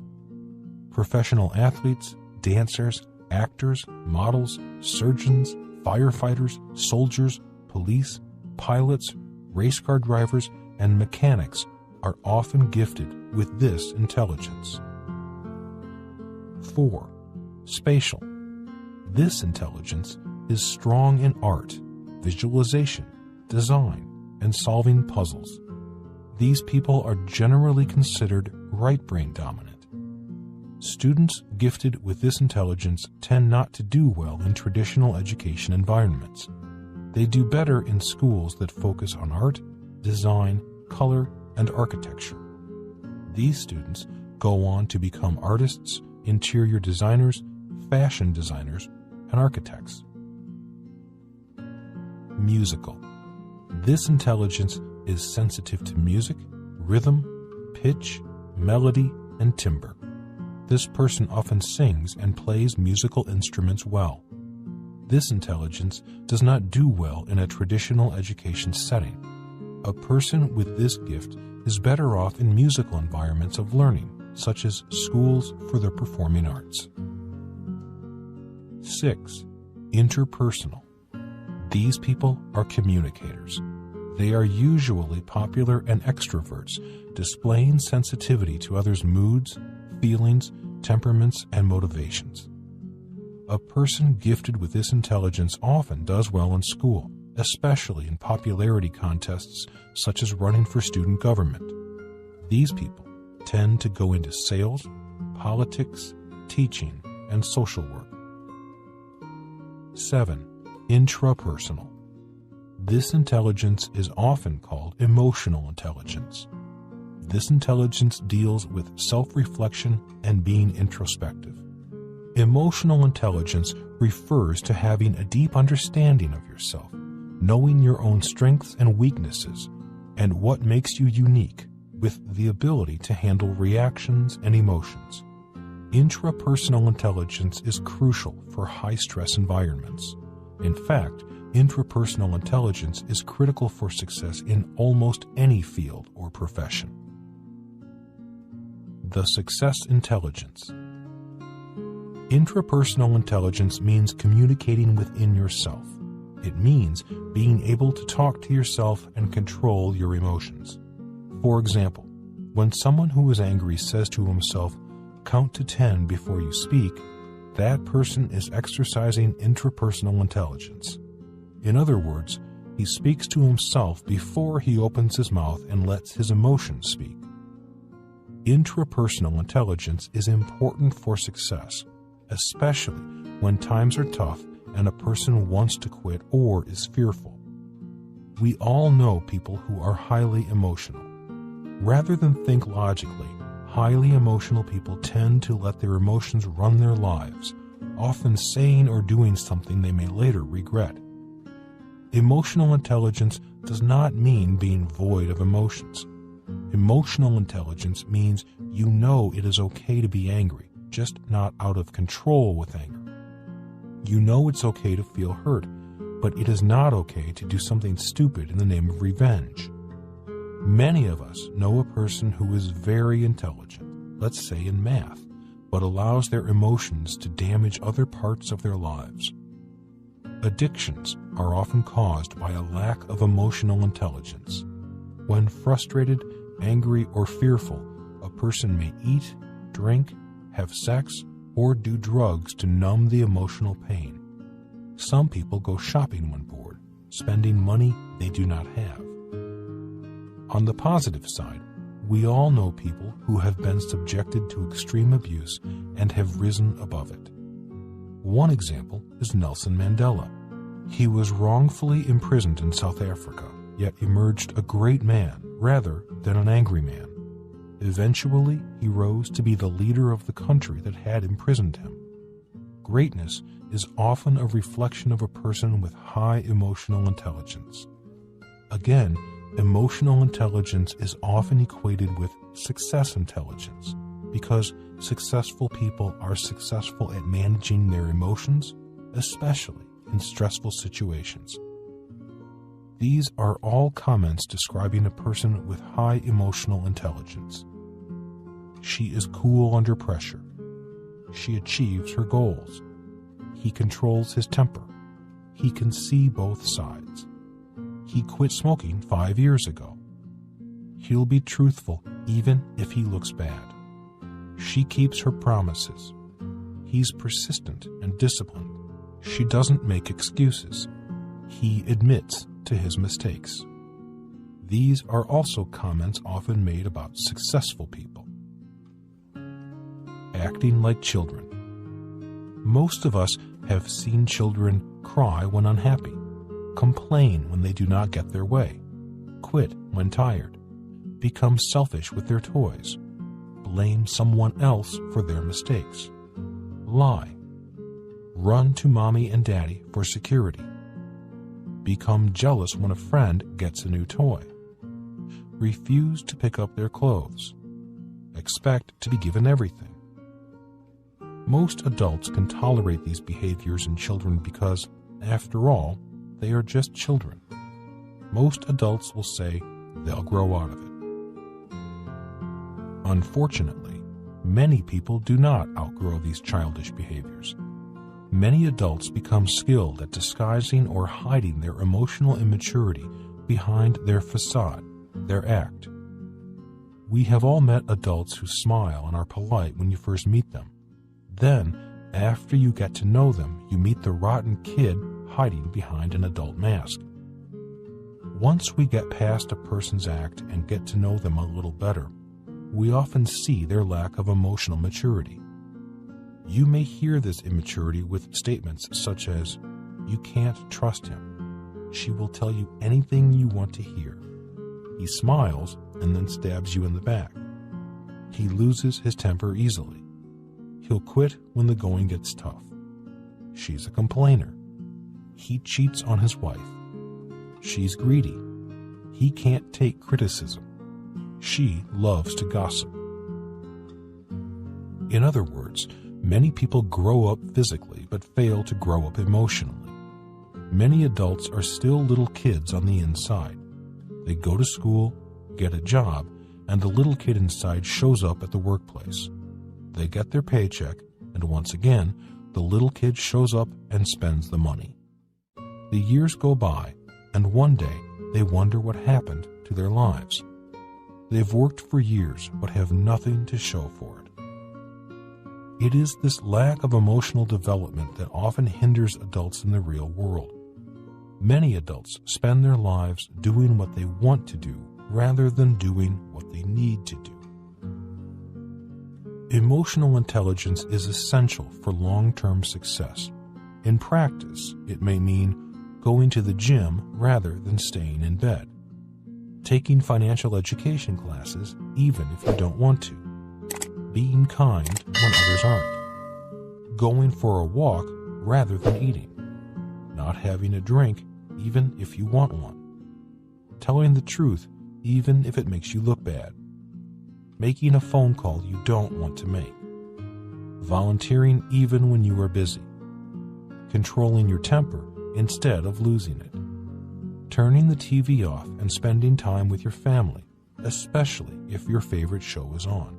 Speaker 1: Professional athletes, dancers, actors, models, surgeons, firefighters, soldiers, police, pilots, race car drivers, and mechanics are often gifted with this intelligence. 4. Spatial. This intelligence is strong in art, visualization, design, and solving puzzles. These people are generally considered right brain dominant. Students gifted with this intelligence tend not to do well in traditional education environments. They do better in schools that focus on art, design, color, and architecture. These students go on to become artists, interior designers, fashion designers, and architects. Musical. This intelligence is sensitive to music, rhythm, pitch, melody, and timbre. This person often sings and plays musical instruments well. This intelligence does not do well in a traditional education setting. A person with this gift is better off in musical environments of learning, such as schools for the performing arts. 6. Interpersonal. These people are communicators. They are usually popular and extroverts, displaying sensitivity to others' moods, feelings, temperaments, and motivations. A person gifted with this intelligence often does well in school, especially in popularity contests such as running for student government. These people tend to go into sales, politics, teaching, and social work. 7. Intrapersonal. This intelligence is often called emotional intelligence. This intelligence deals with self-reflection and being introspective. Emotional intelligence refers to having a deep understanding of yourself, knowing your own strengths and weaknesses, and what makes you unique, with the ability to handle reactions and emotions. Intrapersonal intelligence is crucial for high-stress environments. In fact, intrapersonal intelligence is critical for success in almost any field or profession. The success intelligence. Intrapersonal intelligence means communicating within yourself. It means being able to talk to yourself and control your emotions. For example, when someone who is angry says to himself, "Count to 10 before you speak," that person is exercising intrapersonal intelligence. In other words, he speaks to himself before he opens his mouth and lets his emotions speak. Intrapersonal intelligence is important for success, especially when times are tough and a person wants to quit or is fearful. We all know people who are highly emotional. Rather than think logically, highly emotional people tend to let their emotions run their lives, often saying or doing something they may later regret. Emotional intelligence does not mean being void of emotions. Emotional intelligence means you know it is okay to be angry, just not out of control with anger. You know it's okay to feel hurt, but it is not okay to do something stupid in the name of revenge. Many of us know a person who is very intelligent, let's say in math, but allows their emotions to damage other parts of their lives. Addictions are often caused by a lack of emotional intelligence. When frustrated, angry, or fearful, a person may eat, drink, have sex, or do drugs to numb the emotional pain. Some people go shopping when bored, spending money they do not have. On the positive side, we all know people who have been subjected to extreme abuse and have risen above it. One example is Nelson Mandela. He was wrongfully imprisoned in South Africa, yet emerged a great man rather than an angry man. Eventually, he rose to be the leader of the country that had imprisoned him. Greatness is often a reflection of a person with high emotional intelligence. Again, emotional intelligence is often equated with success intelligence because successful people are successful at managing their emotions, especially in stressful situations. These are all comments describing a person with high emotional intelligence. She is cool under pressure. She achieves her goals. He controls his temper. He can see both sides. He quit smoking 5 years ago. He'll be truthful even if he looks bad. She keeps her promises. He's persistent and disciplined. She doesn't make excuses. He admits to his mistakes. These are also comments often made about successful people. Acting like children. Most of us have seen children cry when unhappy, complain when they do not get their way, quit when tired, become selfish with their toys, blame someone else for their mistakes, lie, run to mommy and daddy for security, become jealous when a friend gets a new toy, refuse to pick up their clothes, expect to be given everything. Most adults can tolerate these behaviors in children because After all, they are just children. Most adults will say they'll grow out of it. Unfortunately, many people do not outgrow these childish behaviors. Many adults become skilled at disguising or hiding their emotional immaturity behind their facade, their act. We have all met adults who smile and are polite when you first meet them. Then, after you get to know them, you meet the rotten kid hiding behind an adult mask. Once we get past a person's act and get to know them a little better, we often see their lack of emotional maturity. You may hear this immaturity with statements such as, "You can't trust him. She will tell you anything you want to hear. He smiles and then stabs you in the back. He loses his temper easily. He'll quit when the going gets tough. She's a complainer. He cheats on his wife. She's greedy. He can't take criticism. She loves to gossip." In other words, many people grow up physically but fail to grow up emotionally. Many adults are still little kids on the inside. They go to school, get a job, and the little kid inside shows up at the workplace. They get their paycheck, and once again, the little kid shows up and spends the money. The years go by, and one day they wonder what happened to their lives. They've worked for years but have nothing to show for it. It is this lack of emotional development that often hinders adults in the real world. Many adults spend their lives doing what they want to do rather than doing what they need to do. Emotional intelligence is essential for long-term success. In practice, it may mean going to the gym rather than staying in bed, taking financial education classes even if you don't want to, being kind when others aren't, going for a walk rather than eating, not having a drink even if you want one, telling the truth even if it makes you look bad, making a phone call you don't want to make, volunteering even when you are busy, controlling your temper instead of losing it, turning the TV off and spending time with your family, especially if your favorite show is on.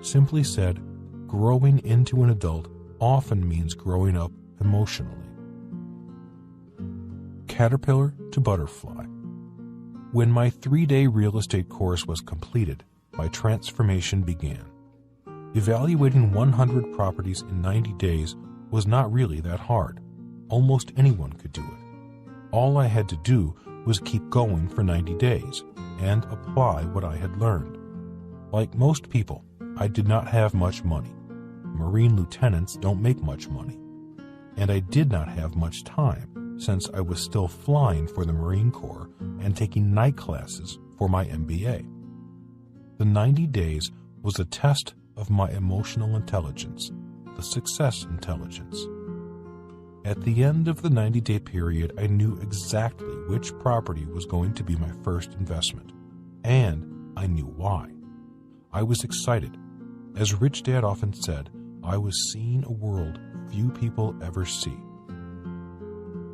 Speaker 1: Simply said, growing into an adult often means growing up emotionally. Caterpillar to butterfly. When my 3-day real estate course was completed, my transformation began. Evaluating 100 properties in 90 days was not really that hard. Almost anyone could do it. All I had to do was keep going for 90 days and apply what I had learned. Like most people, I did not have much money. Marine lieutenants don't make much money. And I did not have much time, since I was still flying for the Marine Corps and taking night classes for my MBA. The 90 days was a test of my emotional intelligence, the success intelligence. At the end of the 90-day period, I knew exactly which property was going to be my first investment, and I knew why. I was excited. As Rich Dad often said, I was seeing a world few people ever see.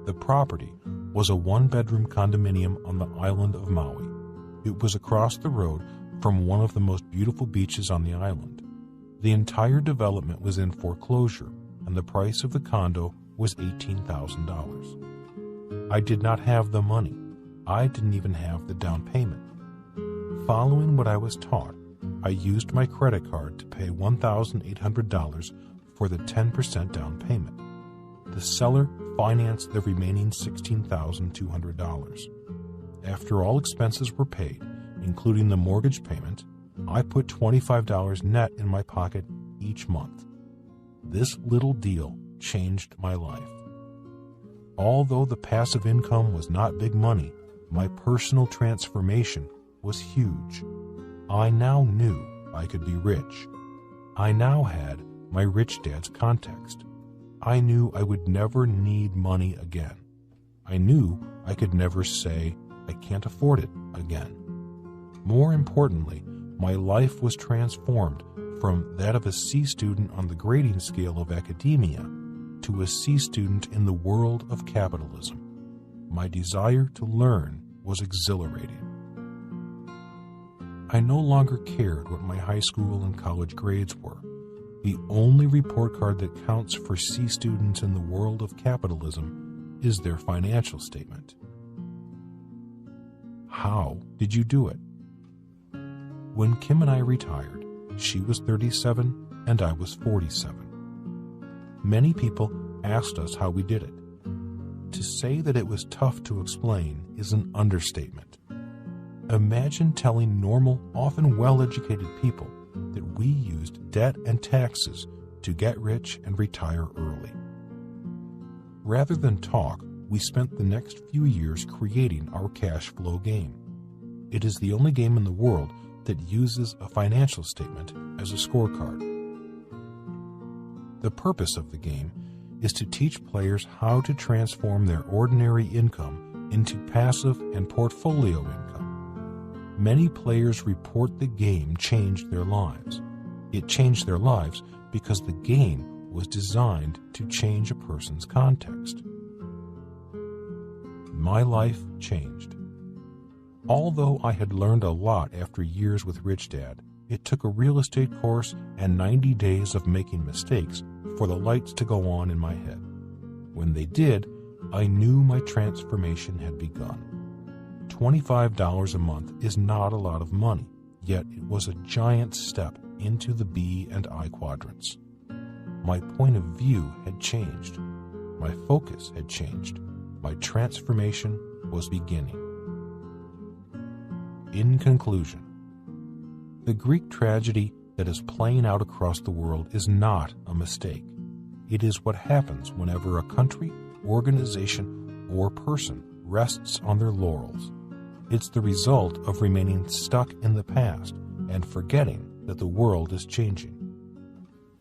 Speaker 1: The property was a 1-bedroom condominium on the island of Maui. It was across the road from one of the most beautiful beaches on the island. The entire development was in foreclosure, and the price of the condo was $18,000. I did not have the money. I didn't even have the down payment. Following what I was taught, I used my credit card to pay $1,800 for the 10% down payment. The seller financed the remaining $16,200. After all expenses were paid, including the mortgage payment, I put $25 net in my pocket each month. This little deal changed my life. Although the passive income was not big money, my personal transformation was huge. I now knew I could be rich. I now had my Rich Dad's context. I knew I would never need money again. I knew I could never say, I can't afford it again. More importantly, my life was transformed from that of a C student on the grading scale of academia to a C student in the world of capitalism. My desire to learn was exhilarating. I no longer cared what my high school and college grades were. The only report card that counts for C students in the world of capitalism is their financial statement. How did you do it? When Kim and I retired, she was 37 and I was 47. Many people asked us how we did it. To say that it was tough to explain is an understatement. Imagine telling normal, often well-educated people that we used debt and taxes to get rich and retire early. Rather than talk, we spent the next few years creating our cash flow game. It is the only game in the world that uses a financial statement as a scorecard. The purpose of the game is to teach players how to transform their ordinary income into passive and portfolio income. Many players report the game changed their lives. It changed their lives because the game was designed to change a person's context. My life changed. Although I had learned a lot after years with Rich Dad, it took a real estate course and 90 days of making mistakes for the lights to go on in my head. When they did, I knew my transformation had begun. $25 a month is not a lot of money, yet it was a giant step into the B and I quadrants. My point of view had changed. My focus had changed. My transformation was beginning. In conclusion, the Greek tragedy that is playing out across the world is not a mistake. It is what happens whenever a country, organization, or person rests on their laurels. It's the result of remaining stuck in the past and forgetting that the world is changing.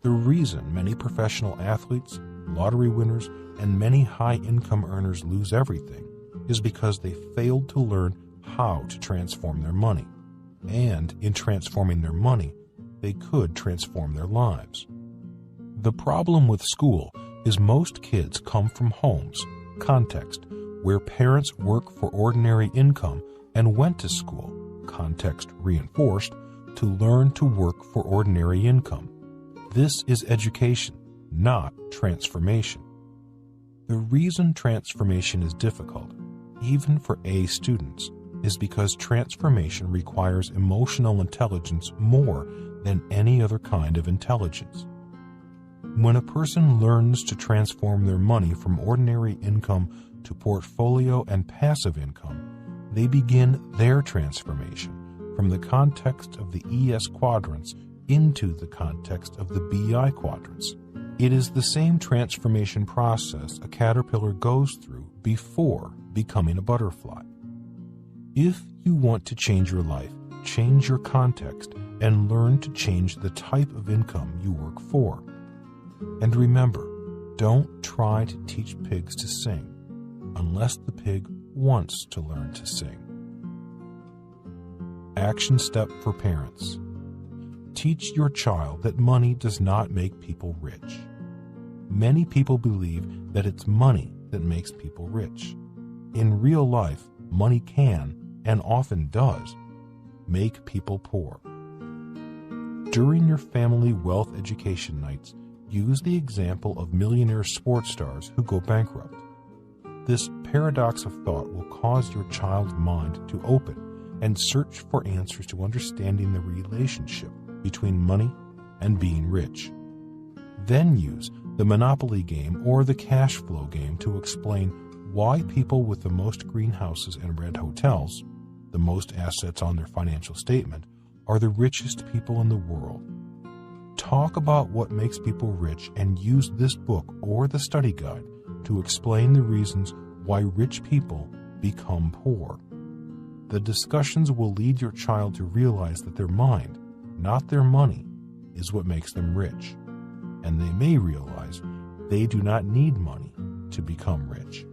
Speaker 1: The reason many professional athletes, lottery winners, and many high-income earners lose everything is because they failed to learn how to transform their money. And in transforming their money, they could transform their lives. The problem with school is most kids come from homes, context, where parents work for ordinary income and went to school, context reinforced, to learn to work for ordinary income. This is education, not transformation. The reason transformation is difficult, even for A students, is because transformation requires emotional intelligence more than any other kind of intelligence. When a person learns to transform their money from ordinary income to portfolio and passive income, they begin their transformation from the context of the ES quadrants into the context of the BI quadrants. It is the same transformation process a caterpillar goes through before becoming a butterfly. If you want to change your life, change your context and learn to change the type of income you work for. And remember, don't try to teach pigs to sing unless the pig wants to learn to sing. Action step for parents. Teach your child that money does not make people rich. Many people believe that it's money that makes people rich. In real life, money can, and often does, make people poor. During your family wealth education nights, use the example of millionaire sports stars who go bankrupt. This paradox of thought will cause your child's mind to open and search for answers to understanding the relationship between money and being rich. Then use the Monopoly game or the cash flow game to explain why people with the most greenhouses and red hotels, the most assets on their financial statement, are the richest people in the world. Talk about what makes people rich and use this book or the study guide to explain the reasons why rich people become poor. The discussions will lead your child to realize that their mind, not their money, is what makes them rich. And they may realize they do not need money to become rich.